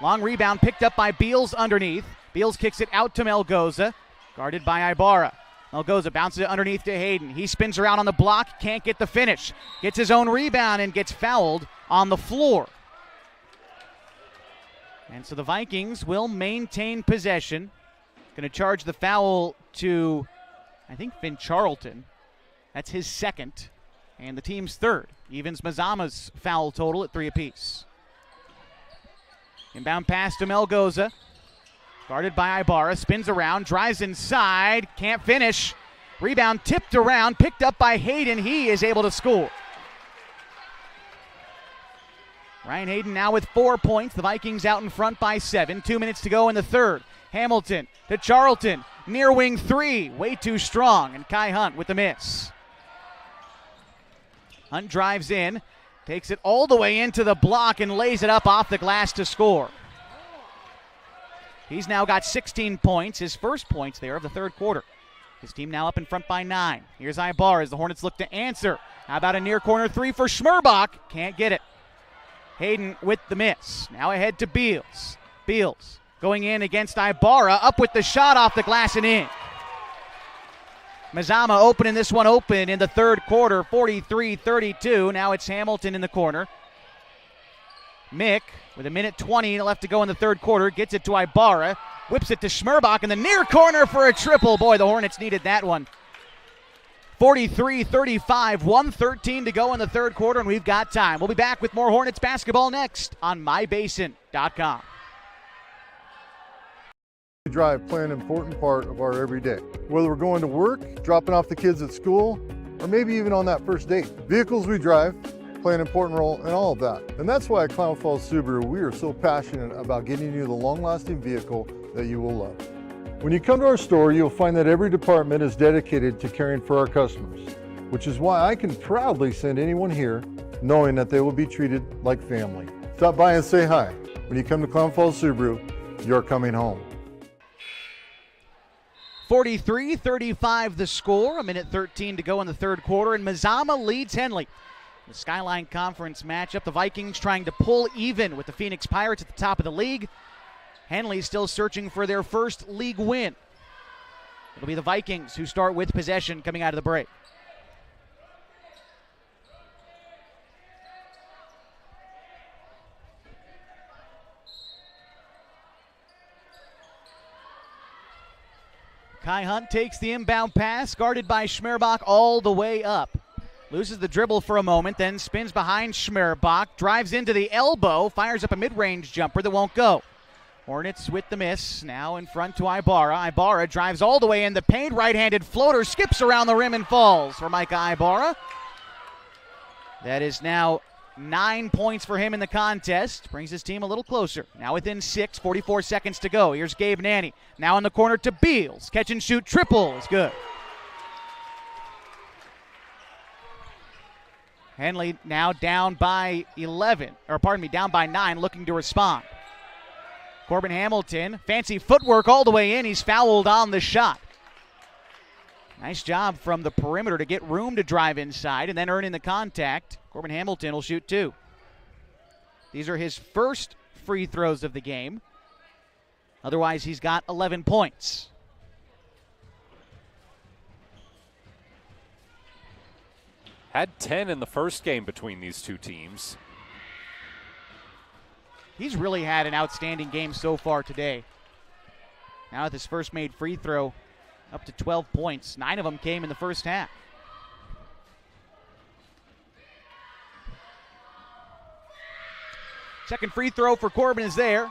G: Long rebound picked up by Beals underneath. Beals kicks it out to Melgoza, guarded by Ibarra. Melgoza bounces it underneath to Hayden. He spins around on the block, can't get the finish. Gets his own rebound and gets fouled on the floor. And so the Vikings will maintain possession. Going to charge the foul to, I think, Finn Charlton. That's his second, and the team's third. Evens Mazama's foul total at 3 apiece. Inbound pass to Melgoza. Guarded by Ibarra, spins around, drives inside, can't finish. Rebound tipped around, picked up by Hayden. He is able to score. Ryan Hayden now with 4 points. The Vikings out in front by 7. 2 minutes to go in the third. Hamilton to Charlton. Near wing 3. Way too strong. And Kai Hunt with the miss. Hunt drives in. Takes it all the way into the block and lays it up off the glass to score. He's now got 16 points. His first points there of the third quarter. His team now up in front by 9. Here's Ibarra as the Hornets look to answer. How about a near corner 3 for Schmerbach? Can't get it. Hayden with the miss. Now ahead to Beals. Beals going in against Ibarra. Up with the shot off the glass and in. Mazama opening this one open in the third quarter, 43-32. Now it's Hamilton in the corner. Mick with 1:20 left to go in the third quarter. Gets it to Ibarra. Whips it to Schmerbach in the near corner for a triple. Boy, the Hornets needed that one. 43-35, 1:13 to go in the third quarter, and we've got time. We'll be back with more Hornets basketball next on mybasin.com.
J: We drive play an important part of our everyday. Whether we're going to work, dropping off the kids at school, or maybe even on that first date. Vehicles we drive play an important role in all of that. And that's why at Klamath Falls Subaru, we are so passionate about getting you the long-lasting vehicle that you will love. When you come to our store, you'll find that every department is dedicated to caring for our customers, which is why I can proudly send anyone here knowing that they will be treated like family. Stop by and say hi. When you come to Klamath Falls Subaru, you're coming home.
G: 43-35 the score, 1:13 to go in the third quarter, and Mazama leads Henley. The Skyline Conference matchup, the Vikings trying to pull even with the Phoenix Pirates at the top of the league. Henley still searching for their first league win. It'll be the Vikings who start with possession coming out of the break. Kai Hunt takes the inbound pass, guarded by Schmerbach all the way up. Loses the dribble for a moment, then spins behind Schmerbach, drives into the elbow, fires up a mid-range jumper that won't go. Hornets with the miss, now in front to Ibarra. Ibarra drives all the way in the paint, right-handed floater, skips around the rim and falls for Micah Ibarra. That is now 9 points for him in the contest, brings his team a little closer. Now within 6, 44 seconds to go. Here's Gabe Nanny, now in the corner to Beals. Catch and shoot triple is good. Henley now down by 9, looking to respond. Corbin Hamilton, fancy footwork all the way in. He's fouled on the shot. Nice job from the perimeter to get room to drive inside and then earn in the contact. Corbin Hamilton will shoot 2. These are his first free throws of the game. Otherwise, he's got 11 points.
A: Had 10 in the first game between these two teams.
G: He's really had an outstanding game so far today. Now with his first made free throw, up to 12 points. 9 of them came in the first half. Second free throw for Corbin is there.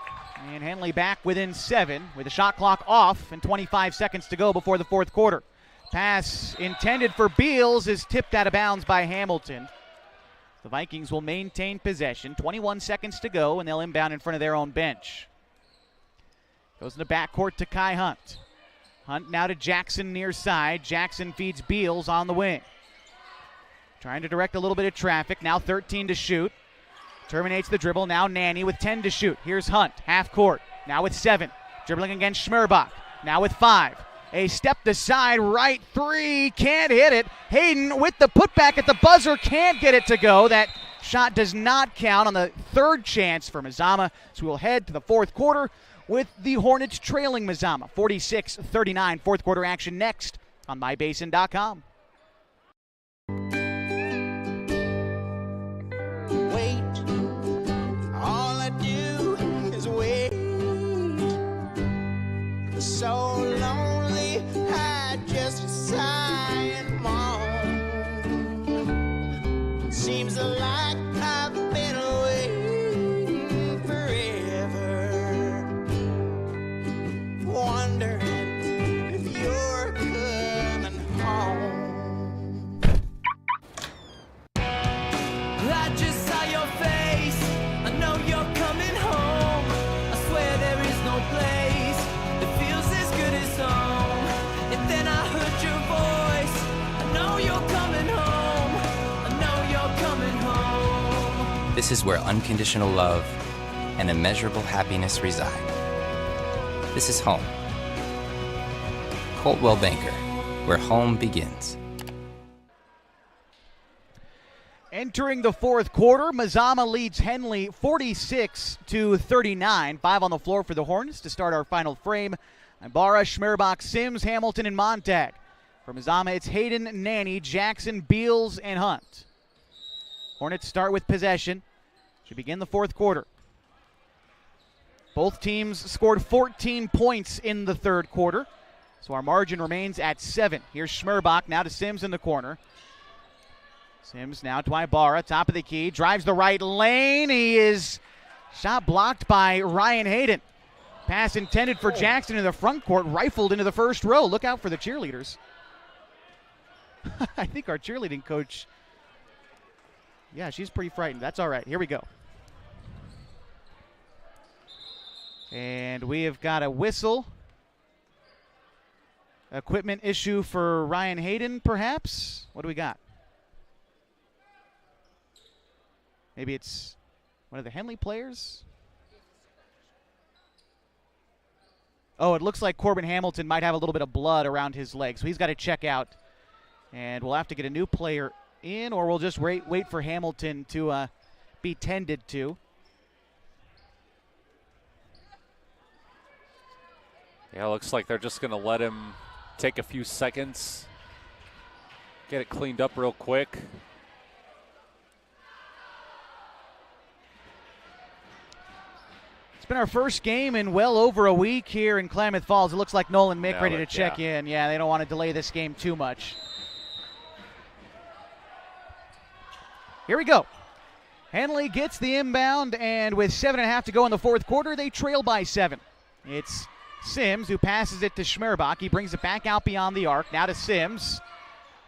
G: And Henley back within 7 with the shot clock off and 25 seconds to go before the fourth quarter. Pass intended for Beals is tipped out of bounds by Hamilton. The Vikings will maintain possession. 21 seconds to go, and they'll inbound in front of their own bench. Goes in the backcourt to Kai Hunt. Hunt now to Jackson near side. Jackson feeds Beals on the wing. Trying to direct a little bit of traffic. Now 13 to shoot. Terminates the dribble. Now Nanny with 10 to shoot. Here's Hunt, half court. Now with 7. Dribbling against Schmerbach. Now with 5. A step to side, right 3, can't hit it. Hayden with the putback at the buzzer, can't get it to go. That shot does not count on the third chance for Mazama. So we'll head to the fourth quarter with the Hornets trailing Mazama 46-39. Fourth quarter action next on mybasin.com.
H: All I do is wait. So lonely, I just sigh and moan. Seems like I've been waiting forever, wondering if you're coming home. I just saw your face. I know you're coming home. I swear there is no place that feels as good as home. And then I heard your voice. I know you're coming home. I know you're coming home.
I: This is where unconditional love and immeasurable happiness reside. This is home. Coldwell Banker, where home begins.
G: Entering the fourth quarter, Mazama leads Henley 46-39. 5 on the floor for the Hornets to start our final frame. Ibarra, Schmerbach, Sims, Hamilton, and Montag. For Mazama, it's Hayden, Nanny, Jackson, Beals, and Hunt. Hornets start with possession to begin the fourth quarter. Both teams scored 14 points in the third quarter, so our margin remains at 7. Here's Schmerbach now to Sims in the corner. Sims now to Ibarra, top of the key, drives the right lane. He is shot blocked by Ryan Hayden. Pass intended for Jackson in the front court, rifled into the first row. Look out for the cheerleaders. I think our cheerleading coach, yeah, she's pretty frightened. That's all right. Here we go. And we have got a whistle. Equipment issue for Ryan Hayden, perhaps? What do we got? Maybe it's one of the Henley players? Oh, it looks like Corbin Hamilton might have a little bit of blood around his leg, so he's got to check out. And we'll have to get a new player in, or we'll just wait for Hamilton to be tended to.
A: Yeah, looks like they're just going to let him take a few seconds, get it cleaned up real quick.
G: It's been our first game in well over a week here in Klamath Falls. It looks like Nolan Mick ready to check in. Yeah, they don't want to delay this game too much. Here we go. Henley gets the inbound, and with 7.5 to go in the fourth quarter, they trail by 7. It's Sims who passes it to Schmerbach. He brings it back out beyond the arc. Now to Sims.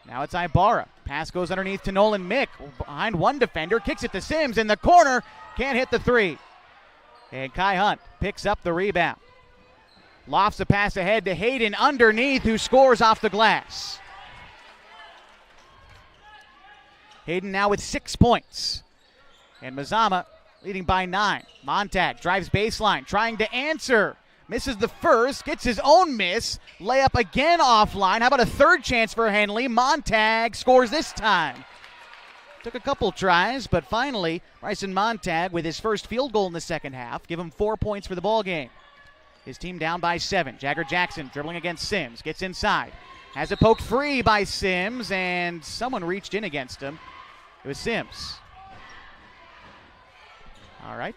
G: Now it's Ibarra. Pass goes underneath to Nolan Mick. Behind one defender. Kicks it to Sims in the corner. Can't hit the three. And Kai Hunt picks up the rebound. Lofts a pass ahead to Hayden underneath, who scores off the glass. Hayden now with 6 points. And Mazama leading by 9. Montag drives baseline, trying to answer. Misses the first, gets his own miss. Layup again offline. How about a third chance for Henley? Montag scores this time. Took a couple tries, but finally, Bryson Montag with his first field goal in the second half. Give him 4 points for the ball game. His team down by 7. Jagger Jackson dribbling against Sims. Gets inside. Has it poked free by Sims, and someone reached in against him. It was Sims. All right.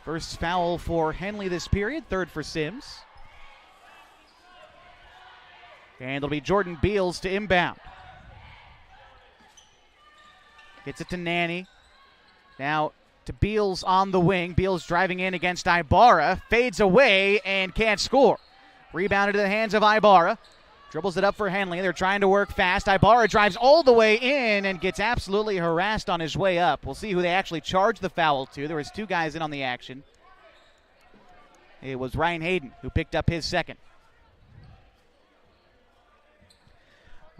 G: First foul for Henley this period. Third for Sims. And it'll be Jordan Beals to inbound. Gets it to Nanny. Now to Beals on the wing. Beals driving in against Ibarra. Fades away and can't score. Rebounded to the hands of Ibarra. Dribbles it up for Henley. They're trying to work fast. Ibarra drives all the way in and gets absolutely harassed on his way up. We'll see who they actually charged the foul to. There was 2 guys in on the action. It was Ryan Hayden who picked up his second.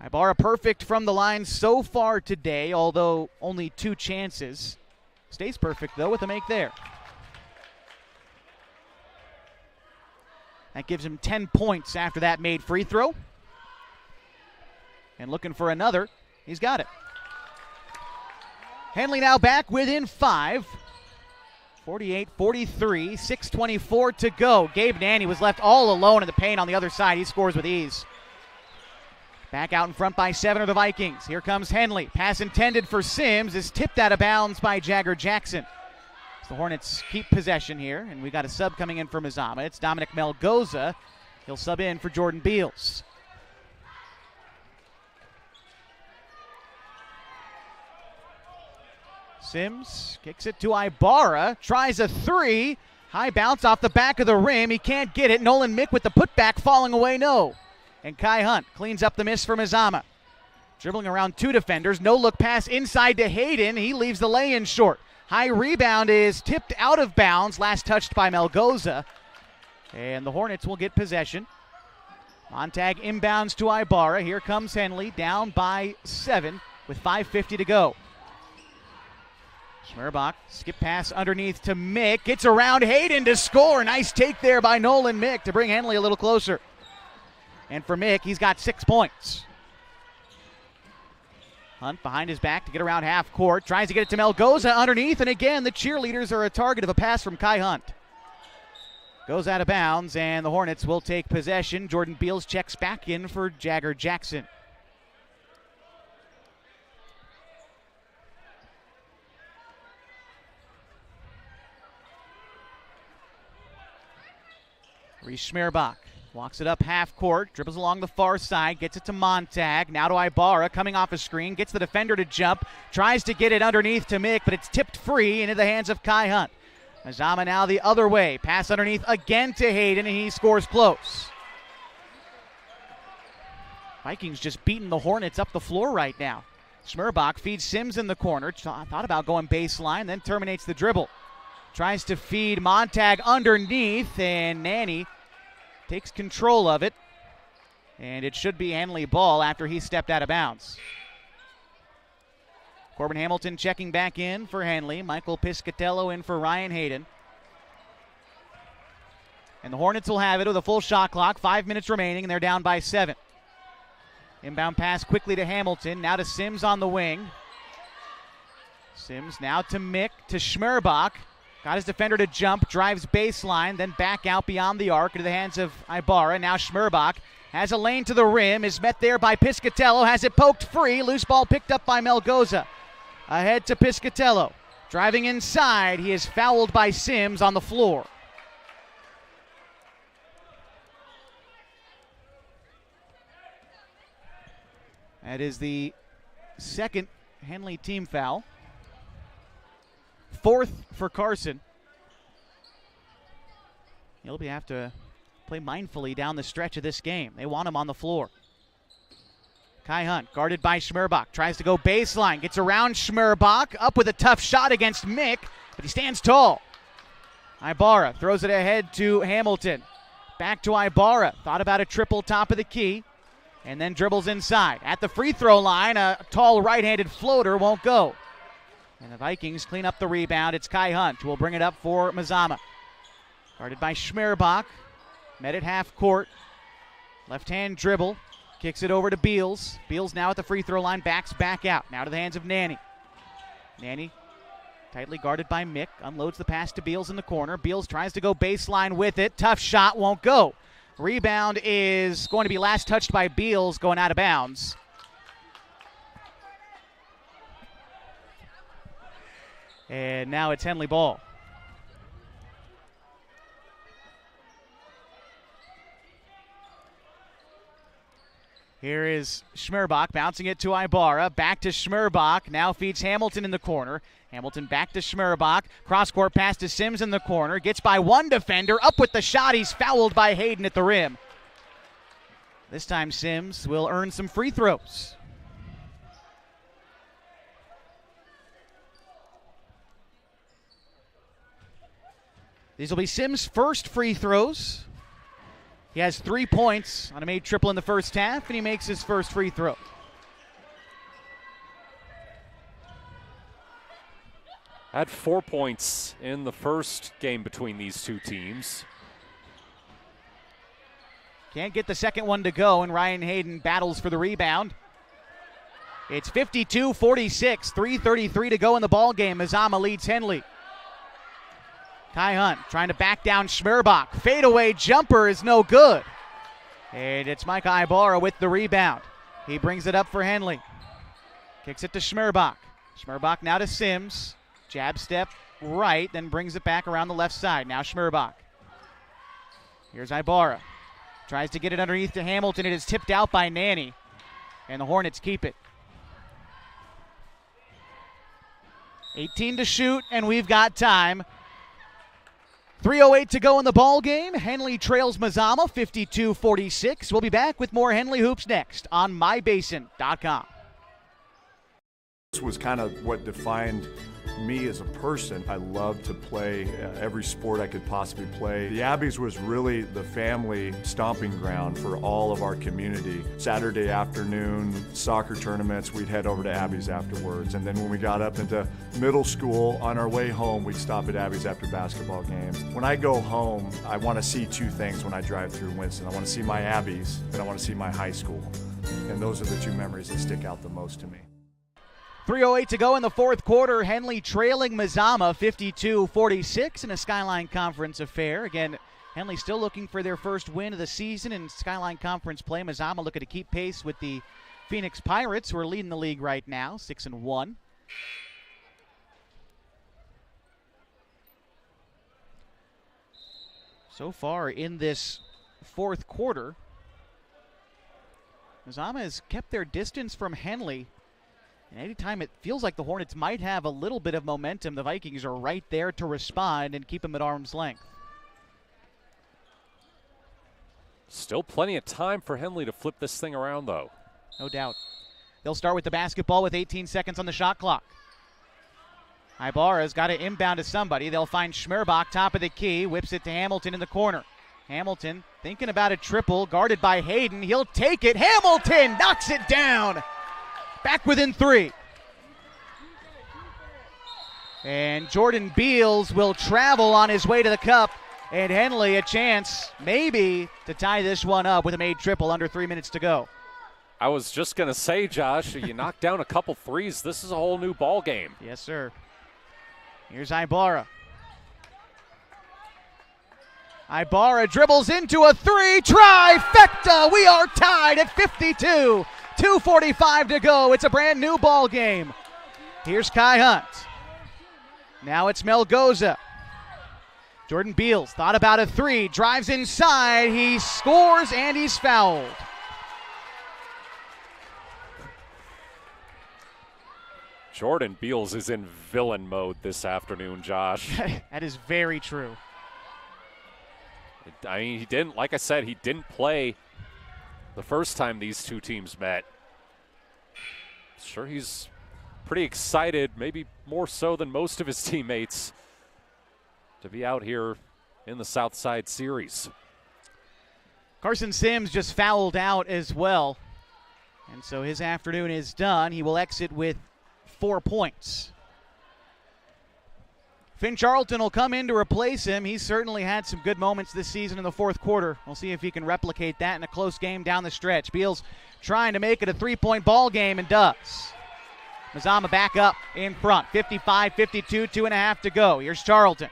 G: Ibarra perfect from the line so far today, although only 2 chances. Stays perfect, though, with a make there. That gives him 10 points after that made free throw. And looking for another. He's got it. Henley now back within 5. 48-43, 6:24 to go. Gabe Nanny was left all alone in the paint on the other side. He scores with ease. Back out in front by 7 are the Vikings. Here comes Henley. Pass intended for Sims is tipped out of bounds by Jagger Jackson. So the Hornets keep possession here, and we got a sub coming in for Mazama. It's Dominic Melgoza. He'll sub in for Jordan Beals. Sims kicks it to Ibarra, tries a three. High bounce off the back of the rim. He can't get it. Nolan Mick with the putback, falling away, no. And Kai Hunt cleans up the miss for Mazama. Dribbling around 2 defenders. No look pass inside to Hayden. He leaves the lay-in short. High rebound is tipped out of bounds. Last touched by Melgoza. And the Hornets will get possession. Montag inbounds to Ibarra. Here comes Henley, down by 7 with 5:50 to go. Schmerbach, skip pass underneath to Mick. Gets around Hayden to score. Nice take there by Nolan Mick to bring Henley a little closer. And for Mick, he's got 6 points. Hunt behind his back to get around half court. Tries to get it to Melgoza underneath. And again, the cheerleaders are a target of a pass from Kai Hunt. Goes out of bounds, and the Hornets will take possession. Jordan Beals checks back in for Jagger Jackson. Reese Schmerbach walks it up half court, dribbles along the far side, gets it to Montag. Now to Ibarra, coming off a screen, gets the defender to jump, tries to get it underneath to Mick, but it's tipped free into the hands of Kai Hunt. Mazama now the other way. Pass underneath again to Hayden, and he scores close. Vikings just beating the Hornets up the floor right now. Schmerbach feeds Sims in the corner. Thought about going baseline, then terminates the dribble. Tries to feed Montag underneath, and Nanny takes control of it. And it should be Henley ball after he stepped out of bounds. Corbin Hamilton checking back in for Henley. Michael Piscatello in for Ryan Hayden. And the Hornets will have it with a full shot clock. 5 minutes remaining, and they're down by 7. Inbound pass quickly to Hamilton. Now to Sims on the wing. Sims now to Mick, to Schmerbach. Got his defender to jump, drives baseline, then back out beyond the arc into the hands of Ibarra. Now Schmerbach has a lane to the rim, is met there by Piscatello, has it poked free. Loose ball picked up by Melgoza. Ahead to Piscatello. Driving inside, he is fouled by Sims on the floor. That is the second Henley team foul. 4th for Carson. He'll have to play mindfully down the stretch of this game. They want him on the floor. Kai Hunt, guarded by Schmerbach, tries to go baseline, gets around Schmerbach, up with a tough shot against Mick, but he stands tall. Ibarra throws it ahead to Hamilton. Back to Ibarra, thought about a triple top of the key, and then dribbles inside. At the free throw line, a tall right-handed floater won't go. And the Vikings clean up the rebound. It's Kai Hunt who will bring it up for Mazama. Guarded by Schmerbach. Met at half court. Left-hand dribble. Kicks it over to Beals. Beals now at the free throw line. Backs back out. Now to the hands of Nanny. Nanny tightly guarded by Mick. Unloads the pass to Beals in the corner. Beals tries to go baseline with it. Tough shot. Won't go. Rebound is going to be last touched by Beals, going out of bounds. And now it's Henley ball. Here is Schmerbach bouncing it to Ibarra. Back to Schmerbach. Now feeds Hamilton in the corner. Hamilton back to Schmerbach. Cross-court pass to Sims in the corner. Gets by one defender. Up with the shot. He's fouled by Hayden at the rim. This time Sims will earn some free throws. These will be Sims' first free throws. He has 3 points on a made triple in the first half, and he makes his first free throw.
A: Had 4 points in the first game between these two teams.
G: Can't get the second one to go, and Ryan Hayden battles for the rebound. It's 52-46, 3:33 to go in the ball game. Mazama leads Henley. Kai Hunt trying to back down Schmerbach. Fadeaway jumper is no good. And it's Micah Ibarra with the rebound. He brings it up for Henley. Kicks it to Schmerbach. Schmerbach now to Sims. Jab step right, then brings it back around the left side. Now Schmerbach. Here's Ibarra. Tries to get it underneath to Hamilton. It is tipped out by Nanny. And the Hornets keep it. 18 to shoot, and we've got time. 3:08 to go in the ball game. Henley trails Mazama 52-46. We'll be back with more Henley Hoops next on mybasin.com.
O: This was kind of what defined me as a person. I loved to play every sport I could possibly play. The Abbeys was really the family stomping ground for all of our community. Saturday afternoon soccer tournaments, we'd head over to Abbeys afterwards. And then when we got up into middle school, on our way home, we'd stop at Abbeys after basketball games. When I go home, I want to see two things when I drive through Winston. I want to see my Abbeys, and I want to see my high school. And those are the two memories that stick out the most to me.
G: 3:08 to go in the fourth quarter. Henley trailing Mazama 52-46 in a Skyline Conference affair. Again, Henley still looking for their first win of the season in Skyline Conference play. Mazama looking to keep pace with the Phoenix Pirates, who are leading the league right now, 6-1. So far in this fourth quarter, Mazama has kept their distance from Henley. And anytime it feels like the Hornets might have a little bit of momentum, the Vikings are right there to respond and keep them at arm's length.
A: Still plenty of time for Henley to flip this thing around, though.
G: No doubt. They'll start with the basketball with 18 seconds on the shot clock. Ibarra's got to inbound to somebody. They'll find Schmerbach, top of the key, whips it to Hamilton in the corner. Hamilton thinking about a triple, guarded by Hayden. He'll take it. Hamilton knocks it down. Back within 3. And Jordan Beals will travel on his way to the cup. And Henley a chance maybe to tie this one up with a made triple under 3 minutes to go.
A: I was just going to say, Josh, you knock down a couple threes, this is a whole new ball game.
G: Yes, sir. Here's Ibarra. Ibarra dribbles into a 3. Trifecta! We are tied at 52. 2:45 to go. It's a brand new ball game. Here's Kai Hunt. Now it's Melgoza. Jordan Beals thought about a 3. Drives inside. He scores and he's fouled.
A: Jordan Beals is in villain mode this afternoon, Josh.
G: That is very true.
A: I mean, he didn't, like I said, he didn't play the first time these two teams met. Sure, he's pretty excited, maybe more so than most of his teammates, to be out here in the Southside Series.
G: Carson Sims just fouled out as well. And so his afternoon is done. He will exit with 4 points. Finn Charlton will come in to replace him. He's certainly had some good moments this season in the fourth quarter. We'll see if he can replicate that in a close game down the stretch. Beals trying to make it a 3-point ball game and does. Mazama back up in front. 55-52, 2.5 to go. Here's Charlton.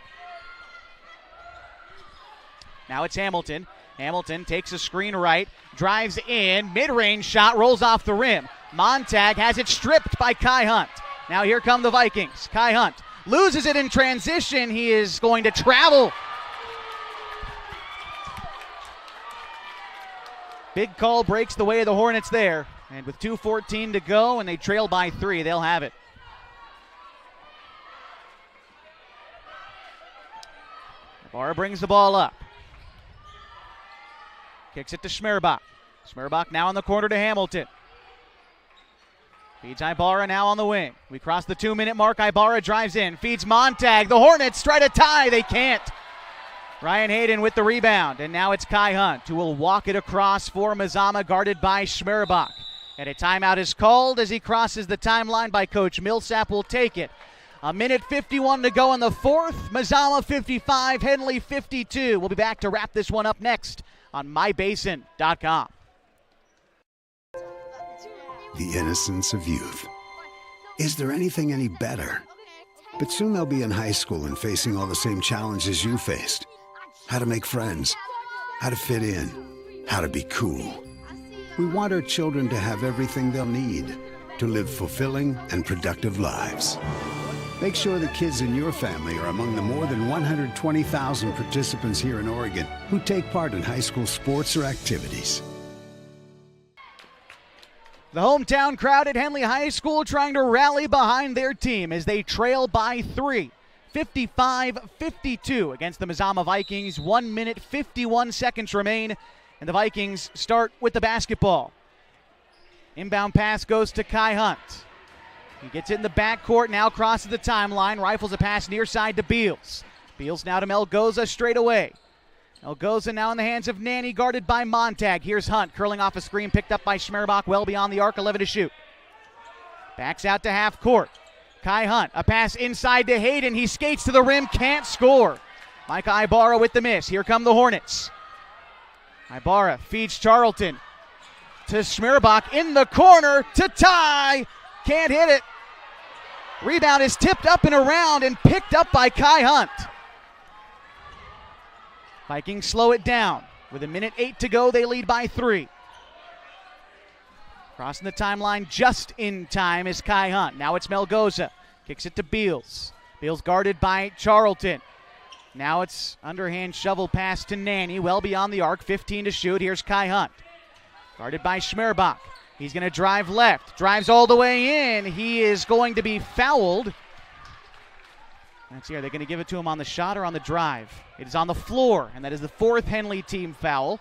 G: Now it's Hamilton. Hamilton takes a screen right, drives in, mid-range shot, rolls off the rim. Montag has it stripped by Kai Hunt. Now here come the Vikings. Kai Hunt loses it in transition. He is going to travel. Big call breaks the way of the Hornets there. And with 2:14 to go and they trail by 3, they'll have it. Ibarra brings the ball up. Kicks it to Schmerbach. Schmerbach now in the corner to Hamilton. Feeds Ibarra now on the wing. We cross the 2-minute mark. Ibarra drives in. Feeds Montag. The Hornets try to tie. They can't. Ryan Hayden with the rebound. And now it's Kai Hunt who will walk it across for Mazama, guarded by Schmerbach. And a timeout is called as he crosses the timeline by Coach Millsap. Will take it. 1:51 to go in the fourth. Mazama 55, Henley 52. We'll be back to wrap this one up next on mybasin.com.
K: The innocence of youth. Is there anything any better? But soon they'll be in high school and facing all the same challenges you faced. How to make friends, how to fit in, how to be cool. We want our children to have everything they'll need to live fulfilling and productive lives. Make sure the kids in your family are among the more than 120,000 participants here in Oregon who take part in high school sports or activities.
G: The hometown crowd at Henley High School trying to rally behind their team as they trail by 3. 55-52 against the Mazama Vikings. 1 minute, 51 seconds remain, and the Vikings start with the basketball. Inbound pass goes to Kai Hunt. He gets it in the backcourt, now crosses the timeline, rifles a pass near side to Beals. Beals now to Melgoza straight away. Melgoza now in the hands of Nanny, guarded by Montag. Here's Hunt, curling off a screen, picked up by Schmerbach, well beyond the arc, 11 to shoot. Backs out to half court. Kai Hunt, a pass inside to Hayden. He skates to the rim, can't score. Micah Ibarra with the miss. Here come the Hornets. Ibarra feeds Charlton to Schmerbach in the corner to tie. Can't hit it. Rebound is tipped up and around and picked up by Kai Hunt. Vikings slow it down. With 1:08 to go, they lead by 3. Crossing the timeline just in time is Kai Hunt. Now it's Melgoza. Kicks it to Beals. Beals guarded by Charlton. Now it's underhand shovel pass to Nanny. Well beyond the arc. 15 to shoot. Here's Kai Hunt. Guarded by Schmerbach. He's going to drive left. Drives all the way in. He is going to be fouled. Let's see, are they going to give it to him on the shot or on the drive? It is on the floor, and that is the 4th Henley team foul.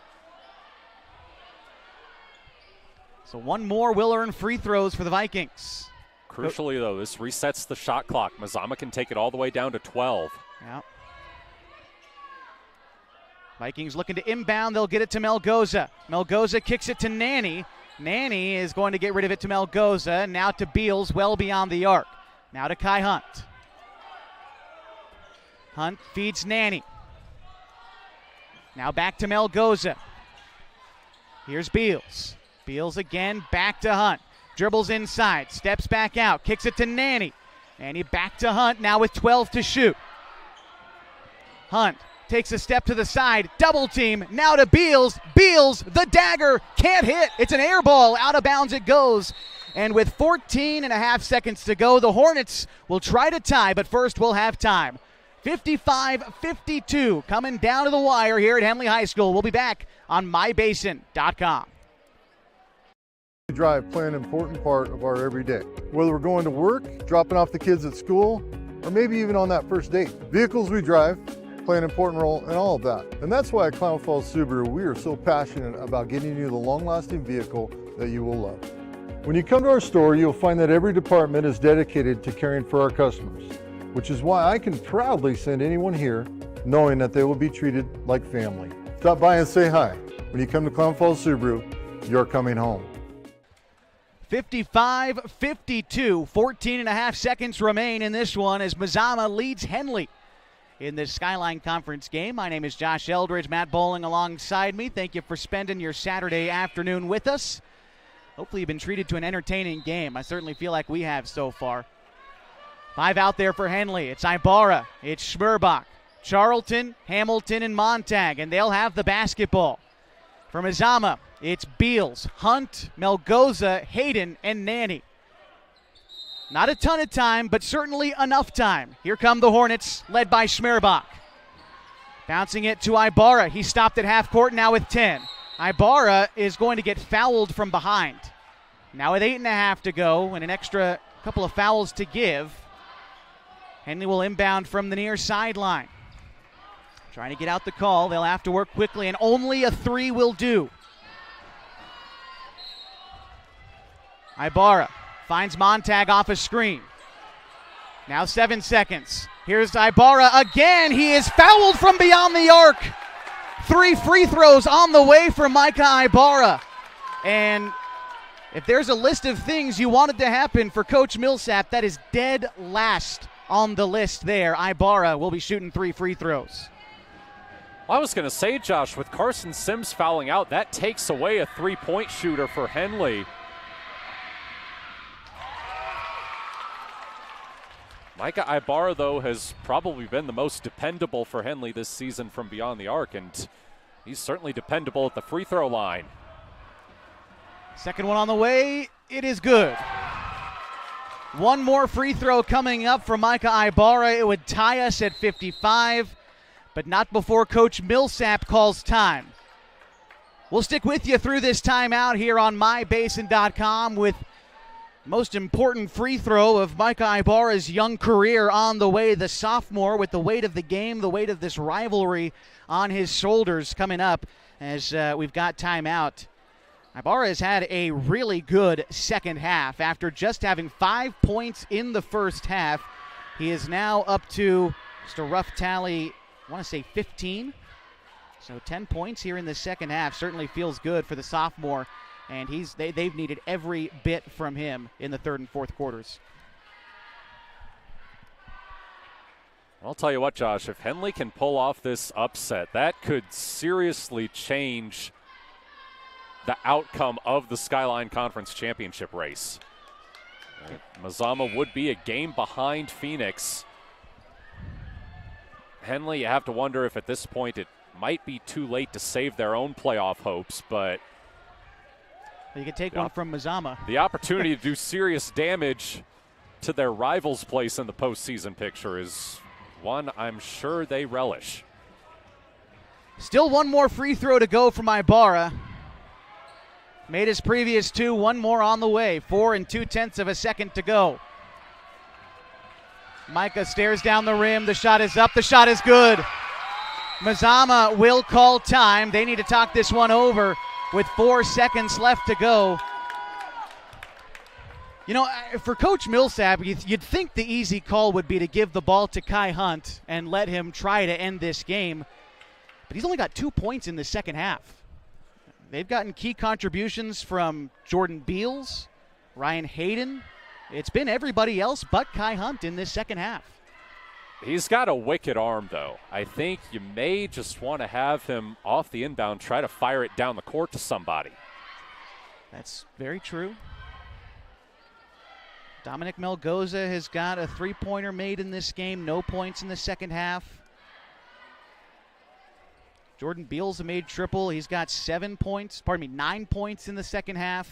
G: So one more will earn free throws for the Vikings.
A: Crucially, though, this resets the shot clock. Mazama can take it all the way down to 12.
G: Yeah. Vikings looking to inbound. They'll get it to Melgoza. Melgoza kicks it to Nanny. Nanny is going to get rid of it to Melgoza. Now to Beals, well beyond the arc. Now to Kai Hunt. Hunt feeds Nanny. Now back to Melgoza. Here's Beals. Beals again, back to Hunt. Dribbles inside, steps back out, kicks it to Nanny. Nanny back to Hunt, now with 12 to shoot. Hunt takes a step to the side, double team, now to Beals. Beals, the dagger, can't hit. It's an air ball, out of bounds it goes. And with 14 and a half seconds to go, the Hornets will try to tie, but first we'll have time. 55-52 coming down to the wire here at Henley High School. We'll be back on mybasin.com.
J: We drive play an important part of our everyday. Whether we're going to work, dropping off the kids at school, or maybe even on that first date. Vehicles we drive play an important role in all of that. And that's why at Klamath Falls Subaru, we are so passionate about getting you the long-lasting vehicle that you will love. When you come to our store, you'll find that every department is dedicated to caring for our customers, which is why I can proudly send anyone here knowing that they will be treated like family. Stop by and say hi. When you come to Klamath Falls Subaru, you're coming home.
G: 55-52, 14 and a half seconds remain in this one as Mazama leads Henley in this Skyline Conference game. My name is Josh Eldridge, Matt Bowling alongside me. Thank you for spending your Saturday afternoon with us. Hopefully you've been treated to an entertaining game. I certainly feel like we have so far. 5 out there for Henley. It's Ibarra, it's Schmerbach, Charlton, Hamilton, and Montag, and they'll have the basketball. For Mazama, it's Beals, Hunt, Melgoza, Hayden, and Nanny. Not a ton of time, but certainly enough time. Here come the Hornets, led by Schmerbach. Bouncing it to Ibarra. He stopped at half court, now with 10. Ibarra is going to get fouled from behind. Now with 8.5 to go and an extra couple of fouls to give, Henley will inbound from the near sideline. Trying to get out the call. They'll have to work quickly, and only a 3 will do. Ibarra finds Montag off a screen. Now 7 seconds. Here's Ibarra again. He is fouled from beyond the arc. 3 free throws on the way for Micah Ibarra. And if there's a list of things you wanted to happen for Coach Millsap, that is dead last on the list there. Ibarra will be shooting 3 free throws.
A: I was going to say, Josh, with Carson Sims fouling out, that takes away a three-point shooter for Henley. Micah Ibarra, though, has probably been the most dependable for Henley this season from beyond the arc, and he's certainly dependable at the free throw line.
G: Second one on the way. It is good. One more free throw coming up for Micah Ibarra. It would tie us at 55, but not before Coach Millsap calls time. We'll stick with you through this timeout here on mybasin.com with most important free throw of Micah Ibarra's young career on the way. The sophomore with the weight of the game, the weight of this rivalry on his shoulders coming up as we've got timeout. Ibarra has had a really good second half. After just having 5 points in the first half, he is now up to just a rough tally, I want to say 15. So 10 points here in the second half certainly feels good for the sophomore, and they've needed every bit from him in the third and fourth quarters.
A: I'll tell you what, Josh, if Henley can pull off this upset, that could seriously change the outcome of the Skyline Conference Championship race. Mazama would be a game behind Phoenix. Henley, you have to wonder if at this point it might be too late to save their own playoff hopes, but
G: you can take one from Mazama.
A: The opportunity to do serious damage to their rivals' place in the postseason picture is one I'm sure they relish.
G: Still one more free throw to go from Ibarra. Made his previous two, one more on the way. 4 2/10 seconds to go. Micah stares down the rim. The shot is up. The shot is good. Mazama will call time. They need to talk this one over with 4 seconds left to go. You know, for Coach Millsap, you'd think the easy call would be to give the ball to Kai Hunt and let him try to end this game. But he's only got 2 points in the second half. They've gotten key contributions from Jordan Beals, Ryan Hayden. It's been everybody else but Kai Hunt in this second half.
A: He's got a wicked arm, though. I think you may just want to have him off the inbound, try to fire it down the court to somebody.
G: That's very true. Dominic Melgoza has got a three-pointer made in this game. No points in the second half. Jordan Beals made triple. He's got 9 points in the second half.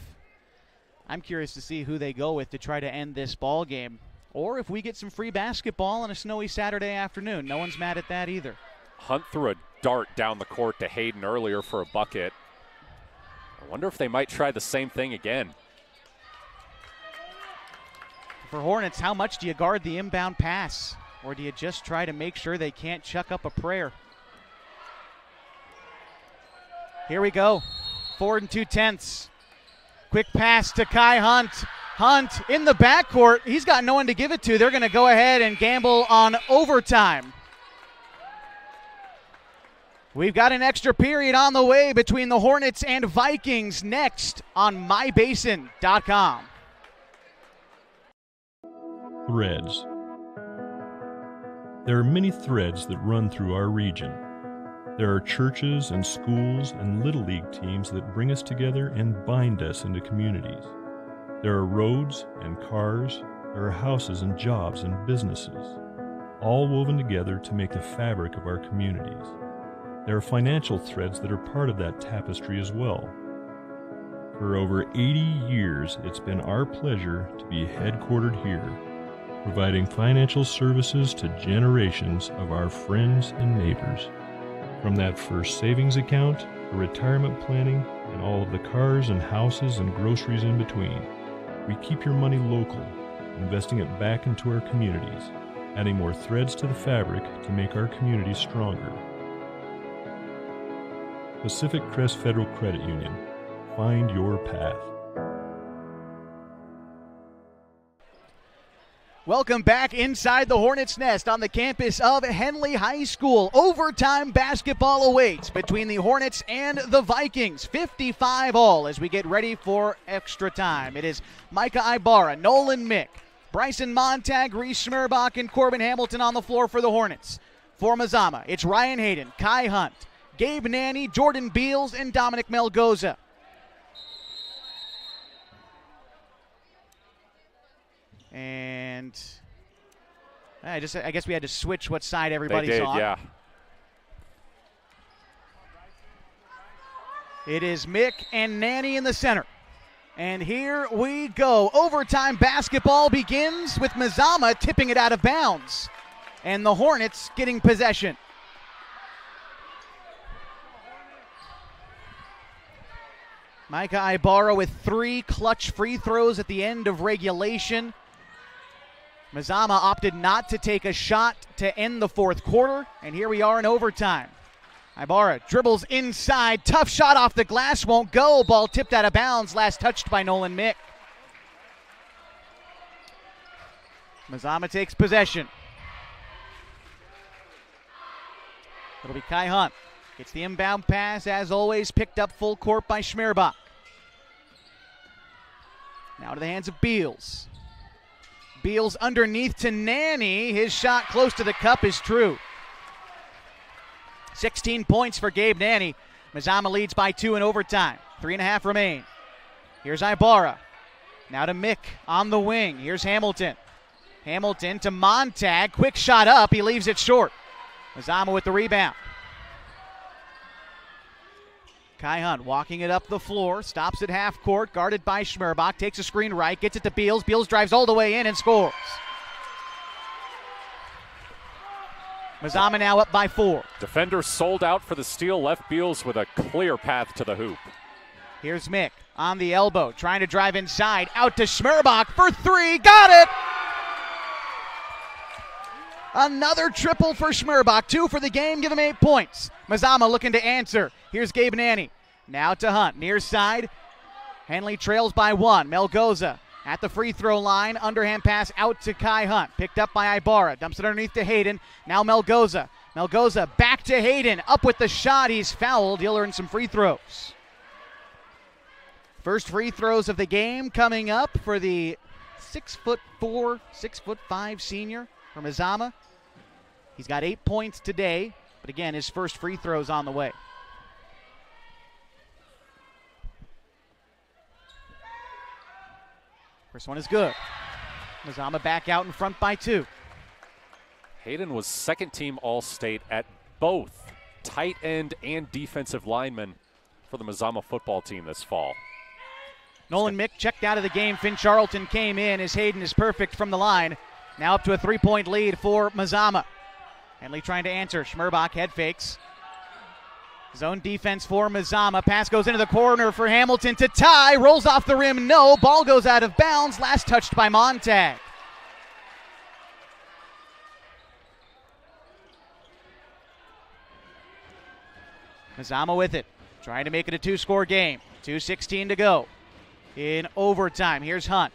G: I'm curious to see who they go with to try to end this ball game. Or if we get some free basketball on a snowy Saturday afternoon. No one's mad at that either.
A: Hunt threw a dart down the court to Hayden earlier for a bucket. I wonder if they might try the same thing again.
G: For Hornets, how much do you guard the inbound pass? Or do you just try to make sure they can't chuck up a prayer? Here we go. 4 2/10. Quick pass to Kai Hunt. Hunt in the backcourt. He's got no one to give it to. They're going to go ahead and gamble on overtime. We've got an extra period on the way between the Hornets and Vikings next on mybasin.com.
C: Threads. There are many threads that run through our region. There are churches and schools and Little League teams that bring us together and bind us into communities. There are roads and cars, there are houses and jobs and businesses, all woven together to make the fabric of our communities. There are financial threads that are part of that tapestry as well. For over 80 years, it's been our pleasure to be headquartered here, providing financial services to generations of our friends and neighbors. From that first savings account, to retirement planning, and all of the cars and houses and groceries in between. We keep your money local, investing it back into our communities, adding more threads to the fabric to make our communities stronger. Pacific Crest Federal Credit Union. Find your path.
G: Welcome back inside the Hornets' nest on the campus of Henley High School. Overtime basketball awaits between the Hornets and the Vikings. 55 all as we get ready for extra time. It is Micah Ibarra, Nolan Mick, Bryson Montag, Reese Schmerbach, and Corbin Hamilton on the floor for the Hornets. For Mazama, it's Ryan Hayden, Kai Hunt, Gabe Nanny, Jordan Beals, and Dominic Melgoza. And I guess we had to switch what side everybody's
A: They did,
G: on.
A: yeah.
G: It is Mick and Nanny in the center. And here we go. Overtime basketball begins with Mazama tipping it out of bounds. And the Hornets getting possession. Micah Ibarra with 3 clutch free throws at the end of regulation. Mazama opted not to take a shot to end the fourth quarter, and here we are in overtime. Ibarra dribbles inside, tough shot off the glass, won't go. Ball tipped out of bounds, last touched by Nolan Mick. Mazama takes possession. It'll be Kai Hunt. Gets the inbound pass, as always, picked up full court by Schmerbach. Now to the hands of Beals. Beals underneath to Nanny. His shot close to the cup is true. 16 points for Gabe Nanny. Mazama leads by 2 in overtime. 3.5 remain. Here's Ibarra. Now to Mick on the wing. Here's Hamilton. Hamilton to Montag. Quick shot up. He leaves it short. Mazama with the rebound. Kai Hunt walking it up the floor, stops at half court, guarded by Schmerbach, takes a screen right, gets it to Beals. Beals drives all the way in and scores. Mazama now up by 4.
A: Defender sold out for the steal, left Beals with a clear path to the hoop.
G: Here's Mick on the elbow, trying to drive inside, out to Schmerbach for 3, got it! Another triple for Schmerbach, 2 for the game, give him 8 points. Mazama looking to answer. Here's Gabe Nanny. Now to Hunt, near side. Henley trails by 1. Melgoza at the free throw line. Underhand pass out to Kai Hunt. Picked up by Ibarra. Dumps it underneath to Hayden. Now Melgoza. Melgoza back to Hayden. Up with the shot. He's fouled. He'll earn some free throws. First free throws of the game coming up for the 6'4", 6'5" senior from Mazama. He's got 8 points today, but again, his first free throw's on the way. First one is good. Mazama back out in front by 2.
A: Hayden was second-team All-State at both tight end and defensive lineman for the Mazama football team this fall.
G: Nolan Mick checked out of the game. Finn Charlton came in as Hayden is perfect from the line. Now up to a 3-point lead for Mazama. Henley trying to answer. Schmerbach head fakes. Zone defense for Mazama. Pass goes into the corner for Hamilton to tie. Rolls off the rim. No. Ball goes out of bounds. Last touched by Montag. Mazama with it. Trying to make it a 2-score game. 2:16 to go in overtime. Here's Hunt.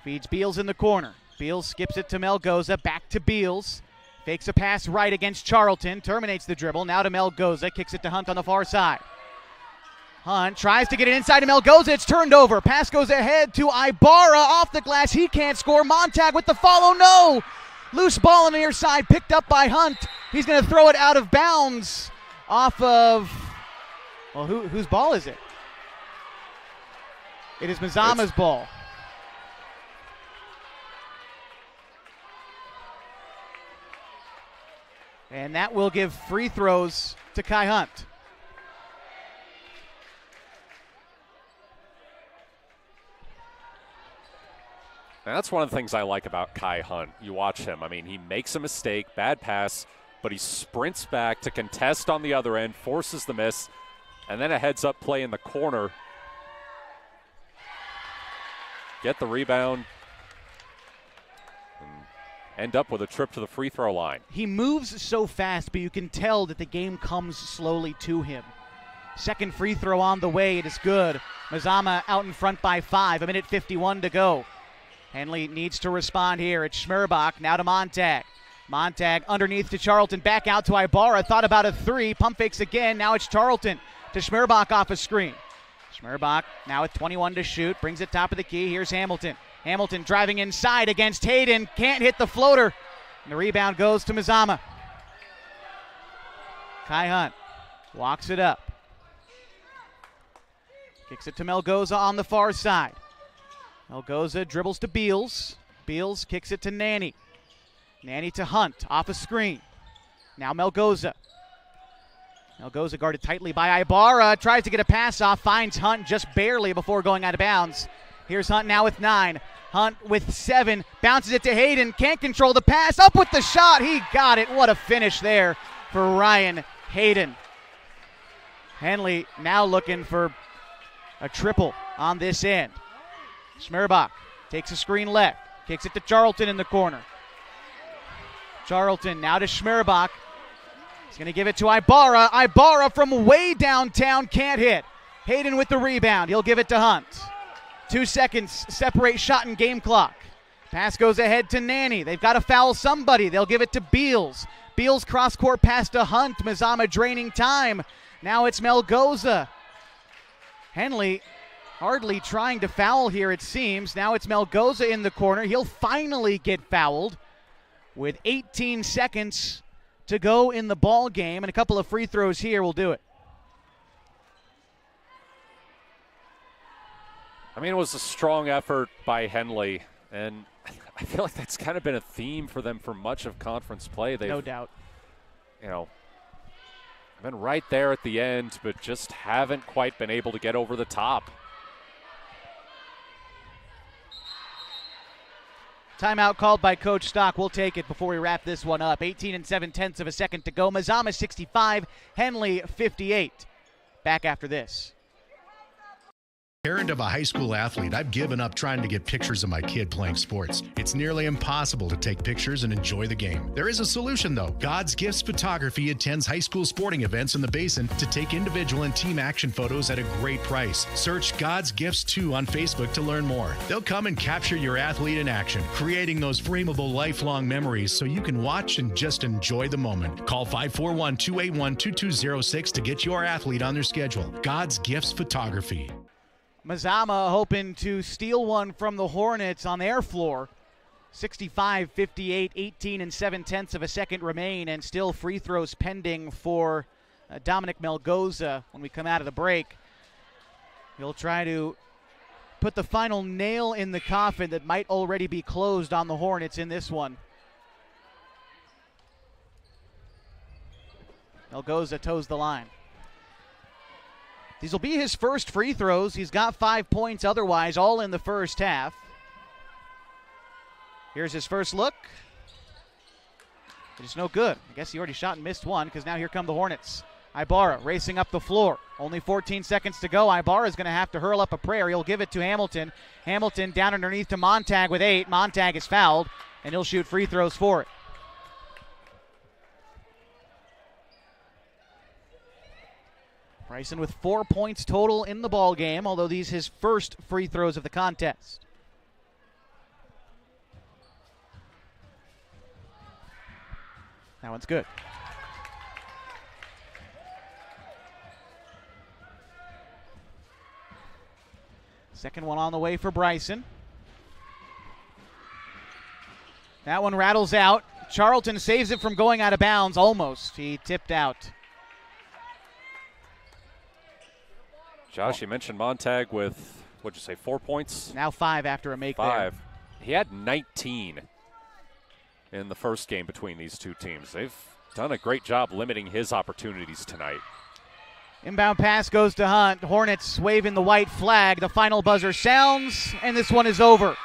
G: Feeds Beals in the corner. Beals skips it to Melgoza. Back to Beals. Fakes a pass right against Charlton. Terminates the dribble. Now to Melgoza. Kicks it to Hunt on the far side. Hunt tries to get it inside to Melgoza. It's turned over. Pass goes ahead to Ibarra. Off the glass. He can't score. Montag with the follow. No! Loose ball on the near side. Picked up by Hunt. He's going to throw it out of bounds. Off of... Well, whose ball is it? It is Mazama's ball. And that will give free throws to Kai Hunt.
A: Now, that's one of the things I like about Kai Hunt. You watch him. I mean, he makes a mistake, bad pass, but he sprints back to contest on the other end, forces the miss, and then a heads-up play in the corner. Get the rebound. End up with a trip to the free throw line.
G: He moves so fast, but you can tell that the game comes slowly to him. Second free throw on the way. It is good. Mazama out in front by 5. 1:51 to go. Henley needs to respond here. It's Schmerbach. Now to Montag. Montag underneath to Charlton. Back out to Ibarra. Thought about a 3. Pump fakes again. Now it's Charlton to Schmerbach off a screen. Schmerbach now with 21 to shoot. Brings it top of the key. Here's Hamilton. Hamilton driving inside against Hayden. Can't hit the floater. And the rebound goes to Mazama. Kai Hunt walks it up. Kicks it to Melgoza on the far side. Melgoza dribbles to Beals. Beals kicks it to Nanny. Nanny to Hunt, off a screen. Now Melgoza. Melgoza guarded tightly by Ibarra, tries to get a pass off, finds Hunt just barely before going out of bounds. Here's Hunt now with 9. Hunt with 7, bounces it to Hayden, can't control the pass, up with the shot, he got it. What a finish there for Ryan Hayden. Henley now looking for a triple on this end. Schmerbach takes a screen left, kicks it to Charlton in the corner. Charlton now to Schmerbach. He's going to give it to Ibarra. Ibarra from way downtown can't hit. Hayden with the rebound. He'll give it to Hunt. 2 seconds separate shot and game clock. Pass goes ahead to Nanny. They've got to foul somebody. They'll give it to Beals. Beals cross-court pass to Hunt. Mazama draining time. Now it's Melgoza. Henley hardly trying to foul here, it seems. Now it's Melgoza in the corner. He'll finally get fouled with 18 seconds to go in the ball game, and a couple of free throws here will do it.
A: I mean, it was a strong effort by Henley, and I feel like that's kind of been a theme for them for much of conference play.
G: No doubt.
A: You know, been right there at the end, but just haven't quite been able to get over the top.
G: Timeout called by Coach Stock. We'll take it before we wrap this one up. 18 7/10 of a second to go. Mazama 65, Henley 58. Back after this.
B: Parent of a high school athlete, I've given up trying to get pictures of my kid playing sports. It's nearly impossible to take pictures and enjoy the game. There is a solution, though. God's Gifts Photography attends high school sporting events in the Basin to take individual and team action photos at a great price. Search God's Gifts 2 on Facebook to learn more. They'll come and capture your athlete in action, creating those frameable lifelong memories so you can watch and just enjoy the moment. Call 541-281-2206 to get your athlete on their schedule. God's Gifts Photography.
G: Mazama hoping to steal one from the Hornets on their floor. 65-58, 18 7/10 of a second remain, and still free throws pending for Dominic Melgoza when we come out of the break. He'll try to put the final nail in the coffin that might already be closed on the Hornets in this one. Melgoza toes the line. These will be his first free throws. He's got 5 points otherwise, all in the first half. Here's his first look. It's no good. I guess he already shot and missed one, because now here come the Hornets. Ibarra racing up the floor. Only 14 seconds to go. Ibarra's going to have to hurl up a prayer. He'll give it to Hamilton. Hamilton down underneath to Montag with 8. Montag is fouled, and he'll shoot free throws for it. Bryson with 4 points total in the ball game, although these his first free throws of the contest. That one's good. Second one on the way for Bryson. That one rattles out. Charlton saves it from going out of bounds almost. He tipped out.
A: Josh, you mentioned Montag with, what'd you say, 4 points?
G: Now 5 after a make
A: 5.
G: there.
A: He had 19 in the first game between these two teams. They've done a great job limiting his opportunities tonight.
G: Inbound pass goes to Hunt. Hornets waving the white flag. The final buzzer sounds, and this one is over.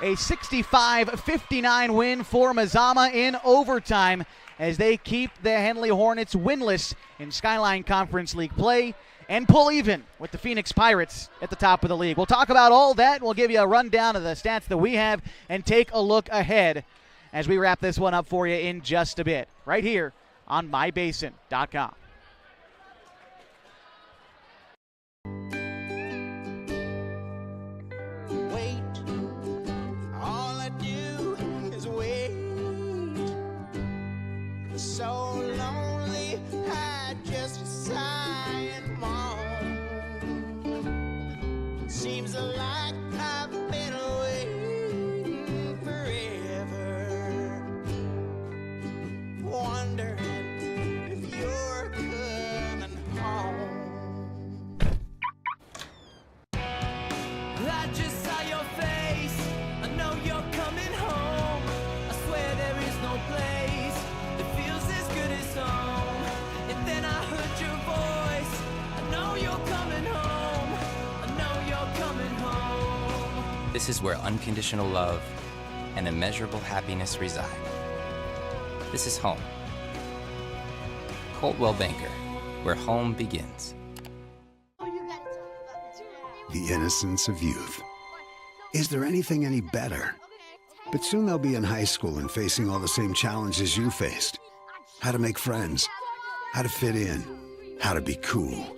G: A 65-59 win for Mazama in overtime as they keep the Henley Hornets winless in Skyline Conference League play and pull even with the Phoenix Pirates at the top of the league. We'll talk about all that. We'll give you a rundown of the stats that we have and take a look ahead as we wrap this one up for you in just a bit, right here on mybasin.com.
H: So lonely, I just sigh and moan. Seems like I've been waiting forever, wondering if you're
I: This is where unconditional love and immeasurable happiness reside. This is home. Coldwell Banker, where home begins.
K: The innocence of youth. Is there anything any better? But soon they'll be in high school and facing all the same challenges you faced. How to make friends, how to fit in, how to be cool.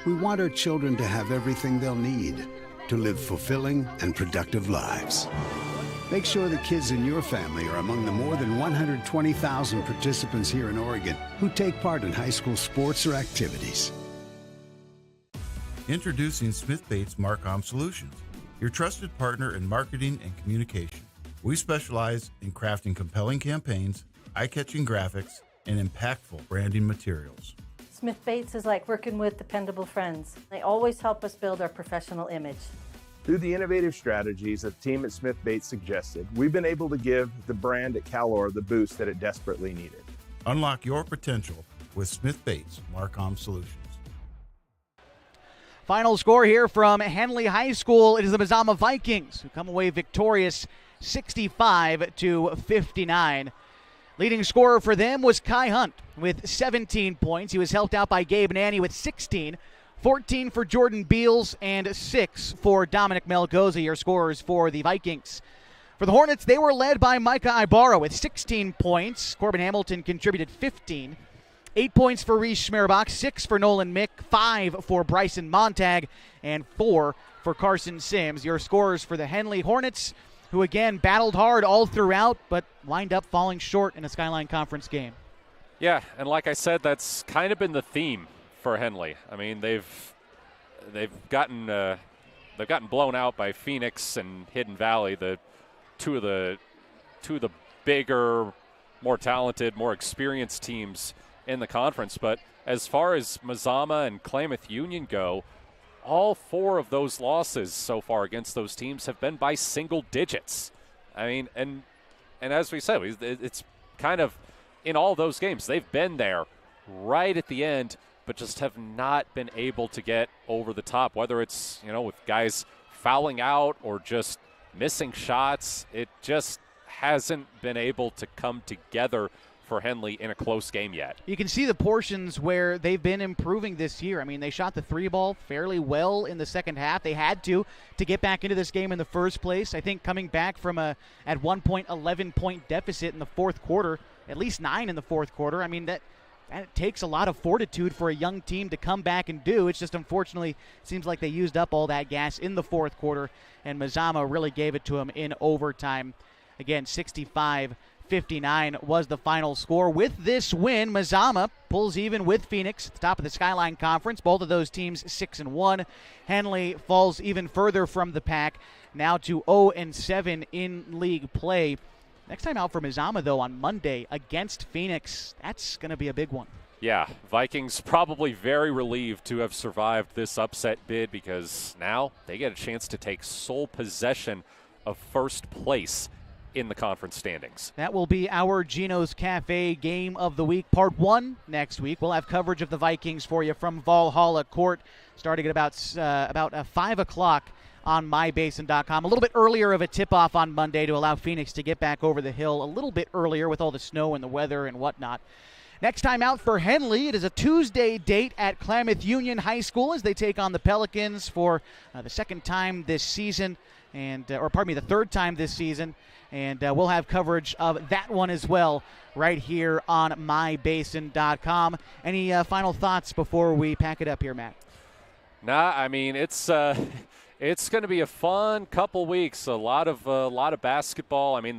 K: We want our children to have everything they'll need to live fulfilling and productive lives. Make sure the kids in your family are among the more than 120,000 participants here in Oregon who take part in high school sports or activities.
L: Introducing Smith Bates Marcom Solutions, your trusted partner in marketing and communication. We specialize in crafting compelling campaigns, eye-catching graphics, and impactful branding materials.
M: Smith Bates is like working with dependable friends. They always help us build our professional image.
N: Through the innovative strategies that the team at Smith Bates suggested, we've been able to give the brand at Calor the boost that it desperately needed.
L: Unlock your potential with Smith Bates Marcom Solutions.
G: Final score here from Henley High School. It is the Mazama Vikings who come away victorious 65-59. Leading scorer for them was Kai Hunt with 17 points. He was helped out by Gabe Nanny with 16. 14 for Jordan Beals and 6 for Dominic Melgoza, your scorers for the Vikings. For the Hornets, they were led by Micah Ibarra with 16 points. Corbin Hamilton contributed 15. 8 points for Reese Schmerbach, 6 for Nolan Mick, 5 for Bryson Montag, and 4 for Carson Sims. Your scorers for the Henley Hornets, who again battled hard all throughout, but wind up falling short in a Skyline Conference game.
A: Yeah, and like I said, that's kind of been the theme for Henley. I mean, they've gotten blown out by Phoenix and Hidden Valley, the two of the bigger, more talented, more experienced teams in the conference. But as far as Mazama and Klamath Union go, all 4 of those losses so far against those teams have been by single digits. I mean, and as we said, it's kind of in all those games, they've been there right at the end, but just have not been able to get over the top, whether it's, with guys fouling out or just missing shots. It just hasn't been able to come together for Henley in a close game yet.
G: You can see the portions where they've been improving this year. I mean, they shot the 3 ball fairly well in the second half. They had to get back into this game in the first place. I think coming back from at one point 11-point deficit in the fourth quarter, at least 9 in the fourth quarter. I mean, that takes a lot of fortitude for a young team to come back and do. It's just unfortunately seems like they used up all that gas in the fourth quarter, and Mazama really gave it to them in overtime. Again, 65-59 was the final score. With this win, Mazama pulls even with Phoenix at the top of the Skyline Conference. Both of those teams 6-1. Henley falls even further from the pack, now to 0-7 in league play. Next time out for Mazama, though, on Monday against Phoenix. That's going to be a big one.
A: Yeah, Vikings probably very relieved to have survived this upset bid, because now they get a chance to take sole possession of first place in the conference standings.
G: That will be our Gino's Cafe Game of the Week, Part 1 next week. We'll have coverage of the Vikings for you from Valhalla Court starting at about 5 o'clock on mybasin.com. A little bit earlier of a tip-off on Monday to allow Phoenix to get back over the hill a little bit earlier with all the snow and the weather and whatnot. Next time out for Henley, it is a Tuesday date at Klamath Union High School as they take on the Pelicans for the second time this season, the third time this season. And we'll have coverage of that one as well right here on mybasin.com. Any final thoughts before we pack it up here, Matt?
A: Nah, I mean, it's going to be a fun couple weeks. A lot of basketball. I mean,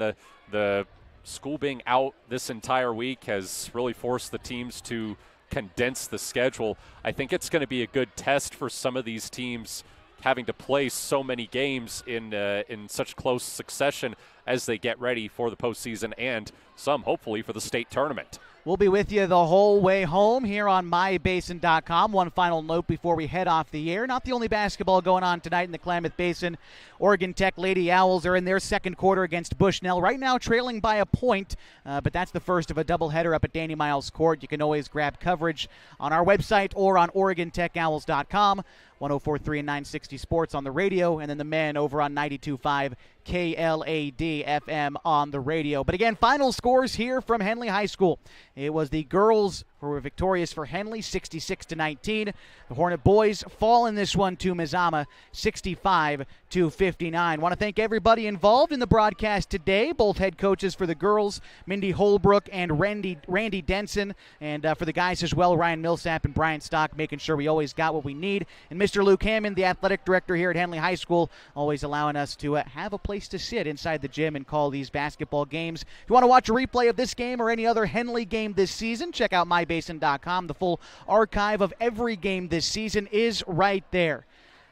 A: the school being out this entire week has really forced the teams to condense the schedule. I think it's going to be a good test for some of these teams having to play so many games in such close succession as they get ready for the postseason and some hopefully for the state tournament.
G: We'll be with you the whole way home here on mybasin.com. One final note before we head off the air. Not the only basketball going on tonight in the Klamath Basin. Oregon Tech Lady Owls are in their second quarter against Bushnell. Right now trailing by a point, but that's the first of a doubleheader up at Danny Miles Court. You can always grab coverage on our website or on OregonTechOwls.com. 104.3 and 960 Sports on the radio, and then the men over on 92.5 KLAD FM on the radio. But again, final scores here from Henley High School. It was the girls who were victorious for Henley, 66-19. The Hornet boys fall in this one to Mazama, 65-59. Want to thank everybody involved in the broadcast today, both head coaches for the girls, Mindy Holbrook and Randy Denson, and for the guys as well, Ryan Millsap and Brian Stock, making sure we always got what we need. And Mr. Luke Hammond, the athletic director here at Henley High School, always allowing us to have a place to sit inside the gym and call these basketball games. If you want to watch a replay of this game or any other Henley game this season, check out mybasin.com. The full archive of every game this season is right there.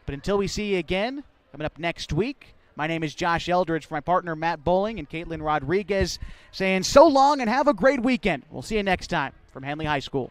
G: But until we see you again, coming up next week, my name is Josh Eldridge for my partner Matt Bowling and Caitlin Rodriguez saying so long and have a great weekend. We'll see you next time from Henley High School.